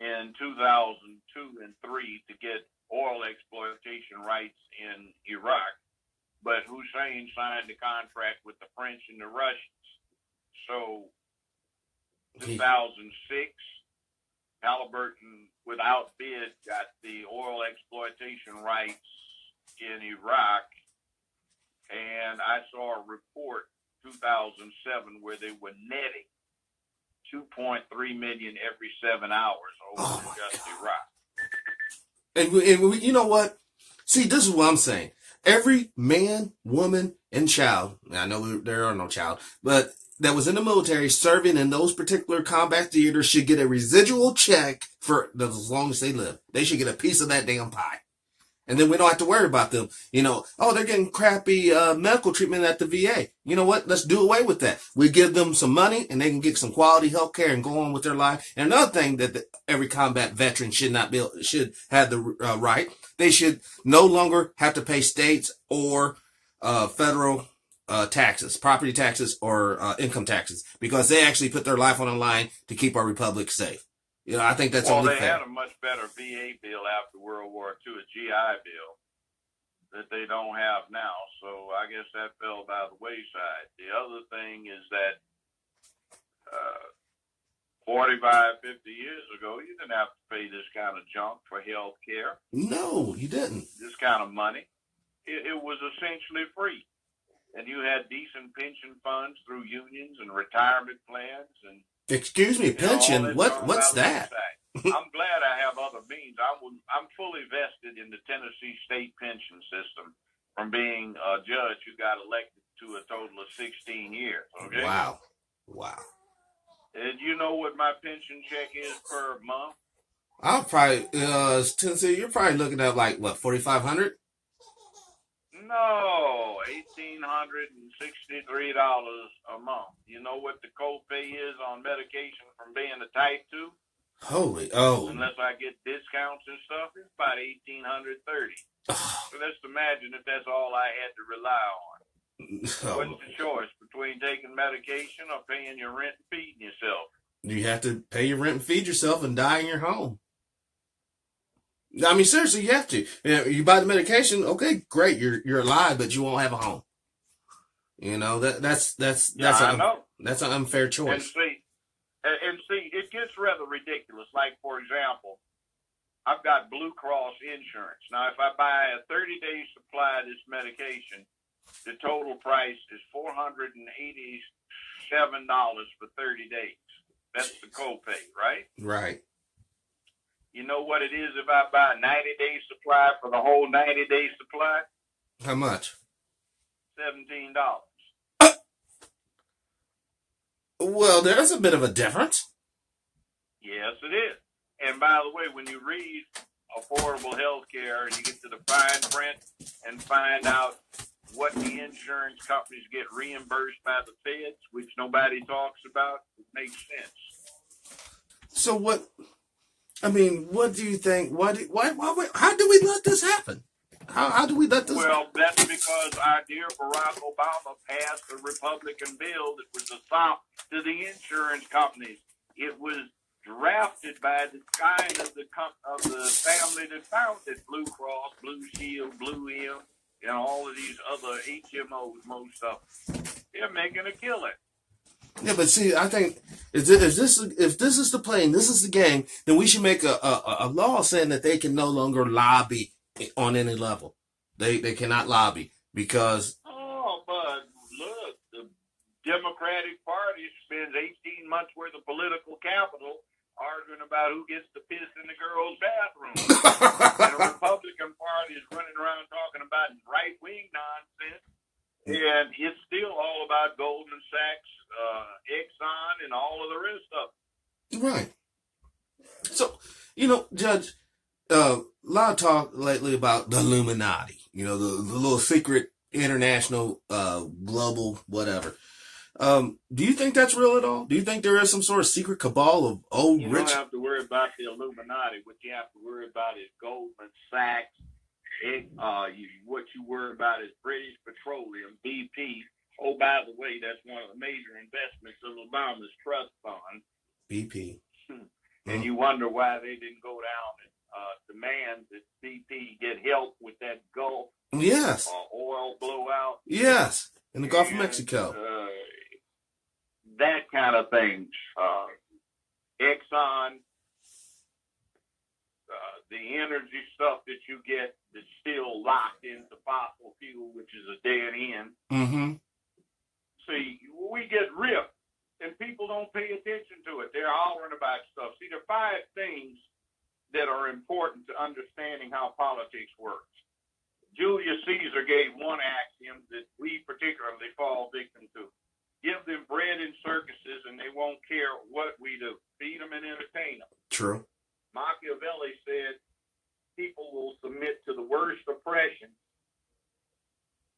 in 2002 and 3 to get oil exploitation rights in Iraq. But Hussein signed a contract with the French and the Russians. So 2006, Halliburton, without bid, got the oil exploitation rights in Iraq. And I saw a report 2007 where they were netting 2.3 million every 7 hours over the Dusty Rock. And you know what? See, this is what I'm saying. Every man, woman, and child, I know there are no child, but that was in the military serving in those particular combat theaters should get a residual check for as long as they live. They should get a piece of that damn pie. And then we don't have to worry about them, oh, they're getting crappy medical treatment at the VA. You know what? Let's do away with that. We give them some money and they can get some quality health care and go on with their life. And another thing that every combat veteran should have the right. They should no longer have to pay states or federal taxes, property taxes or income taxes, because they actually put their life on the line to keep our republic safe. I think that's only fair. Well, they had a much better VA bill after World War II, a GI bill, that they don't have now. So I guess that fell by the wayside. The other thing is that 45, 50 years ago, you didn't have to pay this kind of junk for health care. No, you didn't. This kind of money. It was essentially free. And you had decent pension funds through unions and retirement plans and excuse me, pension? What's that? I'm glad I have other means. I'm fully vested in the Tennessee state pension system from being a judge who got elected to a total of 16 years. Okay. Wow. And you know what my pension check is per month? I'll probably Tennessee. You're probably looking at like what, $4,500? No, $1,863 a month. You know what the copay is on medication from being a type 2? Unless I get discounts and stuff, it's about $1,830. So let's imagine if that's all I had to rely on. What's the choice between taking medication or paying your rent and feeding yourself? You have to pay your rent and feed yourself and die in your home. I mean, seriously, you have to. You buy the medication, okay, great, you're alive, but you won't have a home. That's an unfair choice. And see, it gets rather ridiculous. Like, for example, I've got Blue Cross insurance. Now, if I buy a 30-day supply of this medication, the total price is $487 for 30 days. That's the copay, right? Right. You know what it is if I buy a 90-day supply for the whole 90-day supply? How much? $17. Well, there's a bit of a difference. Yes, it is. And by the way, when you read affordable health care and you get to the fine print and find out what the insurance companies get reimbursed by the feds, which nobody talks about, it makes sense. So what do you think? How do we let this happen? How do we let this happen? Well, that's because our dear Barack Obama passed a Republican bill that was a sop to the insurance companies. It was drafted by the kind of the family that founded Blue Cross, Blue Shield, Blue M, and all of these other HMOs, most of them. They're making a killing. Yeah, but see, I think if this is the play and this is the game, then we should make a law saying that they can no longer lobby on any level. They cannot lobby because. Oh, but look, the Democratic Party spends 18 months worth of political capital arguing about who gets to piss in the girls' bathroom. And the Republican Party is running around talking about right-wing nonsense. And it's still all about Goldman Sachs, Exxon, and all of the rest of it. Right. So, Judge, a lot of talk lately about the Illuminati, the little secret international, global, whatever. Do you think that's real at all? Do you think there is some sort of secret cabal of old rich? You don't have to worry about the Illuminati. What you have to worry about is Goldman Sachs. What you worry about is British Petroleum, BP. Oh, by the way, that's one of the major investments of Obama's trust fund. BP. And you wonder why they didn't go down and demand that BP get help with that Gulf oil blowout. Yes, in the Gulf of Mexico. That kind of thing. Exxon, the energy stuff that you get that's still locked into fossil fuel, which is a dead end. Mm-hmm. See, we get ripped, and people don't pay attention to it. They're hollering about stuff. See, there are 5 things that are important to understanding how politics works. Julius Caesar gave one axiom that we particularly fall victim to. Give them bread in circuses and they won't care what we do. Feed them and entertain them. True. Machiavelli said people will submit to the worst oppression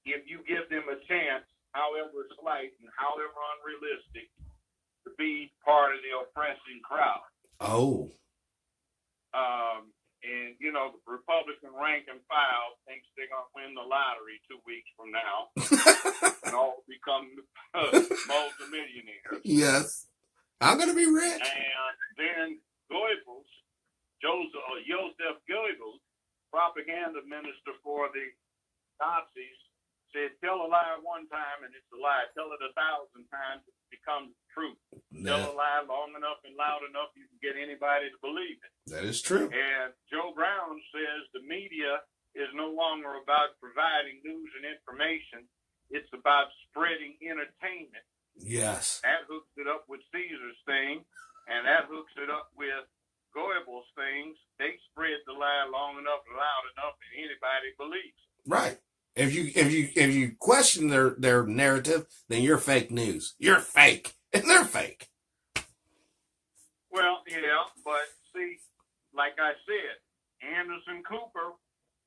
if you give them a chance, however slight and however unrealistic, to be part of the oppressing crowd. Oh. And, you know, the Republican rank and file thinks they're going to win the lottery 2 weeks from now and all become multimillionaires. Yes. I'm going to be rich. And then Goebbels, Joseph Goebbels, propaganda minister for the Nazis, said, tell a lie one time and it's a lie. Tell it 1,000 times, it becomes truth. Tell a lie long enough and loud enough, you can get anybody to believe it. That is true. And Joe Brown says the media is no longer about providing news and information. It's about spreading entertainment. Yes. That hooks it up with Caesar's thing, and that hooks it up with Goebbels' things. They spread the lie long enough and loud enough, and anybody believes. Right. If you question their narrative, then you're fake news. You're fake, and they're fake. Well, yeah, but see, like I said, Anderson Cooper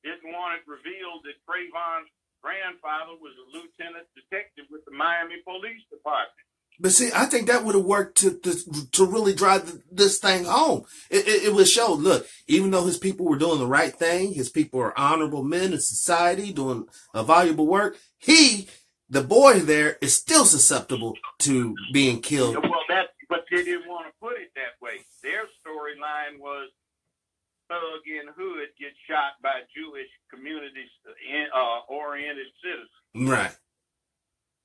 didn't want it revealed that Trayvon's grandfather was a lieutenant detective with the Miami Police Department. But see, I think that would have worked to really drive this thing home. It would show, look, even though his people were doing the right thing, his people are honorable men in society doing a valuable work, the boy there, is still susceptible to being killed. Well, but they didn't want to put it that way. Their storyline was thug in hood gets shot by Jewish communities oriented citizens. Right.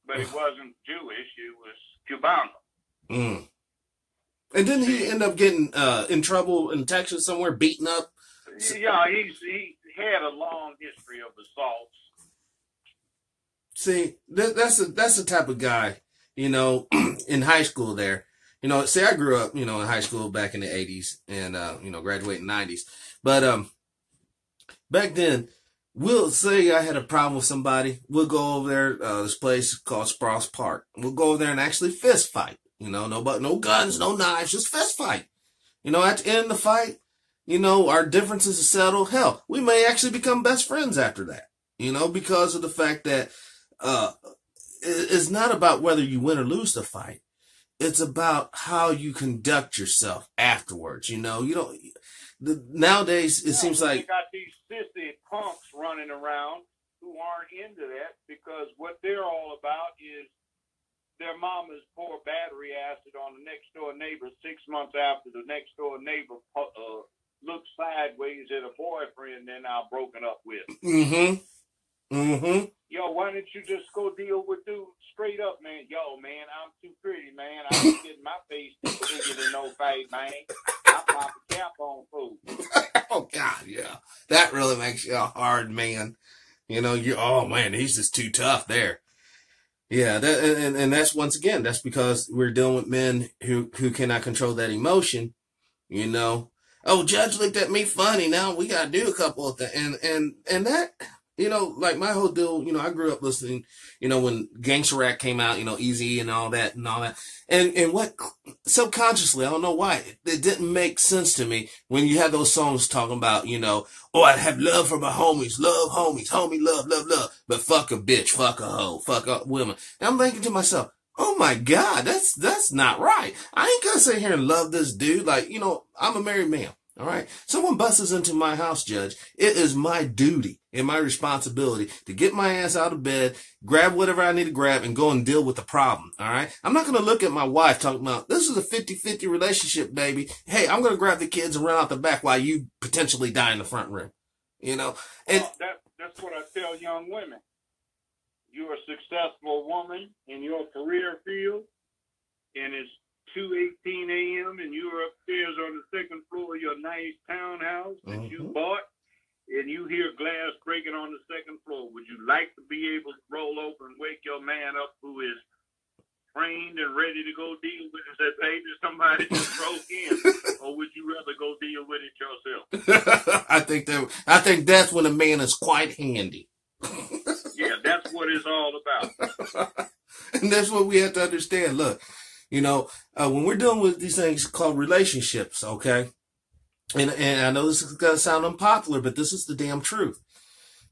But it wasn't Jewish, it was Cubano. Mm. And didn't he end up getting in trouble in Texas somewhere, beaten up? Yeah, he had a long history of assaults. See, that's the type of guy, you know, in high school there. You know, see, I grew up, you know, in high school back in the 80s and, you know, graduated in the 90s. But back then, we'll say I had a problem with somebody. We'll go over there, this place called Sprouse Park. We'll go over there and actually fist fight. You know, no guns, no knives, just fist fight. You know, at the end of the fight, you know, our differences are settled. Hell, we may actually become best friends after that. You know, because of the fact that it's not about whether you win or lose the fight. It's about how you conduct yourself afterwards. You know, nowadays it seems like you got these sissy punks running around who aren't into that because what they're all about is their mama's pour battery acid on the next door neighbor 6 months after the next door neighbor looks sideways at a boyfriend they're now broken up with. Mm-hmm. Mm-hmm. Yo, why don't you just go deal with dude straight up, man? Yo, man, I'm too pretty, man. I ain't getting my face bigger than no fight, man. I pop a cap on food. Oh, God, yeah. That really makes you a hard man. You know, oh, man, he's just too tough there. Yeah, and that's, once again, that's because we're dealing with men who cannot control that emotion, you know. Oh, Judge looked at me funny. Now we got to do a couple of things. And that... You know, like my whole deal, you know, I grew up listening, you know, when Gangsta Rap came out, you know, Easy and all that. And what, subconsciously, I don't know why, it didn't make sense to me when you had those songs talking about, you know, oh, I have love for my homies, love homies, homie, love, but fuck a bitch, fuck a hoe, fuck a woman. And I'm thinking to myself, oh my God, that's not right. I ain't gonna sit here and love this dude. Like, you know, I'm a married man. All right. Someone busts into my house, Judge. It is my duty and my responsibility to get my ass out of bed, grab whatever I need to grab, and go and deal with the problem. All right. I'm not going to look at my wife talking about this is a 50-50 relationship, baby. Hey, I'm going to grab the kids and run out the back while you potentially die in the front room. You know, and that's what I tell young women. You're a successful woman in your career field, and it's 2:18 a.m. and you're upstairs on the second floor of your nice townhouse that you bought, and you hear glass breaking on the second floor. Would you like to be able to roll over and wake your man up who is trained and ready to go deal with it? Say, baby, somebody just broke in, or would you rather go deal with it yourself? I think that's when a man is quite handy. Yeah, that's what it's all about. And that's what we have to understand. Look, when we're dealing with these things called relationships, okay? And I know this is going to sound unpopular, but this is the damn truth.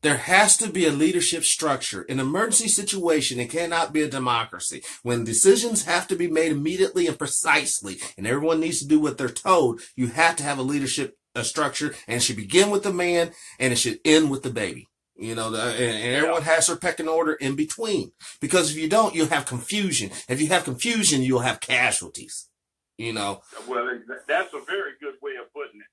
There has to be a leadership structure. In an emergency situation, it cannot be a democracy. When decisions have to be made immediately and precisely, and everyone needs to do what they're told, you have to have a leadership structure, and it should begin with the man, and it should end with the baby. And everyone has their pecking order in between. Because if you don't, you'll have confusion. If you have confusion, you'll have casualties. Well, that's a very good way of putting it.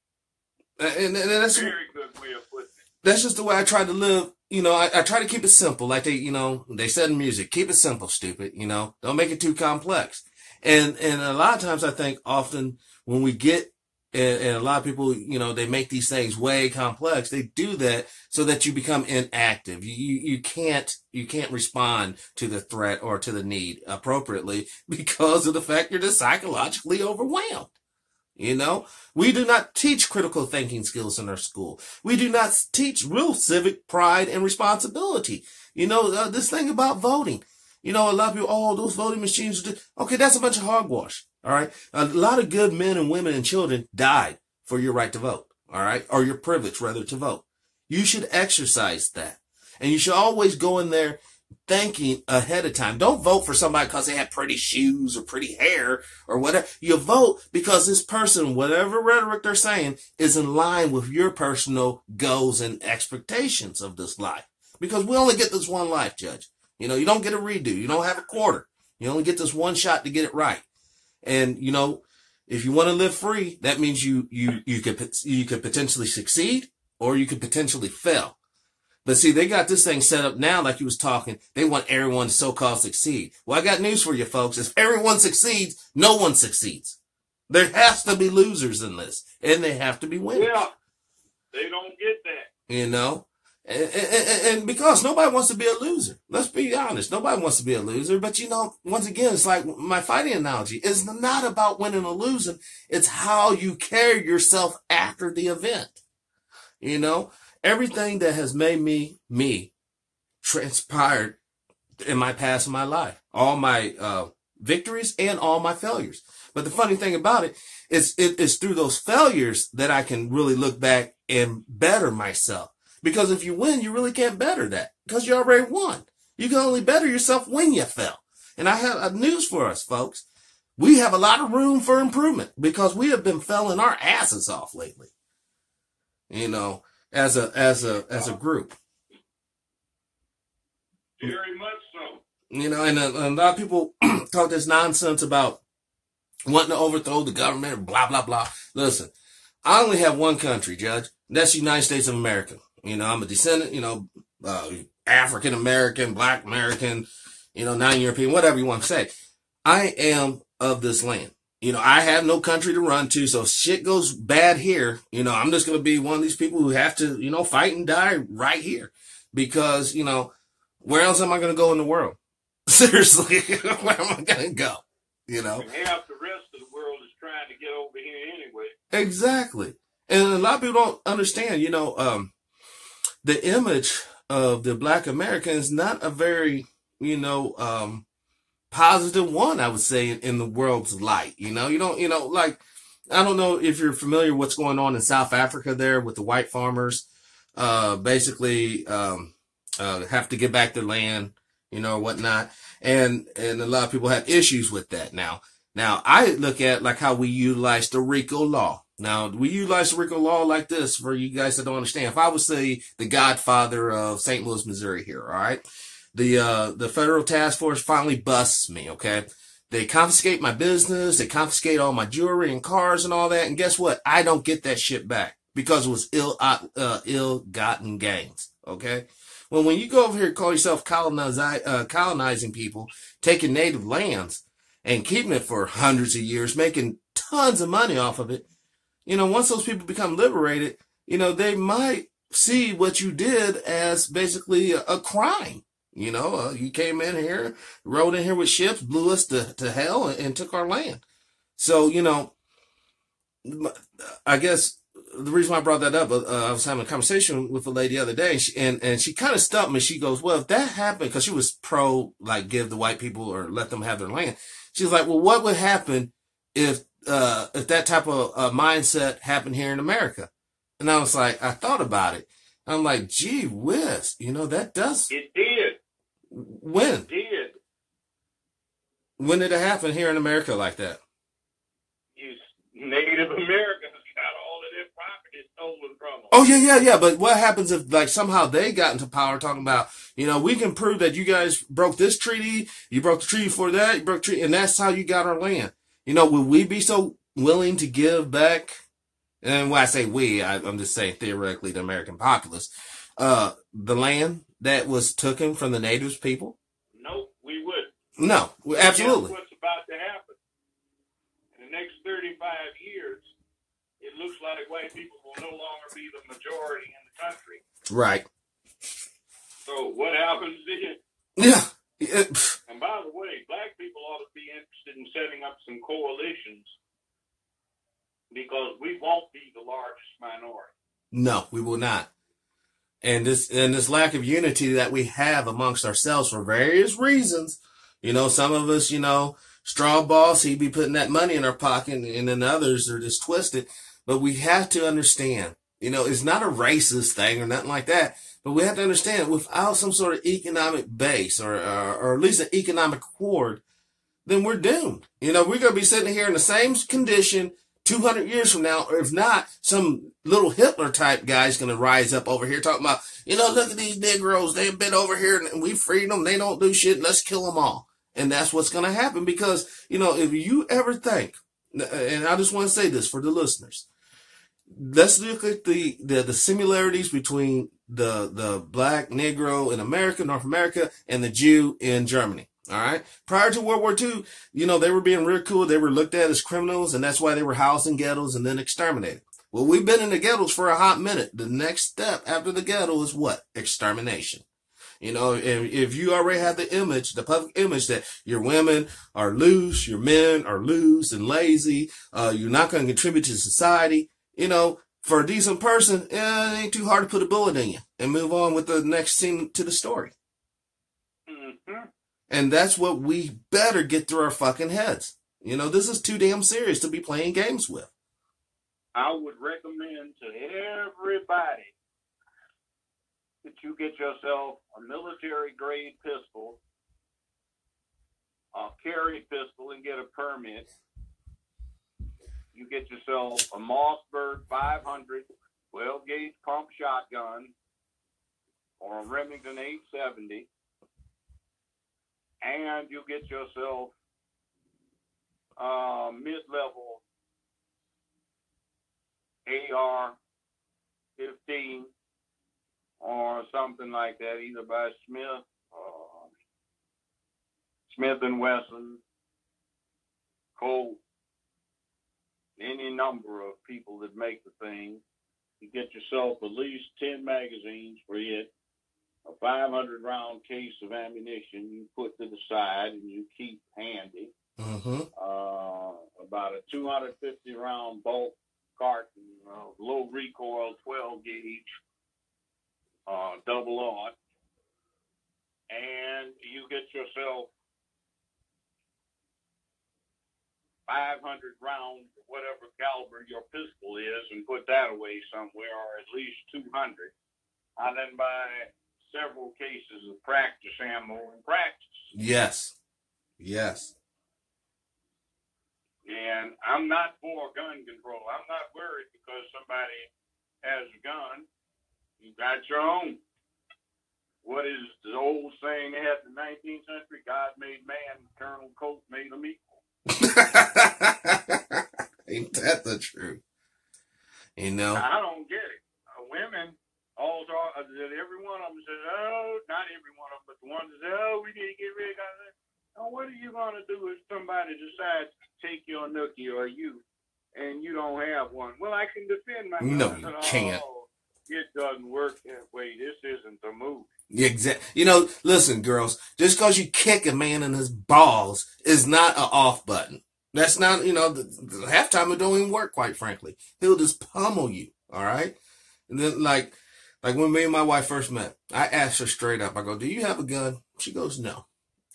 And that's a very good way of putting it. That's just the way I try to live. I try to keep it simple. Like they said in music, keep it simple, stupid. Don't make it too complex. And a lot of times I think often when we get, and a lot of people, they make these things way complex. They do that so that you become inactive. You can't respond to the threat or to the need appropriately because of the fact you're just psychologically overwhelmed. We do not teach critical thinking skills in our school. We do not teach real civic pride and responsibility. This thing about voting. A lot of people, those voting machines. Okay, that's a bunch of hogwash. All right. A lot of good men and women and children died for your right to vote. All right. Or your privilege, rather, to vote. You should exercise that. And you should always go in there thinking ahead of time. Don't vote for somebody because they have pretty shoes or pretty hair or whatever. You vote because this person, whatever rhetoric they're saying, is in line with your personal goals and expectations of this life. Because we only get this one life, Judge. You don't get a redo. You don't have a quarter. You only get this one shot to get it right. And, if you want to live free, that means you could potentially succeed or you could potentially fail. But see, they got this thing set up now, like you was talking. They want everyone to so-called succeed. Well, I got news for you, folks. If everyone succeeds, no one succeeds. There has to be losers in this, and they have to be winners. Yeah, they don't get that. And because nobody wants to be a loser. Let's be honest. Nobody wants to be a loser. But, once again, it's like my fighting analogy. It's not about winning or losing. It's how you carry yourself after the event. Everything that has made me transpired in my past and my life. All my victories and all my failures. But the funny thing about it is it's through those failures that I can really look back and better myself. Because if you win, you really can't better that because you already won. You can only better yourself when you fell. And I have news for us, folks. We have a lot of room for improvement because we have been felling our asses off lately. As a group. Very much so. And a lot of people talk this nonsense about wanting to overthrow the government, blah, blah, blah. Listen, I only have one country, Judge. And that's the United States of America. I'm a descendant, African American, Black American, non-European, whatever you want to say. I am of this land. I have no country to run to, so if shit goes bad here, I'm just going to be one of these people who have to, fight and die right here. Because, where else am I going to go in the world? Seriously, where am I going to go? And half the rest of the world is trying to get over here anyway. Exactly. And a lot of people don't understand, the image of the Black American is not a very, positive one, I would say, in the world's light. I don't know if you're familiar with what's going on in South Africa there with the white farmers, basically, have to get back their land, or whatnot. And a lot of people have issues with that now. Now, I look at like how we utilize the RICO law. Now, we utilize the RICO law like this for you guys that don't understand. If I was, say, the godfather of St. Louis, Missouri here, all right? The federal task force finally busts me, okay? They confiscate my business. They confiscate all my jewelry and cars and all that. And guess what? I don't get that shit back because it was ill-gotten gains, okay? Well, when you go over here and call yourself colonizing people, taking native lands and keeping it for hundreds of years, making tons of money off of it, once those people become liberated, they might see what you did as basically a crime, You know, you came in here, rode in here with ships, blew us to hell, and took our land. So, you know, I guess the reason why I brought that up, I was having a conversation with a lady the other day, and she kind of stumped me. She goes, well, if that happened, because she was pro, like, give the white people or let them have their land. She's like, well, what would happen if that type of mindset happened here in America? And I was like, I thought about it. I'm like, gee whiz, you know, that does. It did. When? It did. When did it happen here in America like that? Native Americans got all of their property stolen from them. Oh, yeah. But what happens if, like, somehow they got into power talking about, you know, we can prove that you guys broke this treaty, you broke the treaty for that, you broke the treaty, and that's how you got our land. You know, would we be so willing to give back? And when I say we, I'm just saying theoretically the American populace, the land that was taken from the natives people? Nope, we wouldn't. No, absolutely. What's about to happen? In the next 35 years, it looks like white people will no longer be the majority in the country. Right. So what happens then? Yeah. And by the way, black people ought to be interested in setting up some coalitions because we won't be the largest minority. No, we will not. And this lack of unity that we have amongst ourselves for various reasons, you know, some of us, you know, straw boss, he'd be putting that money in our pocket, and then others are just twisted. But we have to understand, you know, it's not a racist thing or nothing like that. But we have to understand, without some sort of economic base or at least an economic cord, then we're doomed. You know, we're going to be sitting here in the same condition 200 years from now, or if not, some little Hitler type guy's going to rise up over here talking about, you know, look at these Negroes. They've been over here and we freed them. They don't do shit. Let's kill them all. And that's what's going to happen because, you know, if you ever think, and I just want to say this for the listeners, let's look at the similarities between the black Negro in America, North America, and the Jew in Germany. All right. Prior to World War II, you know, they were being ridiculed. They were looked at as criminals, and that's why they were housed in ghettos and then exterminated. Well, we've been in the ghettos for a hot minute. The next step after the ghetto is what? Extermination. You know, if you already have the image, the public image that your women are loose, your men are loose and lazy, you're not going to contribute to society, you know, for a decent person, it ain't too hard to put a bullet in you and move on with the next scene to the story. Mm-hmm. And that's what we better get through our fucking heads. You know, this is too damn serious to be playing games with. I would recommend to everybody that you get yourself a military grade pistol, a carry pistol, and get a permit. You get yourself a Mossberg 500 12-gauge pump shotgun or a Remington 870. And you get yourself mid-level AR-15 or something like that, either by Smith & Wesson, Colt, any number of people that make the thing. You get yourself at least 10 magazines for it. A 500-round case of ammunition you put to the side and you keep handy. Mm-hmm. About a 250-round bolt carton, low recoil 12-gauge, double-aught. And you get yourself 500 rounds, whatever caliber your pistol is, and put that away somewhere, or at least 200. And then buy several cases of practice ammo and practice. Yes. Yes. And I'm not for gun control. I'm not worried because somebody has a gun. You got your own. What is the old saying they had in the 19th century? God made man, Colonel Colt made them equal. Ain't that the truth? You know? I don't get it. Women, every one of them says, oh, not every one of them, but the ones that say, oh, we need to get rid of that. Now, what are you going to do if somebody decides to take your nookie or you, and you don't have one? Well, I can defend myself. No, you can't. It doesn't work that way. This isn't the movie. Exactly. You know, listen, girls, just because you kick a man in his balls is not an off button. That's not, the halftime it don't even work, quite frankly. He'll just pummel you. All right. And then like when me and my wife first met, I asked her straight up, I go, do you have a gun? She goes, no.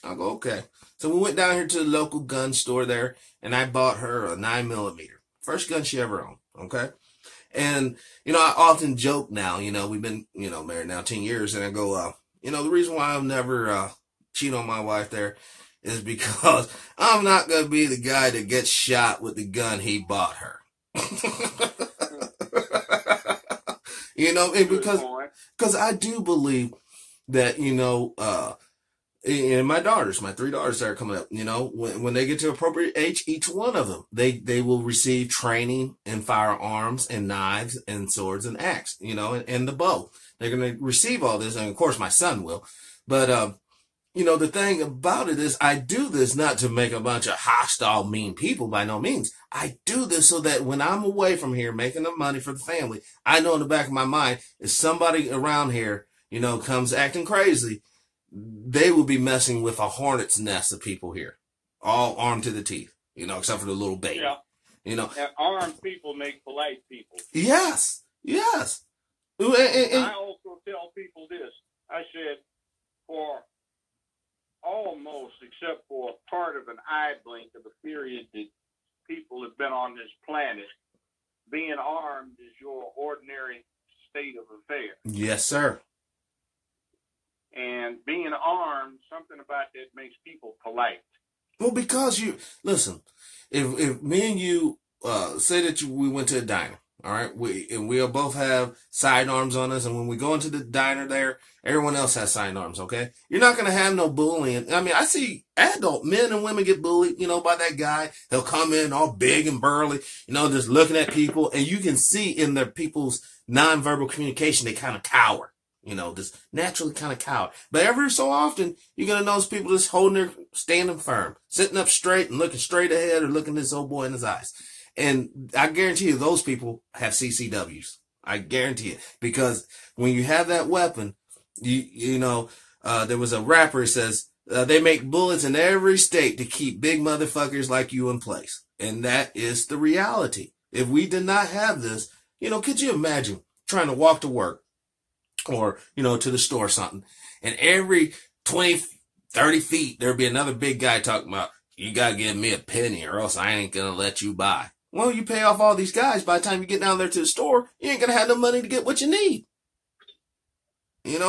I go, okay. So we went down here to the local gun store there and I bought her a 9mm. First gun she ever owned. Okay. And, I often joke now, we've been, married now 10 years and I go, the reason why I'll never, cheat on my wife there is because I'm not going to be the guy that gets shot with the gun he bought her. And because I do believe that, and my 3 daughters that are coming up, when they get to appropriate age, each one of them, they will receive training in firearms and knives and swords and axe, and the bow. They're going to receive all this. And of course, my son will. But, the thing about it is I do this not to make a bunch of hostile, mean people, by no means. I do this so that when I'm away from here making the money for the family, I know in the back of my mind, if somebody around here, comes acting crazy, they will be messing with a hornet's nest of people here, all armed to the teeth, except for the little baby. Yeah. And armed people make polite people. Yes. Yes. And I also tell people this. I said, for almost, except for part of an eye blink of the period that people have been on this planet, being armed is your ordinary state of affairs. Yes, sir. And being armed, something about that makes people polite. Well, because listen, if me and you say that we went to a diner, all right, we'll both have sidearms on us, and when we go into the diner there, everyone else has sidearms, okay? You're not going to have no bullying. I mean, I see adult men and women get bullied, by that guy. He'll come in all big and burly, just looking at people, and you can see in their people's nonverbal communication, they kind of cower. Just naturally kind of cower. But every so often, you're going to notice people just standing firm, sitting up straight and looking straight ahead or looking this old boy in his eyes. And I guarantee you those people have CCWs. I guarantee it. Because when you have that weapon, there was a rapper who says, they make bullets in every state to keep big motherfuckers like you in place. And that is the reality. If we did not have this, could you imagine trying to walk to work or, to the store or something, and every 20, 30 feet, there'd be another big guy talking about, you got to give me a penny or else I ain't going to let you buy. Well, you pay off all these guys. By the time you get down there to the store, you ain't going to have no money to get what you need.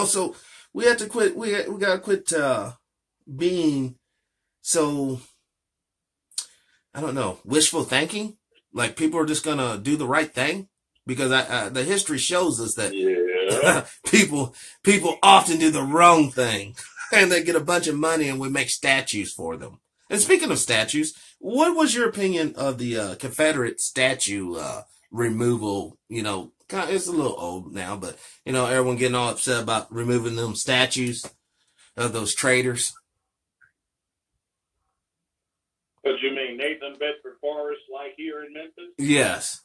So we have to quit. We got to quit being so, I don't know, wishful thinking. Like people are just going to do the right thing. Because the history shows us that people often do the wrong thing. And they get a bunch of money and we make statues for them. And speaking of statues, what was your opinion of the Confederate statue removal? It's a little old now, but, everyone getting all upset about removing them statues of those traitors. But you mean Nathan Bedford Forrest, like here in Memphis? Yes.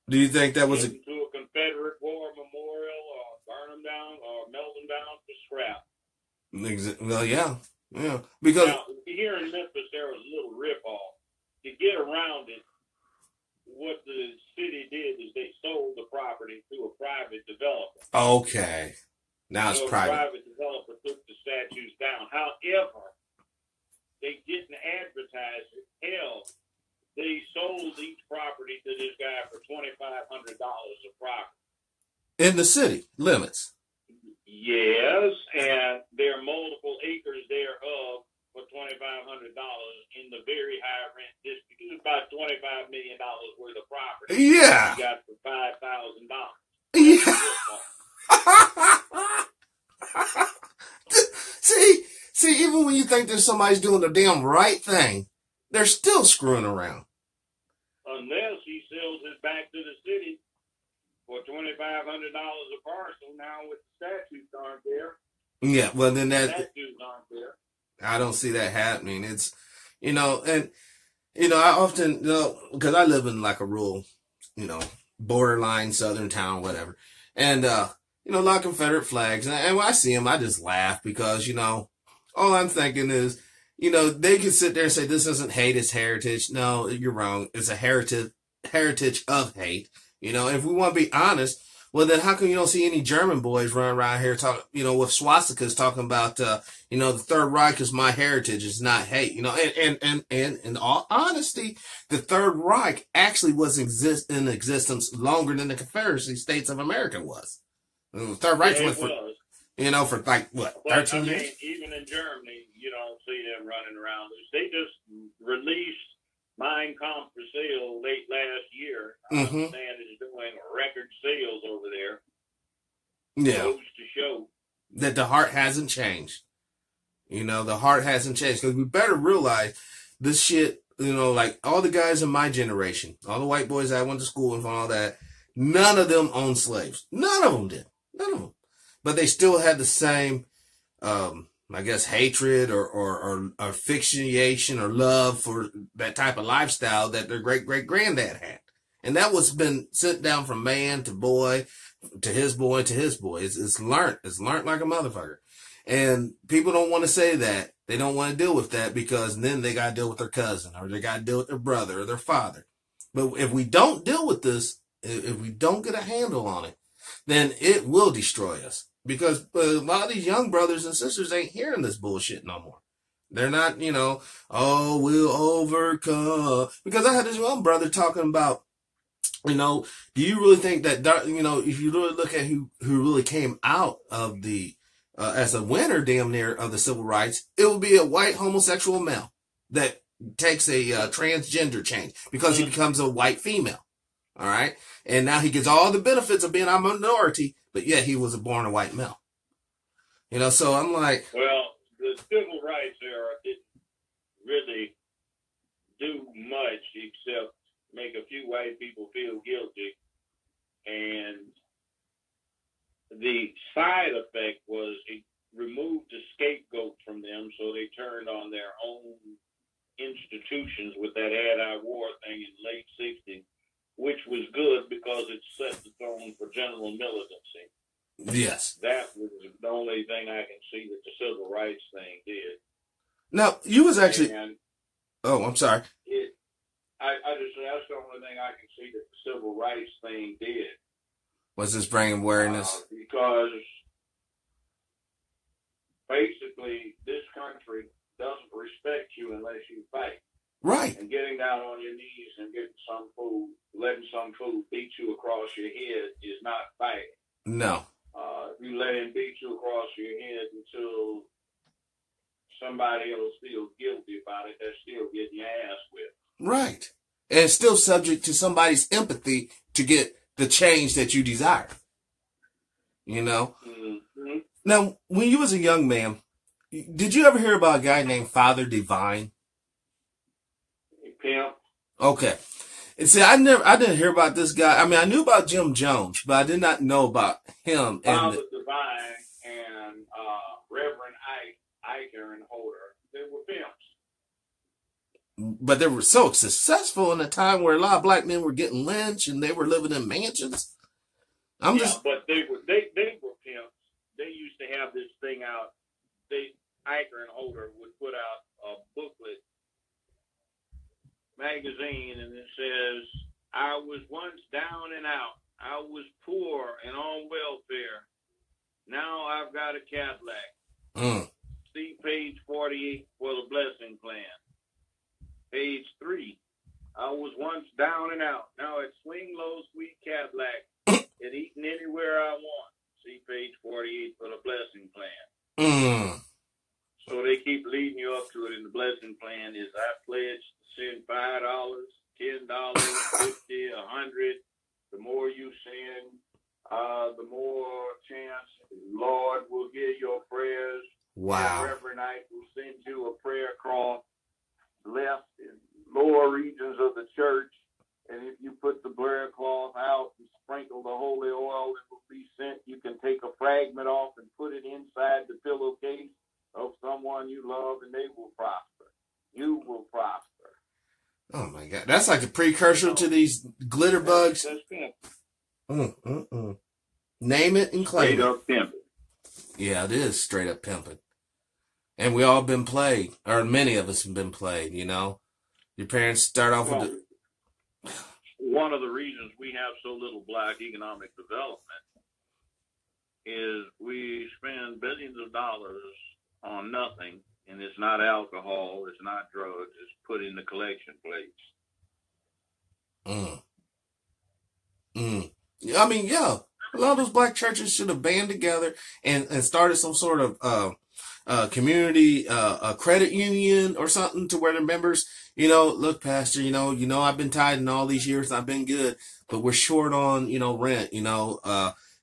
Do you think that was to a Confederate War memorial or burn them down or melt them down to scrap? Well, yeah. Because now, here in Memphis, there was a little ripoff. To get around it, what the city did is they sold the property to a private developer. Okay. Now it's private. A private developer took the statues down. However, they didn't advertise it. Hell, they sold each property to this guy for $2,500 a property. In the city limits. Yes, and there are multiple acres thereof for $2,500 in the very high rent district. It's about $25 million worth of property. Yeah. You got for $5,000. Yeah. See, even when you think that somebody's doing the damn right thing, they're still screwing around. Unless he sells it back to the city for $2,500 a parcel now with the statues aren't there. Yeah, well then statues aren't there. I don't see that happening. It's, and, I often, because I live in like a rural, borderline southern town, whatever. And, a lot of Confederate flags. And when I see them, I just laugh because, all I'm thinking is, they can sit there and say, this isn't hate, it's heritage. No, you're wrong. It's a heritage of hate. If we want to be honest, well, then how come you don't see any German boys running around here talking, with swastikas talking about, the Third Reich is my heritage, it's not hate, and in all honesty, the Third Reich actually was in existence longer than the Confederacy States of America was. The Third Reich was for like, what, 13 years? Even in Germany, you don't see them running around. They just released Mein Kampf for sale late last year. I understand it's doing record sales over there. Yeah. Goes to show that the heart hasn't changed. The heart hasn't changed. Because we better realize this shit, like all the guys in my generation, all the white boys I went to school with and all that, none of them owned slaves. None of them did. None of them. But they still had the same, I guess, hatred or asphyxiation or love for that type of lifestyle that their great-great-granddad had. And that was been sent down from man to boy, to his boy, to his boy. It's learned. It's learned like a motherfucker. And people don't want to say that. They don't want to deal with that because then they got to deal with their cousin or they got to deal with their brother or their father. But if we don't deal with this, if we don't get a handle on it, then it will destroy us. Because a lot of these young brothers and sisters ain't hearing this bullshit no more. They're not, oh, we'll overcome. Because I had this one brother talking about, do you really think that, if you really look at who really came out of the, as a winner damn near of the civil rights, it would be a white homosexual male that takes a transgender change because he becomes a white female. All right. And now he gets all the benefits of being a minority, but yet he was born a white male. So I'm like, well, the civil rights era didn't really do much except make a few white people feel guilty. And the side effect was it removed the scapegoat from them, so they turned on their own institutions with that anti-war thing in the late 60s. Which was good because it set the tone for general militancy. Yes. That was the only thing I can see that the civil rights thing did. Now, you was actually... And I'm sorry. I just that's the only thing I can see that the civil rights thing did. Was this bringing awareness? Because basically this country doesn't respect you unless you fight. Right. And getting down on your knees and getting some food, letting some food beat you across your head is not fighting. No. If you let him beat you across your head until somebody else feels guilty about it, they're still getting your ass whipped. Right. And it's still subject to somebody's empathy to get the change that you desire. Mm-hmm. Now, when you was a young man, did you ever hear about a guy named Father Divine? Pimp. Okay. And see, I didn't hear about this guy. I mean, I knew about Jim Jones, but I did not know about him. Father Divine and Reverend Ike and Holder, they were pimps. But they were so successful in a time where a lot of black men were getting lynched and they were living in mansions. But they were pimps. They used to have this thing out. Ike and Holder would put out a booklet magazine, and it says, I was once down and out. I was poor and on welfare. Now I've got a Cadillac. See page 48 for the blessing plan. Page 3. I was once down and out. Now it's swing low, sweet Cadillac and eating anywhere I want. See page 48 for the blessing plan. So they keep leading you up to it, and the blessing plan is I pledge to send $5, $10, $50, $100. The more you send, the more chance the Lord will hear your prayers. Wow. And Reverend Ike will send you a prayer cloth left in lower regions of the church. And if you put the prayer cloth out and sprinkle the holy oil that will be sent, you can take a fragment off and put it inside the pillowcase of someone you love, and they will prosper. You will prosper. Oh my God, that's like a precursor to these glitter bugs. That's pimp. Name it and claim Straight it. up pimping. Yeah, it is straight up pimping. And we all been played, or many of us have been played, you know. Your parents start off with the... One of the reasons we have so little black economic development is we spend billions of dollars on nothing, and it's not alcohol, it's not drugs, it's put in the collection plates. I mean, yeah, a lot of those black churches should have band together and started some sort of community credit union or something to where the members, you know, look, Pastor, you know, I've been tithing all these years, I've been good, but we're short on, you know, rent, you know,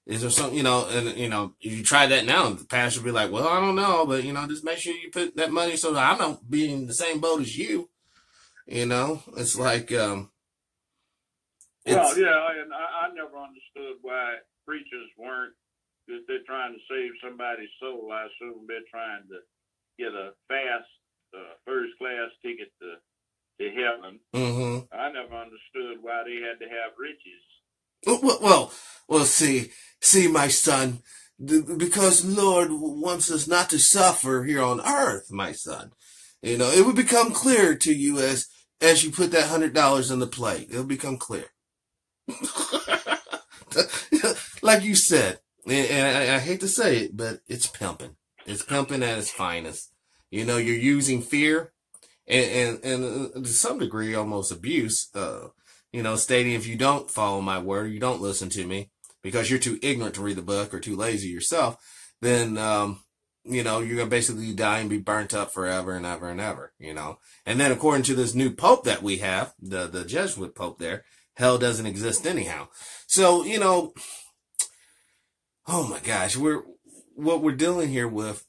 is there something, you know, and, you know, you try that now, the pastor will be like, well, I don't know, but, you know, just make sure you put that money so that I don't be in the same boat as you, you know, it's like, well, yeah, and I never understood why preachers weren't, if they're trying to save somebody's soul, I assume they're trying to get a fast first class ticket to heaven. mm-hmm. I never understood why they had to have riches. Well, see, my son, because Lord wants us not to suffer here on earth, my son. You know, it would become clear to you as you put that $100 on the plate. It'll become clear. Like you said, and I hate to say it, but it's pimping. It's pimping at its finest. You know, you're using fear and to some degree almost abuse, you know, stating if you don't follow my word, you don't listen to me because you're too ignorant to read the book or too lazy yourself, then, you know, you're going to basically die and be burnt up forever and ever and ever, you know. And then according to this new pope that we have, the Jesuit pope there, hell doesn't exist anyhow. So, you know, oh my gosh, we're dealing here with,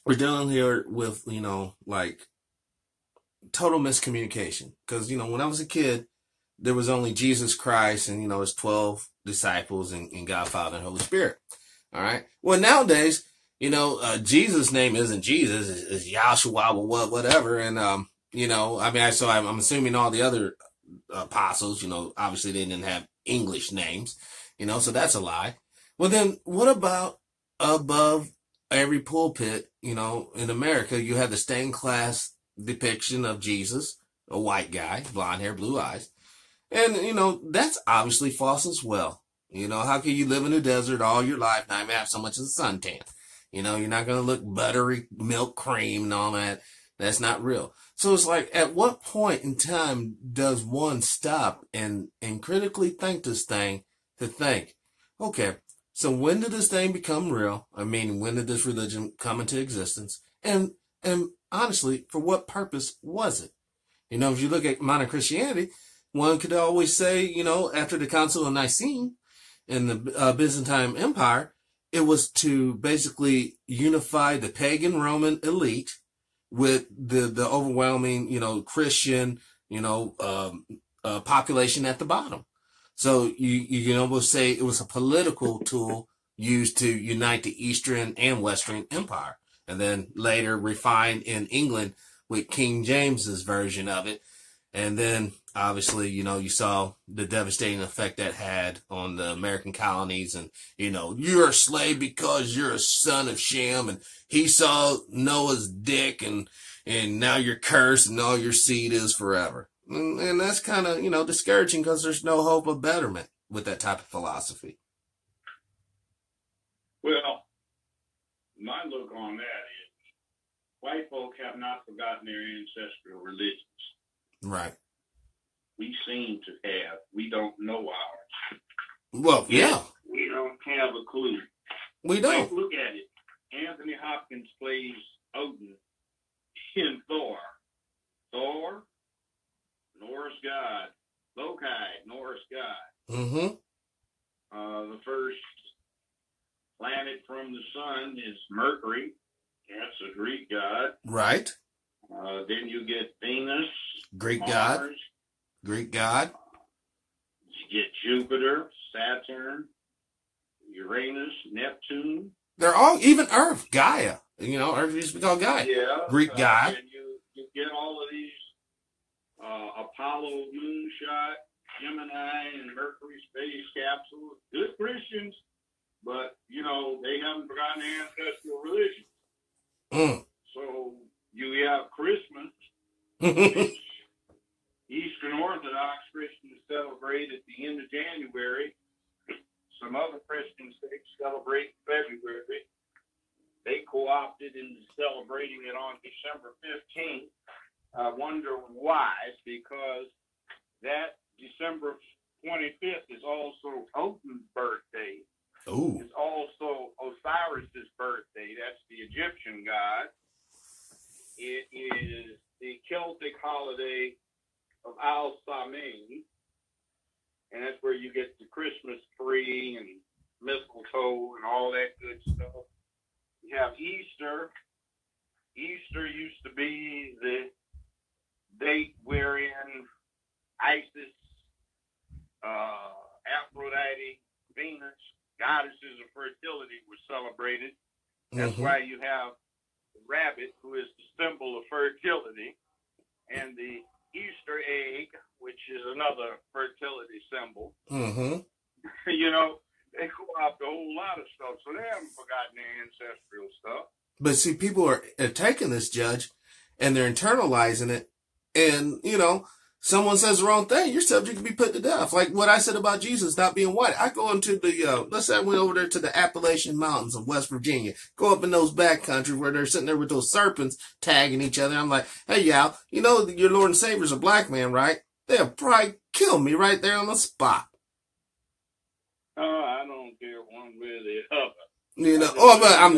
you know, like total miscommunication. Because, you know, when I was a kid, there was only Jesus Christ and, you know, his 12 disciples and God, Father, and Holy Spirit. All right. Well, nowadays, you know, Jesus' name isn't Jesus, it's Yahshua or whatever. And, you know, I mean, I'm assuming all the other apostles, you know, obviously they didn't have English names, you know, so that's a lie. Well, then what about above every pulpit, you know, in America, you have the stained glass depiction of Jesus, a white guy, blonde hair, blue eyes. And, you know, that's obviously false as well. You know, how can you live in the desert all your life, not even have so much as a suntan? You know, you're not going to look buttery, milk cream and all that. That's not real. So it's like, at what point in time does one stop and critically think this thing to think, okay, so when did this thing become real? I mean, when did this religion come into existence? And honestly, for what purpose was it? You know, if you look at modern Christianity, one could always say, you know, after the Council of Nicene in the Byzantine Empire, it was to basically unify the pagan Roman elite with the overwhelming, you know, Christian, you know, population at the bottom. So you can almost say it was a political tool used to unite the Eastern and Western Empire, and then later refined in England with King James's version of it. And then obviously, you know, you saw the devastating effect that had on the American colonies, and, you know, you're a slave because you're a son of Shem, and he saw Noah's dick, and now you're cursed, and all your seed is forever. And that's kind of, you know, discouraging because there's no hope of betterment with that type of philosophy. Well, my look on that is white folk have not forgotten their ancestral religions. Right. We seem to have. We don't know ours. Well, yeah. We don't have a clue. We don't. Like, look at it. Anthony Hopkins plays Odin in Thor. Thor, Norse god. Loki, Norse god. Mm-hmm. The first planet from the sun is Mercury. That's a Greek god. Right. Then you get Venus. Greek Mars, god. Greek god. You get Jupiter, Saturn, Uranus, Neptune. They're all, even Earth, Gaia. You know, Earth used to be called Gaia. Yeah. Greek god. And you get all of these Apollo moonshot, Gemini, and Mercury space capsules. Good Christians. But, you know, they haven't forgotten their ancestral religion. So you have Christmas, which Eastern Orthodox Christians celebrate at the end of January. Some other Christian states celebrate in February. They co-opted into celebrating it on December 15th. I wonder why. It's because that December 25th is also Odin's birthday. Ooh. It's also Osiris's birthday. That's the Egyptian god. It is the Celtic holiday of A.L.L, and that's where you get the Christmas tree and mistletoe and all that good stuff. You have Easter. Easter used to be the date wherein Isis, Aphrodite, Venus, goddesses of fertility were celebrated. That's why you have the rabbit, who is the symbol of fertility, and the Easter egg, which is another fertility symbol. You know, they co-opt a whole lot of stuff, so they haven't forgotten their ancestral stuff. But see, people are taking this, Judge, and they're internalizing it. And, you know, someone says the wrong thing, you're subject to be put to death. Like what I said about Jesus not being white. I go into the, let's say I went over there to the Appalachian Mountains of West Virginia, go up in those back countries where they're sitting there with those serpents tagging each other. I'm like, hey, y'all, you know your Lord and Savior's a black man, right? They'll probably kill me right there on the spot. Oh, I don't care one way or the other. You know,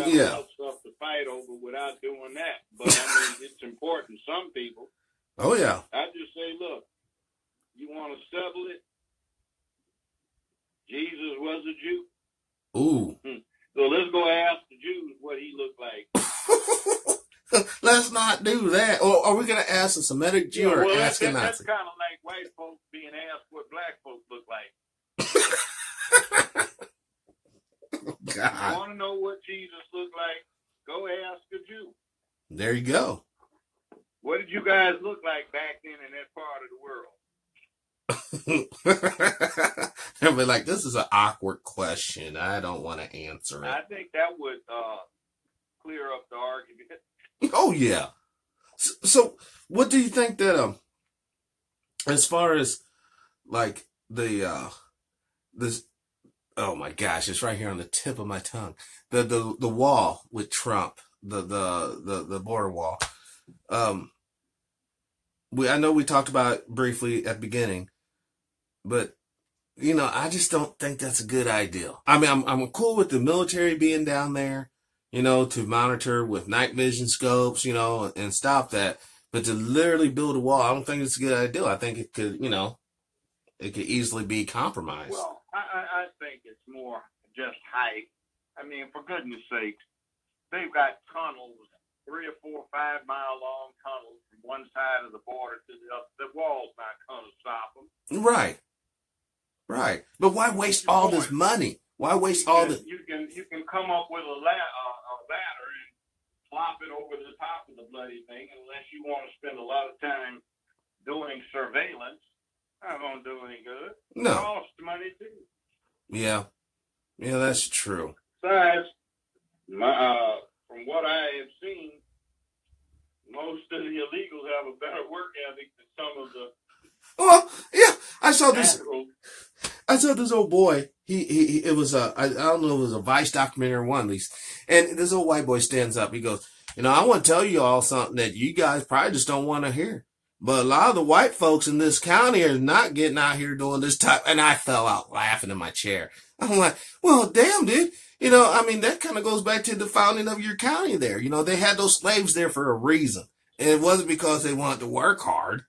yeah. Stuff to fight over without doing that. But I mean, it's important. Some people. Oh yeah. I just say, look, you want to settle it? Jesus was a Jew. Ooh. So let's go ask the Jews what he looked like. Let's not do that. Or are we going to ask a Semitic Jew or ask a Nazi? That's kind of like white folks being asked what black folks look like. God. You want to know what Jesus looked like? Go ask a Jew. There you go. What did you guys look like back then in that part of the world? They'll be like, this is an awkward question. I don't want to answer it. I think that would clear up the argument. Oh, yeah. So what do you think that, as far as, like, this, oh my gosh, it's right here on the tip of my tongue. The wall with Trump, the border wall. I know we talked about it briefly at the beginning, but you know, I just don't think that's a good idea. I mean, I'm cool with the military being down there, you know, to monitor with night vision scopes, you know, and stop that. But to literally build a wall, I don't think it's a good idea. I think it could, you know, it could easily be compromised. Well, I think it's more just hype. I mean, for goodness sakes, they've got tunnels, 3 or 4 5-mile long tunnels from one side of the border to the other. The wall's not going to stop them. Right. Right. But why waste all this money? Why waste all this? You can come up with a ladder and flop it over the top of the bloody thing, unless you want to spend a lot of time doing surveillance. Not going to do any good. No. It costs money too. Yeah. Yeah, that's true. Besides, from what I have seen, most of the illegals have a better work ethic than some of the. Well, yeah, I saw this old boy. It was I don't know if it was a Vice documentary or one of these. And this old white boy stands up. He goes, you know, I want to tell you all something that you guys probably just don't want to hear. But a lot of the white folks in this county are not getting out here doing this type. And I fell out laughing in my chair. I'm like, well, damn, dude. You know, I mean, that kind of goes back to the founding of your county there. You know, they had those slaves there for a reason. And it wasn't because they wanted to work hard.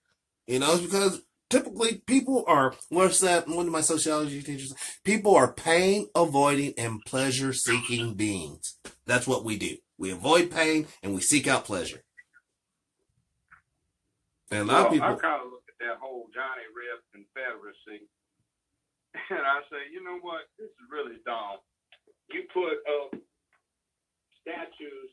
You know, it's because typically people are, what's that? One of my sociology teachers, people are pain avoiding and pleasure seeking beings. That's what we do. We avoid pain and we seek out pleasure. And a lot of people. I kind of look at that whole Johnny Reb Confederacy, and I say, you know what? This is really dumb. You put up statues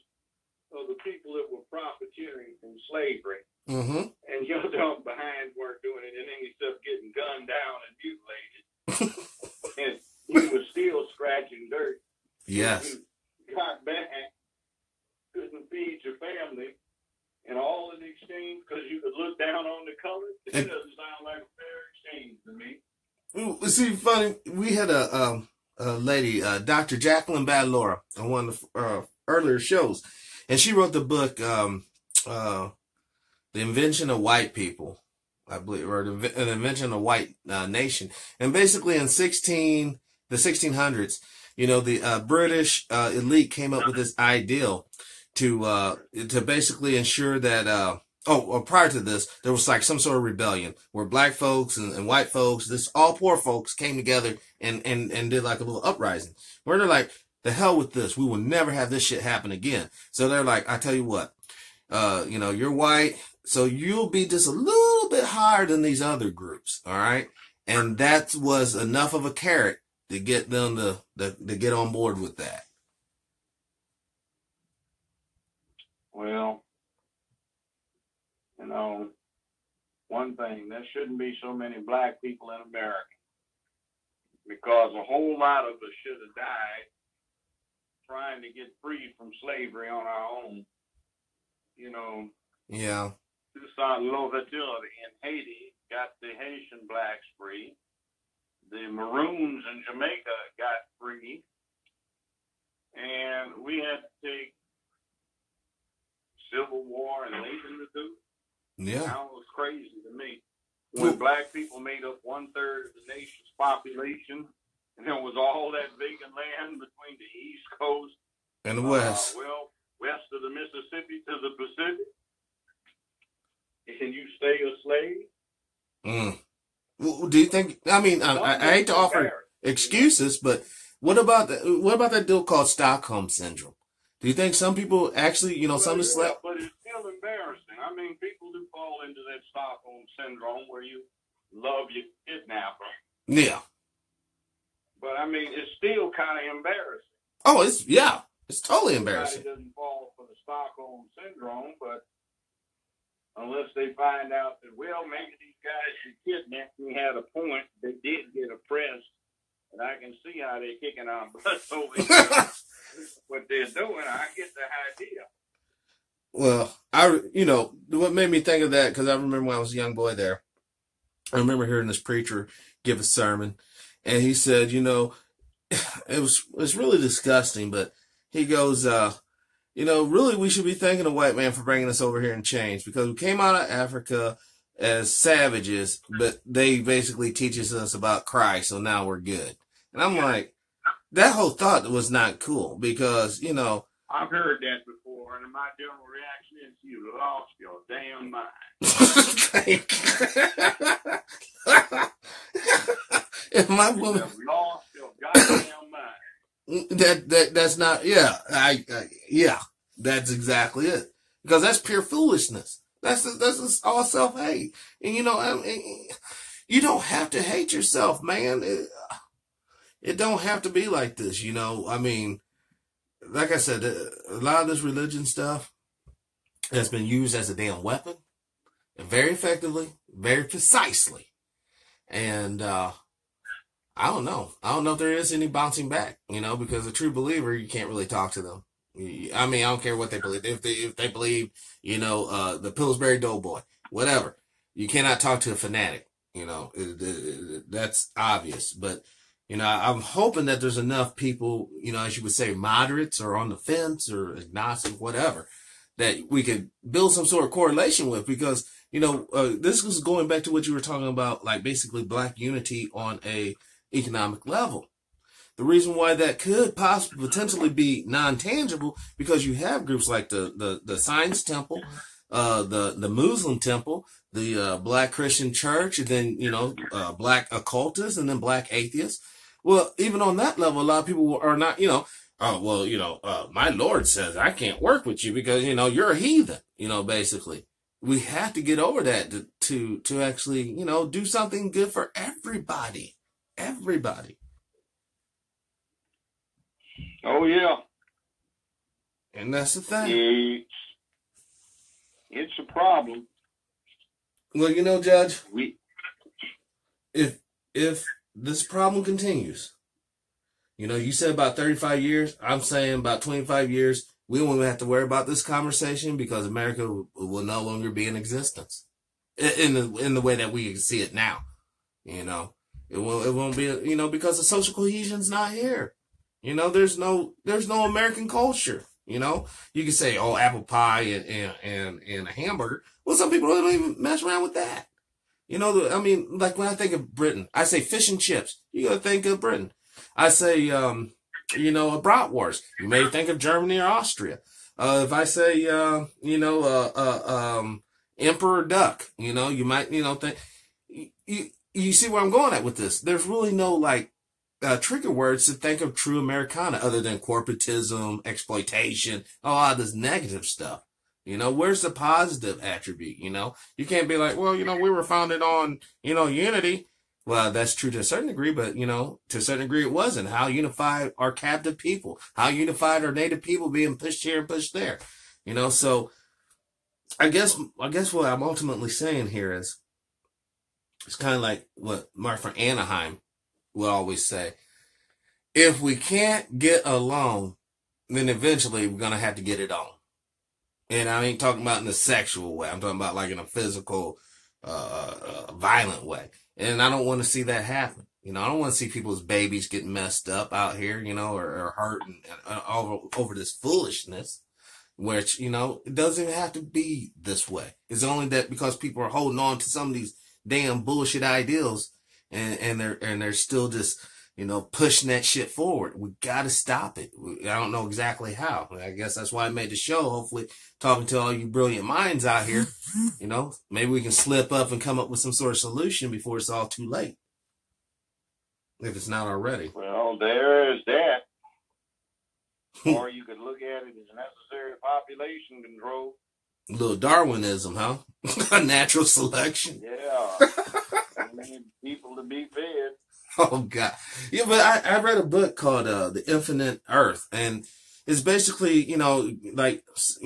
of the people that were profiteering from slavery, and your dumb behind weren't doing anything except getting gunned down and mutilated, and you were still scratching dirt Yes. Got back, couldn't feed your family, and all in exchange because you could look down on the color. It doesn't sound like a fair exchange to me. See, funny, we had a lady, Dr. Jacqueline Badlora, on one of the earlier shows, and she wrote the book, The Invention of White People, I believe, or The Invention of White Nation. And basically in the 1600s, the British elite came up with this ideal to basically ensure that, prior to this, there was like some sort of rebellion where black folks and white folks, all poor folks came together and did like a little uprising where they're like, the hell with this. We will never have this shit happen again. So they're like, I tell you what, you're white, so you'll be just a little bit higher than these other groups. All right. And that was enough of a carrot to get them to get on board with that. Well, one thing, there shouldn't be so many black people in America because a whole lot of us should have died trying to get free from slavery on our own. Yeah. Toussaint Louverture in Haiti got the Haitian blacks free. The Maroons in Jamaica got free. And we had to take Civil War and Lincoln to do. Yeah. That was crazy to me. When black people made up 1/3 of the nation's population, and there was all that vacant land between the East Coast and the West. West of the Mississippi to the Pacific, and you stay a slave. Well, do you think? I mean, I hate to offer excuses, but what about that deal called Stockholm Syndrome? Do you think some people actually, some slept? But it's still embarrassing. I mean, people do fall into that Stockholm Syndrome where you love your kidnapper. Yeah. But I mean, it's still kind of embarrassing. Oh, it's totally embarrassing. Everybody doesn't fall for the Stockholm Syndrome, but unless they find out that, well, maybe these guys who kidnapped me had a point, they did get oppressed, and I can see how they're kicking our butts over here. What they're doing, I get the idea. Well, what made me think of that, because I remember when I was a young boy there, I remember hearing this preacher give a sermon, and he said, it was really disgusting, but he goes, really we should be thanking the white man for bringing us over here in chains, because we came out of Africa as savages, but they basically teaches us about Christ, so now we're good. And I'm like, that whole thought was not cool, because, I've heard that before, and my general reaction is you lost your damn mind. If my woman, you have lost your goddamn mind. That's not, that's exactly it. Because that's pure foolishness. That's just all self-hate. And you don't have to hate yourself, man. It don't have to be like this, I mean, like I said, a lot of this religion stuff has been used as a damn weapon, very effectively, very precisely. And I don't know. I don't know if there is any bouncing back, because a true believer, you can't really talk to them. I mean, I don't care what they believe. If they believe, the Pillsbury Doughboy, whatever, you cannot talk to a fanatic. That's obvious. But I'm hoping that there's enough people, as you would say, moderates or on the fence or agnostic, whatever, that we could build some sort of correlation with, because, this was going back to what you were talking about, like basically black unity on a economic level. The reason why that could possibly potentially be non-tangible, because you have groups like the Science Temple, the Muslim Temple, the Black Christian Church, and then, Black occultists, and then Black atheists. Well, even on that level, a lot of people are not, my Lord says I can't work with you because, you're a heathen, basically. We have to get over that to actually, do something good for everybody. Everybody. Oh, yeah. And that's the thing. It's a problem. Well, Judge, if this problem continues, You said about 35 years. I'm saying about 25 years. We won't even have to worry about this conversation because America will no longer be in existence in the way that we see it now. It won't be, because the social cohesion's not here. There's no American culture. You can say, oh, apple pie and a hamburger. Well, some people don't even mess around with that. Like when I think of Britain, I say fish and chips. You gotta think of Britain. I say, a bratwurst. You may think of Germany or Austria. If I say, emperor duck, you might, think. You see where I'm going at with this. There's really no, trigger words to think of true Americana other than corporatism, exploitation, all this negative stuff. Where's the positive attribute? You can't be like, well, we were founded on, unity. Well, that's true to a certain degree, but, to a certain degree it wasn't. How unified our captive people? How unified our native people being pushed here and pushed there? So I guess what I'm ultimately saying here is it's kind of like what Martha Anaheim would always say. If we can't get along, then eventually we're going to have to get it on. And I ain't talking about in a sexual way. I'm talking about like in a physical, violent way. And I don't want to see that happen. I don't want to see people's babies getting messed up out here, or hurt and over this foolishness, which, it doesn't even have to be this way. It's only that because people are holding on to some of these damn bullshit ideals and they're still just, pushing that shit forward. We got to stop it. I don't know exactly how. I guess that's why I made the show. Hopefully talking to all you brilliant minds out here, maybe we can slip up and come up with some sort of solution before it's all too late. If it's not already. Well, there is that. Or you could look at it as necessary population control. A little Darwinism, huh? Natural selection. Yeah. I need people to be fed. Oh, God. Yeah, but I read a book called The Infinite Earth, and it's basically, let's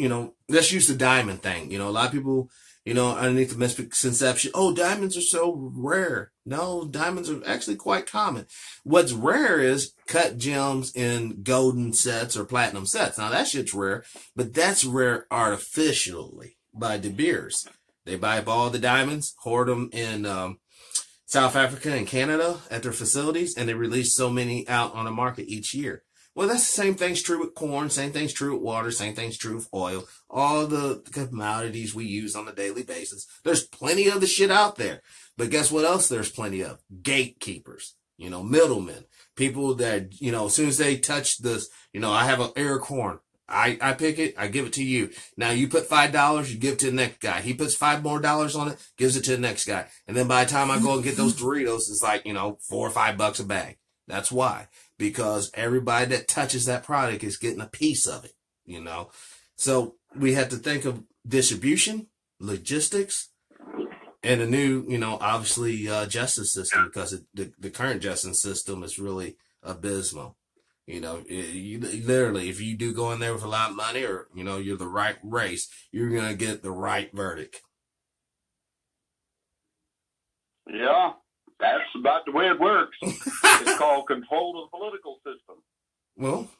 use the diamond thing. A lot of people, underneath the misconception, oh, diamonds are so rare. No, diamonds are actually quite common. What's rare is cut gems in golden sets or platinum sets. Now, that shit's rare, but that's rare artificially by De Beers. They buy up all the diamonds, hoard them in South Africa and Canada at their facilities, and they release so many out on the market each year. Well, that's the same thing's true with corn, same thing's true with water, same thing's true with oil, all the commodities we use on a daily basis. There's plenty of the shit out there. But guess what else there's plenty of? Gatekeepers, middlemen, people that, as soon as they touch this, I have an ear of corn. I pick it, I give it to you. Now you put $5, you give it to the next guy. He puts $5 more on it, gives it to the next guy. And then by the time I go and get those Doritos, it's like, $4 or $5 a bag. That's why. Because everybody that touches that product is getting a piece of it, So we have to think of distribution, logistics, and a new, obviously, justice system, because the current justice system is really abysmal. You literally, if you do go in there with a lot of money or, you're the right race, you're going to get the right verdict. Yeah, that's about the way it works. It's called control of the political system. Well,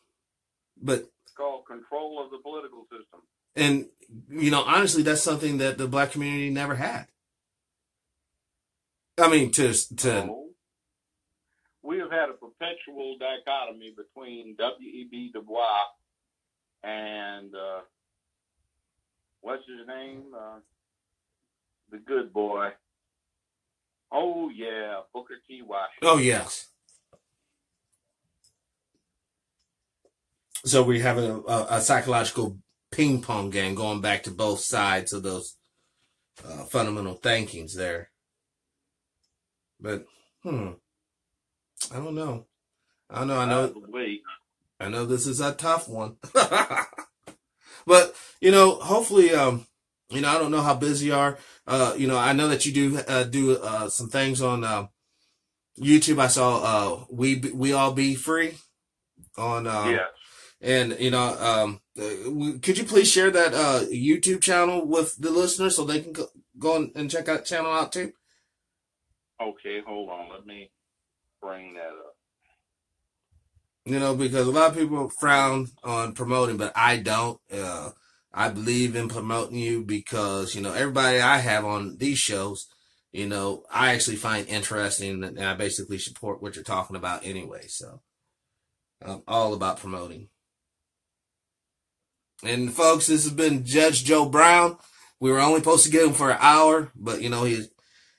but it's called control of the political system. And, honestly, that's something that the black community never had. I mean, No. We have had a perpetual dichotomy between W.E.B. Du Bois and, what's his name? The good boy. Oh, yeah, Booker T. Washington. Oh, yes. So we have a psychological ping pong game going back to both sides of those fundamental thinkings there. But, I don't know. I know this is a tough one. But, hopefully, I don't know how busy you are. I know that you do some things on YouTube. I saw We All Be Free on yes. And could you please share that YouTube channel with the listeners so they can go and check that channel out too? Okay, hold on. Let me bring that up. You know, because a lot of people frown on promoting, but I don't. I believe in promoting you because, you know, everybody I have on these shows, you know, I actually find interesting, and I basically support what you're talking about anyway. So I'm all about promoting. And folks, this has been Judge Joe Brown. We were only supposed to get him for an hour, but you know,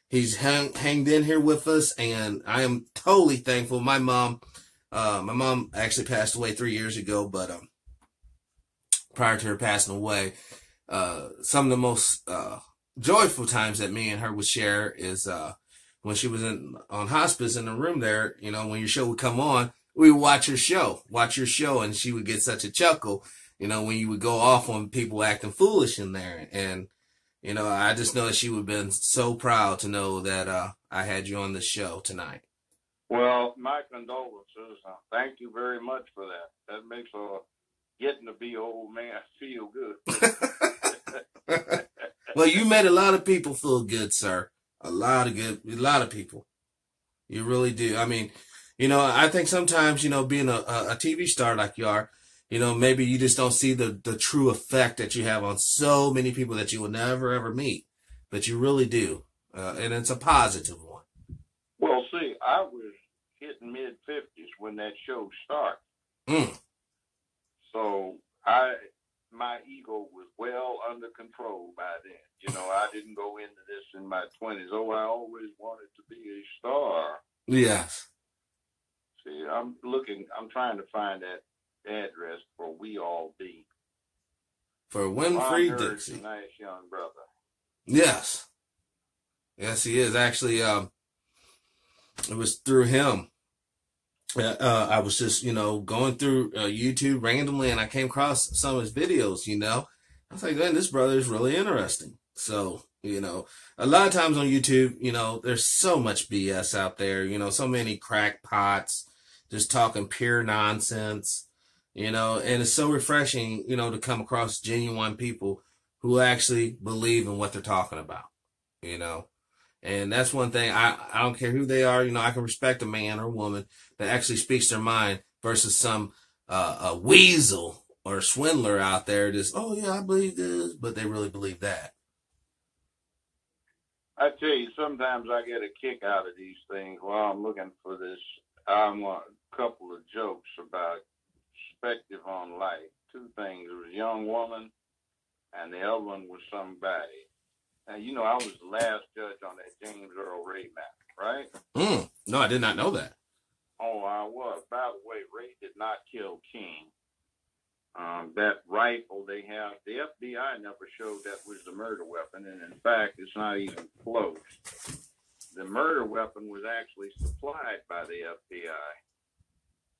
he's hanged in here with us, and I am totally thankful. My mom actually passed away 3 years ago, but prior to her passing away, some of the most joyful times that me and her would share is when she was on hospice in the room there. You know, when your show would come on, we would watch your show, and she would get such a chuckle. You know, when you would go off on people acting foolish in there, and you know, I just know that she would have been so proud to know that I had you on the show tonight. Well, my condolences. Thank you very much for that. That makes getting to be old man feel good. Well, you made a lot of people feel good, sir. A lot of people. You really do. I mean, you know, I think sometimes, you know, being a TV star like you are, you know, maybe you just don't see the true effect that you have on so many people that you will never, ever meet. But you really do. And it's a positive one. Well, see, I was hitting mid-50s when that show started. So my ego was well under control by then. You know, I didn't go into this in my 20s. Oh, I always wanted to be a star. Yes. See, I'm trying to find that address for We All Be. For Winfrey Dixie. Nice young brother. Yes. Yes, he is. Actually, it was through him. I was just, you know, going through YouTube randomly, and I came across some of his videos, you know. I was like, man, this brother is really interesting. So, you know, a lot of times on YouTube, you know, there's so much BS out there, you know, so many crackpots just talking pure nonsense, you know, and it's so refreshing, you know, to come across genuine people who actually believe in what they're talking about, you know. And that's one thing, I don't care who they are, you know, I can respect a man or a woman that actually speaks their mind versus some a weasel or swindler out there just, oh yeah, I believe this, but they really believe that. I tell you, sometimes I get a kick out of these things while I'm looking for this. I want a couple of jokes about perspective on life. Two things. There was a young woman, and the other one was somebody. Now, you know, I was the last judge on that James Earl Ray matter, right? No, I did not know that. Oh, I was. By the way, Ray did not kill King. That rifle they have, the FBI never showed that was the murder weapon, and in fact, it's not even close. The murder weapon was actually supplied by the FBI.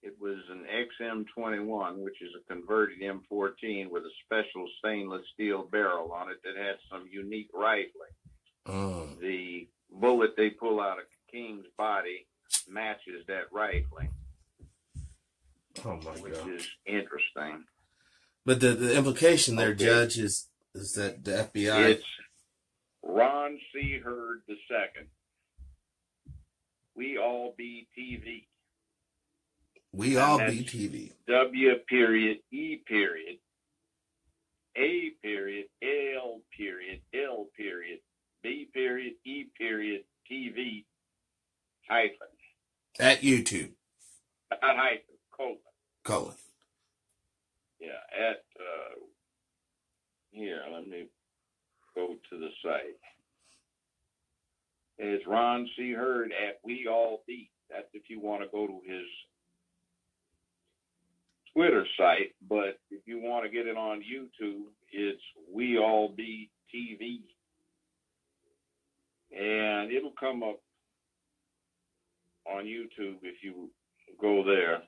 It was an XM21, which is a converted M14 with a special stainless steel barrel on it that had some unique rifling. The bullet they pull out of King's body matches that rifling. Oh my God. Which is interesting. But the implication there, okay, Judge, is that the FBI... It's Ron C. Hurd II. We All Be TV. We All Be TV. W period, E period, A period, A.L. period, L period, B period, E period, TV, hyphen. At YouTube. Not hyphen, colon. Yeah, at, here, let me go to the site. It's Ron C. Hurd at We All Be. That's if you want to go to his Twitter site, but if you want to get it on YouTube, it's We All Be TV. And it'll come up on YouTube if you go there.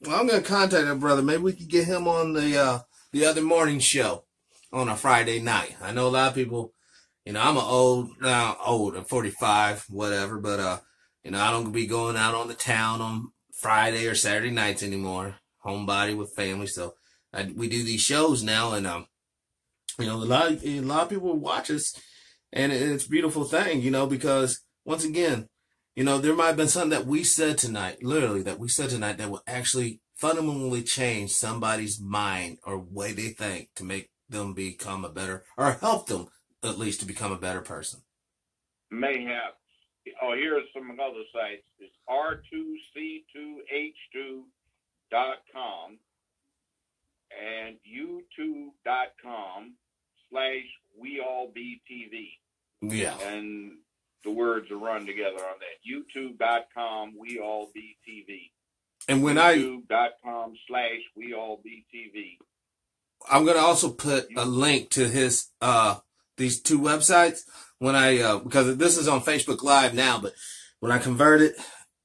Well, I'm going to contact that brother. Maybe we could get him on the other morning show on a Friday night. I know a lot of people, you know, I'm I'm 45, whatever, but, you know, I don't be going out on the town on Friday or Saturday nights anymore. Homebody with family. So we do these shows now, and, you know, a lot of people watch us, and it's a beautiful thing, you know, because once again, You know, there might have been something that we said tonight, literally that we said tonight, that will actually fundamentally change somebody's mind or way they think to make them become a better, or help them at least to become a better person. Mayhap. Oh, here's some other sites. It's r2c2h2.com and youtube.com/weallbtv. Yeah. And the words are run together on that. youtube.com/weallbtv. And when youtube.com/weallbtv. I'm going to also put a link to his, these two websites when because this is on Facebook Live now, but when I convert it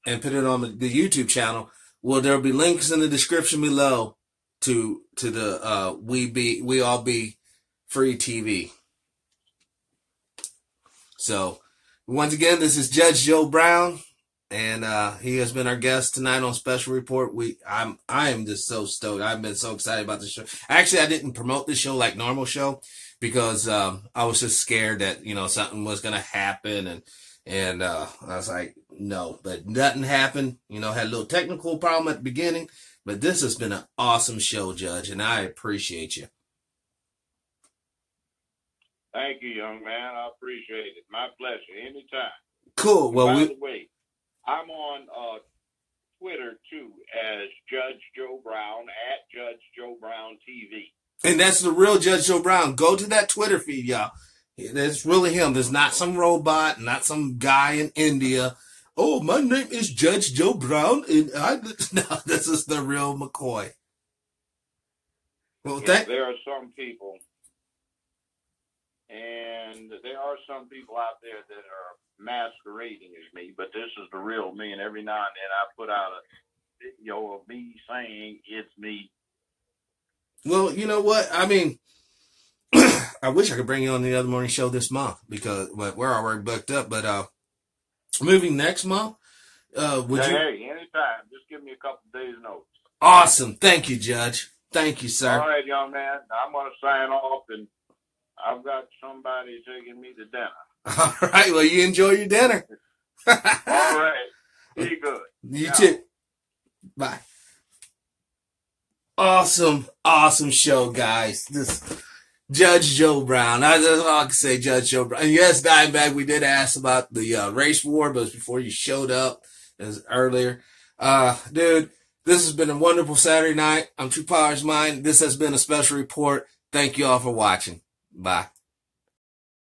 and put it on the YouTube channel, well, there'll be links in the description below to the, We All Be Free TV. So once again, this is Judge Joe Brown, and he has been our guest tonight on Special Report. I am just so stoked. I've been so excited about this show. Actually, I didn't promote this show like normal show because I was just scared that, you know, something was gonna happen, and I was like, no, but nothing happened. You know, had a little technical problem at the beginning, but this has been an awesome show, Judge, and I appreciate you. Thank you, young man. I appreciate it. My pleasure. Anytime. Cool. Well, by the way, I'm on Twitter too as Judge Joe Brown at Judge Joe Brown TV. And that's the real Judge Joe Brown. Go to that Twitter feed, y'all. That's really him. There's not some robot, not some guy in India. Oh, my name is Judge Joe Brown, and no, this is the real McCoy. Well, there are some people. And there are some people out there that are masquerading as me, but this is the real me. And every now and then I put out a video of me saying it's me. Well, you know what? I mean, I wish I could bring you on the other morning show this month because we're already booked up. But moving next month, would you? Hey, anytime. Just give me a couple days' notice. Awesome. Thank you, Judge. Thank you, sir. All right, young man. I'm going to sign off, and I've got somebody taking me to dinner. All right. Well, you enjoy your dinner. All right. Be good. You too. Bye. Awesome show, guys. This Judge Joe Brown. That's all I can say, Judge Joe Brown. And yes, Dimebag, we did ask about the race war, but it was before you showed up. It was earlier. Dude, this has been a wonderful Saturday night. I'm Truepowerismine. This has been a special report. Thank you all for watching. Bye.